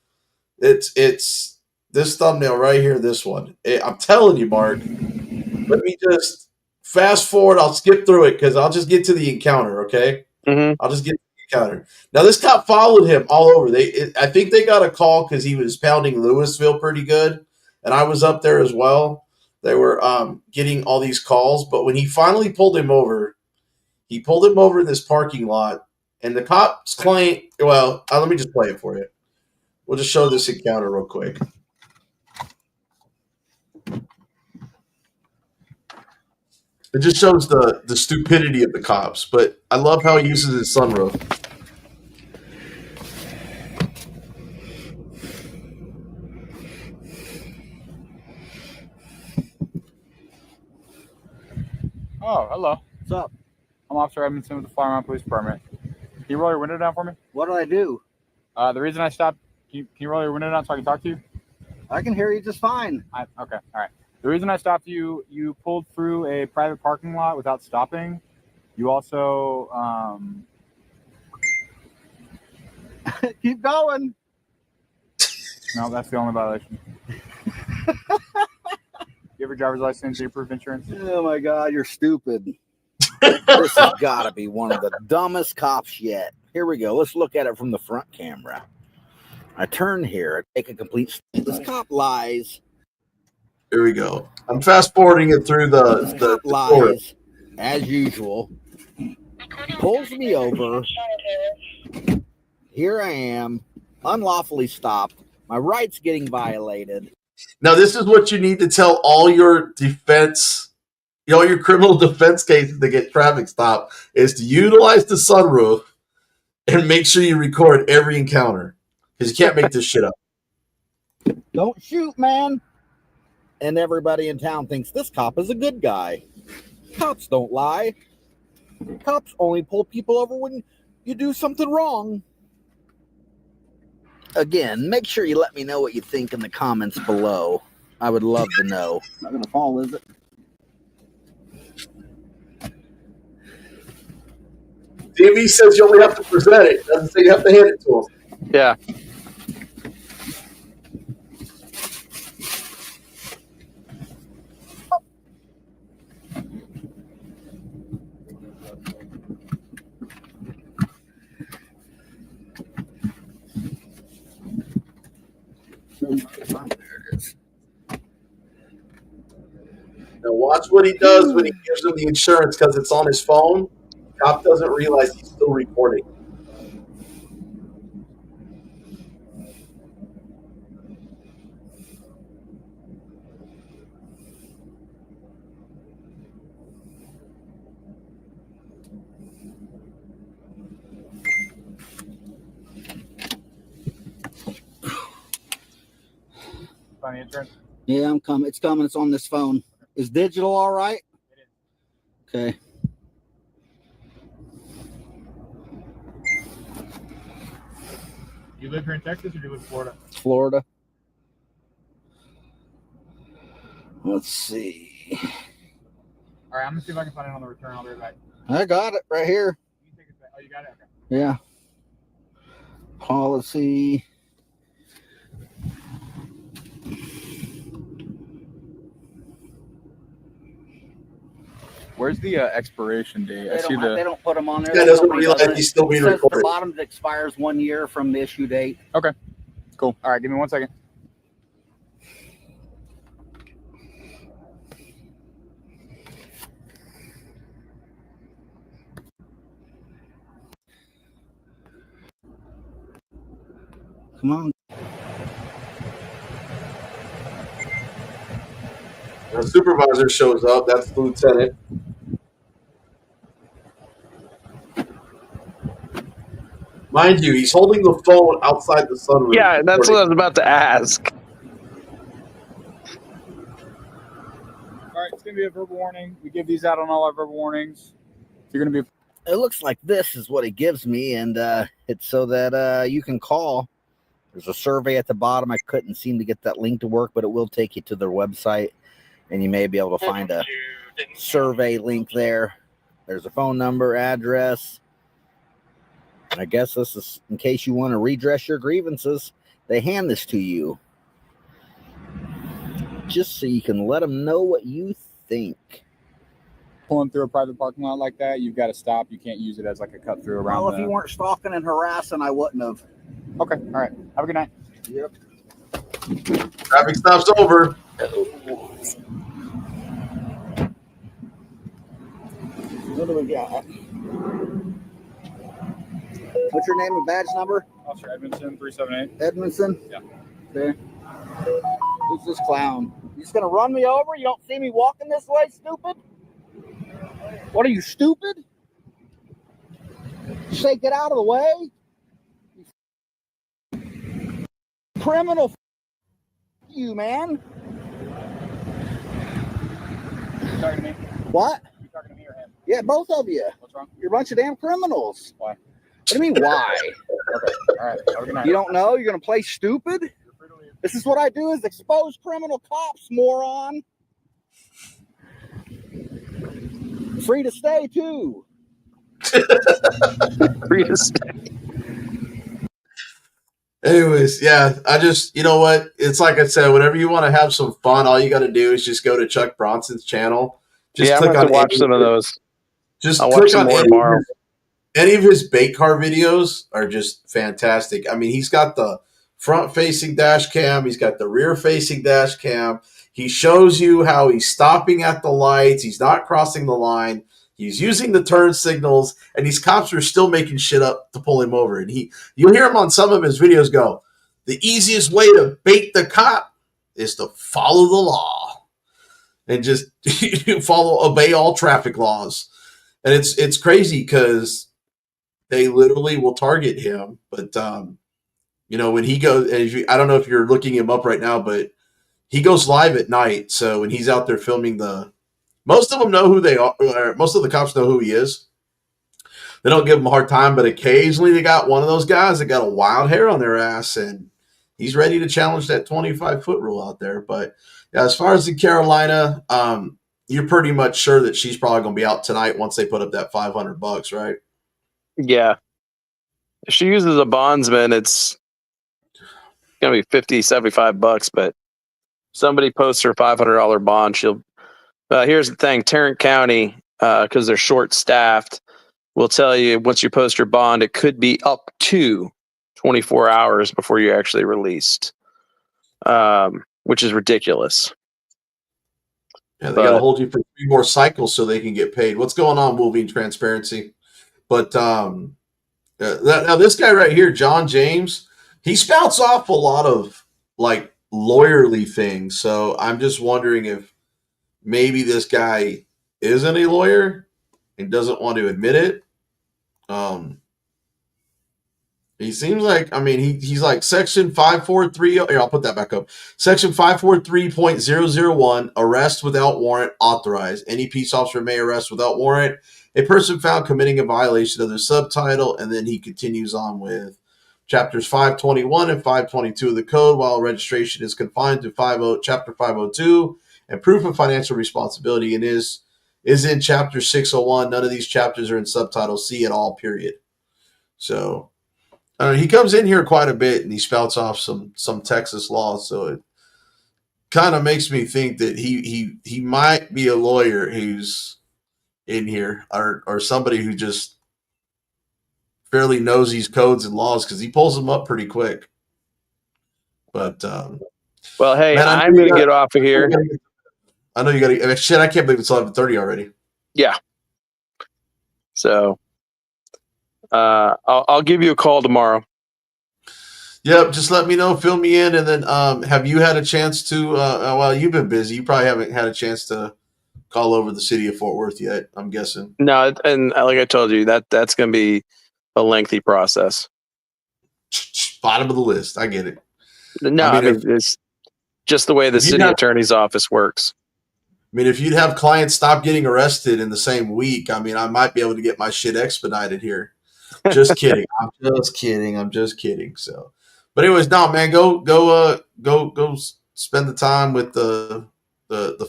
It's this thumbnail right here. This one. I'm telling you, Mark. Let me just fast forward. I'll skip through it because I'll just get to the encounter. Okay. Mm-hmm. I'll just get to the encounter. Now this cop followed him all over. I think they got a call because he was pounding Louisville pretty good, and I was up there as well. They were getting all these calls, but when he finally pulled him over in this parking lot, and the cops claim, well, let me just play it for you. We'll just show this encounter real quick. It just shows the stupidity of the cops, but I love how he uses his sunroof. Oh, hello. What's up? I'm Officer Edmondson with the Flower Police Department. Can you roll your window down for me? What did I do? The reason I stopped, can you roll your window down so I can talk to you? I can hear you just fine. Okay, all right. The reason I stopped you, you pulled through a private parking lot without stopping. You also, Keep going. No, that's the only violation. You have your driver's license, your proof of insurance? Oh my God, you're stupid. This has got to be one of the dumbest cops yet. Here we go. Let's look at it from the front camera. I turn here, I take a complete. This cop lies. Here we go. I'm fast forwarding it through This cop lies, as usual. Pulls me over. Here I am, unlawfully stopped. My rights getting violated. Now, this is what you need to tell all your defense, all your criminal defense cases to get traffic stopped, is to utilize the sunroof and make sure you record every encounter, because you can't make this shit up. Don't shoot, man. And everybody in town thinks this cop is a good guy. Cops don't lie. Cops only pull people over when you do something wrong. Again, make sure you let me know what you think in the comments below. I would love to know. Not gonna fall, is it? DV says you only have to present it. Doesn't say you have to hand it to him. Yeah. There it is. Now watch what he does when he gives him the insurance, because it's on his phone. Cop doesn't realize he's still recording. Find the insurance? Yeah, I'm coming. It's coming. It's on this phone. Is digital all right? It is. Okay. You live here in Texas or do you live in Florida? Florida. Let's see. All right, I'm gonna see if I can find it on the return. I'll be right back. I got it right here. You take it back. Oh, you got it? Okay. Yeah. Policy. Where's the expiration date? They don't put them on there. Guy doesn't realize he's still being It says recorded. the bottom expires 1 year from the issue date. Okay. Cool. All right, give me 1 second. Come on. The supervisor shows up. That's the lieutenant. Mind you, he's holding the phone outside the sunroof. Yeah, that's what I was about to ask. All right, it's gonna be a verbal warning. We give these out on all our verbal warnings. You're gonna be. It looks like this is what it gives me, and it's so that you can call. There's a survey at the bottom. I couldn't seem to get that link to work, but it will take you to their website, and you may be able to find a survey link there. There's a phone number, address. And I guess this is in case you want to redress your grievances. They hand this to you just so you can let them know what you think. Pulling through a private parking lot like that, you've got to stop. You can't use it as like a cut through around. Well, if you weren't stalking and harassing, I wouldn't have. Okay. All right. Have a good night. Yep. Traffic stop's over. What do we got? What's your name and badge number? Officer Edmondson, 378. Edmondson? Yeah. Okay. Who's this clown? You just gonna run me over? You don't see me walking this way, stupid? What are you, stupid? Say get out of the way. Criminal. You, man. You talking to me? What? You talking to me or him? Yeah, both of you. What's wrong? You're a bunch of damn criminals. Why? What do you mean, why? Okay. All right. Have a good night. You don't know? You're going to play stupid? This is what I do is expose criminal cops, moron. Free to stay, too. Free to stay. Anyways, yeah, I just, you know what? It's like I said, whenever you want to have some fun, all you got to do is just go to Chuck Bronson's channel. Just I'm click going on to watch some of those. Just I'll click watch some on more tomorrow. Any of his bait car videos are just fantastic. I mean, he's got the front-facing dash cam. He's got the rear-facing dash cam. He shows you how he's stopping at the lights. He's not crossing the line. He's using the turn signals, and these cops are still making shit up to pull him over. And you'll hear him on some of his videos go, the easiest way to bait the cop is to follow the law and just obey all traffic laws. And it's crazy because they literally will target him. But, you know, when he goes, I don't know if you're looking him up right now, but he goes live at night. So when he's out there filming most of them know who they are. Or most of the cops know who he is. They don't give him a hard time, but occasionally they got one of those guys that got a wild hair on their ass, and he's ready to challenge that 25-foot rule out there. But yeah, as far as in Carolina, you're pretty much sure that she's probably going to be out tonight once they put up that $500, right? Yeah. If she uses a bondsman, it's going to be $50, $75, but somebody posts her $500 bond, she'll here's the thing, Tarrant County, because they're short-staffed, will tell you once you post your bond, it could be up to 24 hours before you're actually released, which is ridiculous. Yeah, they got to hold you for 3 more cycles so they can get paid. What's going on, Wolverine Transparency? But now this guy right here, John James, he spouts off a lot of like lawyerly things. So I'm just wondering if maybe this guy isn't a lawyer and doesn't want to admit it. He seems like, I mean, he's like section 543. Here, I'll put that back up. Section 543.001, arrest without warrant authorized. Any peace officer may arrest without warrant a person found committing a violation of the subtitle. And then he continues on with chapters 521 and 522 of the code, while registration is confined to chapter 502. And proof of financial responsibility and is in chapter 601. None of these chapters are in subtitle C at all, period. So he comes in here quite a bit and he spouts off some Texas laws. So it kind of makes me think that he might be a lawyer who's in here or somebody who just fairly knows these codes and laws, because he pulls them up pretty quick. But well, hey, man, I'm going to get off of here. I know you got to. Shit, I can't believe it's 11:30 already. Yeah. So, I'll give you a call tomorrow. Yep, just let me know, fill me in, and then have you had a chance to? Well, you've been busy. You probably haven't had a chance to call over the city of Fort Worth yet, I'm guessing. No, and like I told you, that's going to be a lengthy process. Bottom of the list. I get it. No, I mean it's just the way the city attorney's office works. I mean, if you'd have clients stop getting arrested in the same week, I mean, I might be able to get my shit expedited here. Just kidding. I'm just kidding. So, but anyways, no, man, go spend the time with the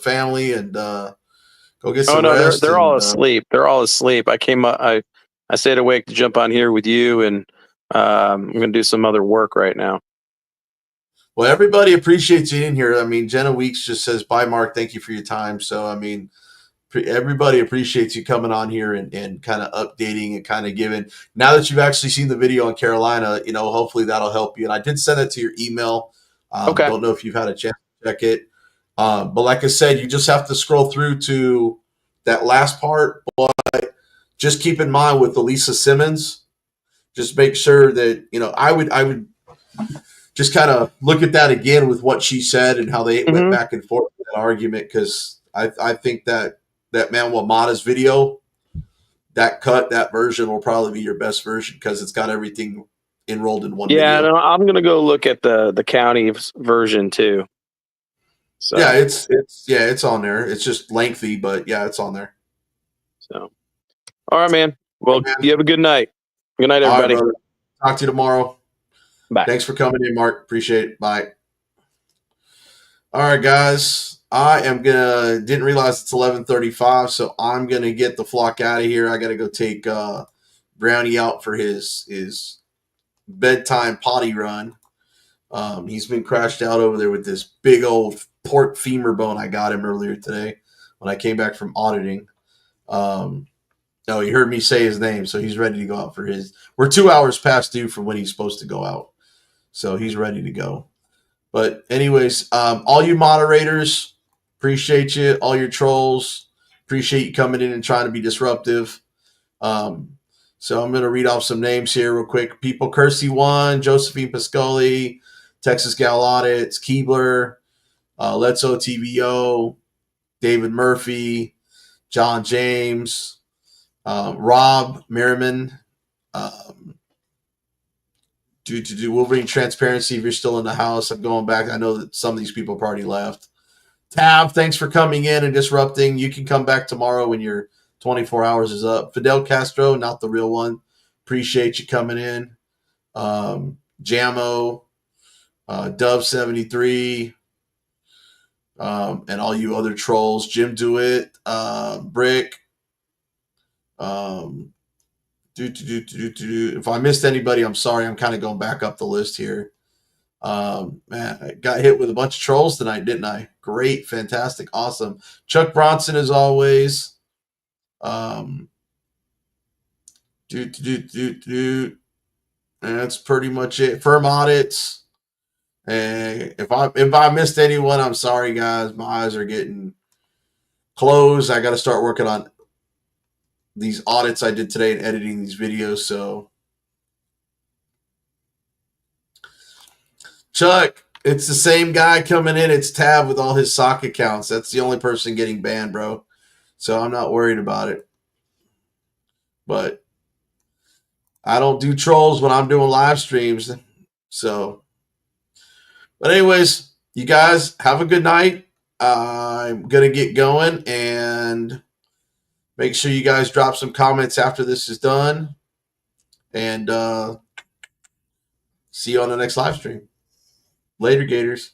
family and go get some rest. They're all asleep. They're all asleep. I came up. I stayed awake to jump on here with you, and I'm going to do some other work right now. Well, everybody appreciates you in here. I mean, Jenna Weeks just says, bye, Mark. Thank you for your time. So, I mean, everybody appreciates you coming on here and kind of updating and kind of giving. Now that you've actually seen the video on Carolina, you know, hopefully that'll help you. And I did send it to your email. Okay. Don't know if you've had a chance to check it. But like I said, you just have to scroll through to that last part. But just keep in mind with Elisa Simmons, just make sure that, I would just kind of look at that again with what she said and how they went back and forth with that argument. Cause I think that Manuel Mata's video, that version will probably be your best version because it's got everything enrolled in one Yeah, video. no, I'm going to go look at the county version too. So yeah, it's on there. It's just lengthy, but yeah, it's on there. So, all right, man. Well, you have a good night. Good night, everybody. All right, talk to you tomorrow. Bye. Thanks for coming in, Mark. Appreciate it. Bye. All right, guys. Didn't realize it's 11:35, so I'm gonna get the flock out of here. I gotta go take Brownie out for his bedtime potty run. He's been crashed out over there with this big old pork femur bone I got him earlier today when I came back from auditing. No, he heard me say his name, so he's ready to go out for his. We're 2 hours past due from when he's supposed to go out, so he's ready to go. But anyways, all you moderators, appreciate you. All your trolls, appreciate you coming in and trying to be disruptive. So I'm going to read off some names here real quick. People Kersey 1, Josephine Pascoli, Texas Gal Audits, Keebler, Let's OTVO, David Murphy, John James, Rob Merriman, do Wolverine Transparency. If you're still in the house, I'm going back. I know that some of these people have already left. Tab, thanks for coming in and disrupting. You can come back tomorrow when your 24 hours is up. Fidel Castro, not the real one. Appreciate you coming in. Jamo, Dove73, and all you other trolls. Jim Dewitt, Brick. If I missed anybody, I'm sorry. I'm kind of going back up the list here. Man, I got hit with a bunch of trolls tonight, didn't I? Great, fantastic, awesome. Chuck Bronson, as always. And that's pretty much it. Firm audits. And if I missed anyone, I'm sorry, guys. My eyes are getting closed. I got to start working on these audits I did today and editing these videos. So, Chuck, it's the same guy coming in. It's Tab with all his sock accounts. That's the only person getting banned, bro. So I'm not worried about it. But I don't do trolls when I'm doing live streams. So, but anyways, you guys have a good night. I'm going to get going and make sure you guys drop some comments after this is done. And see you on the next live stream. Later, Gators.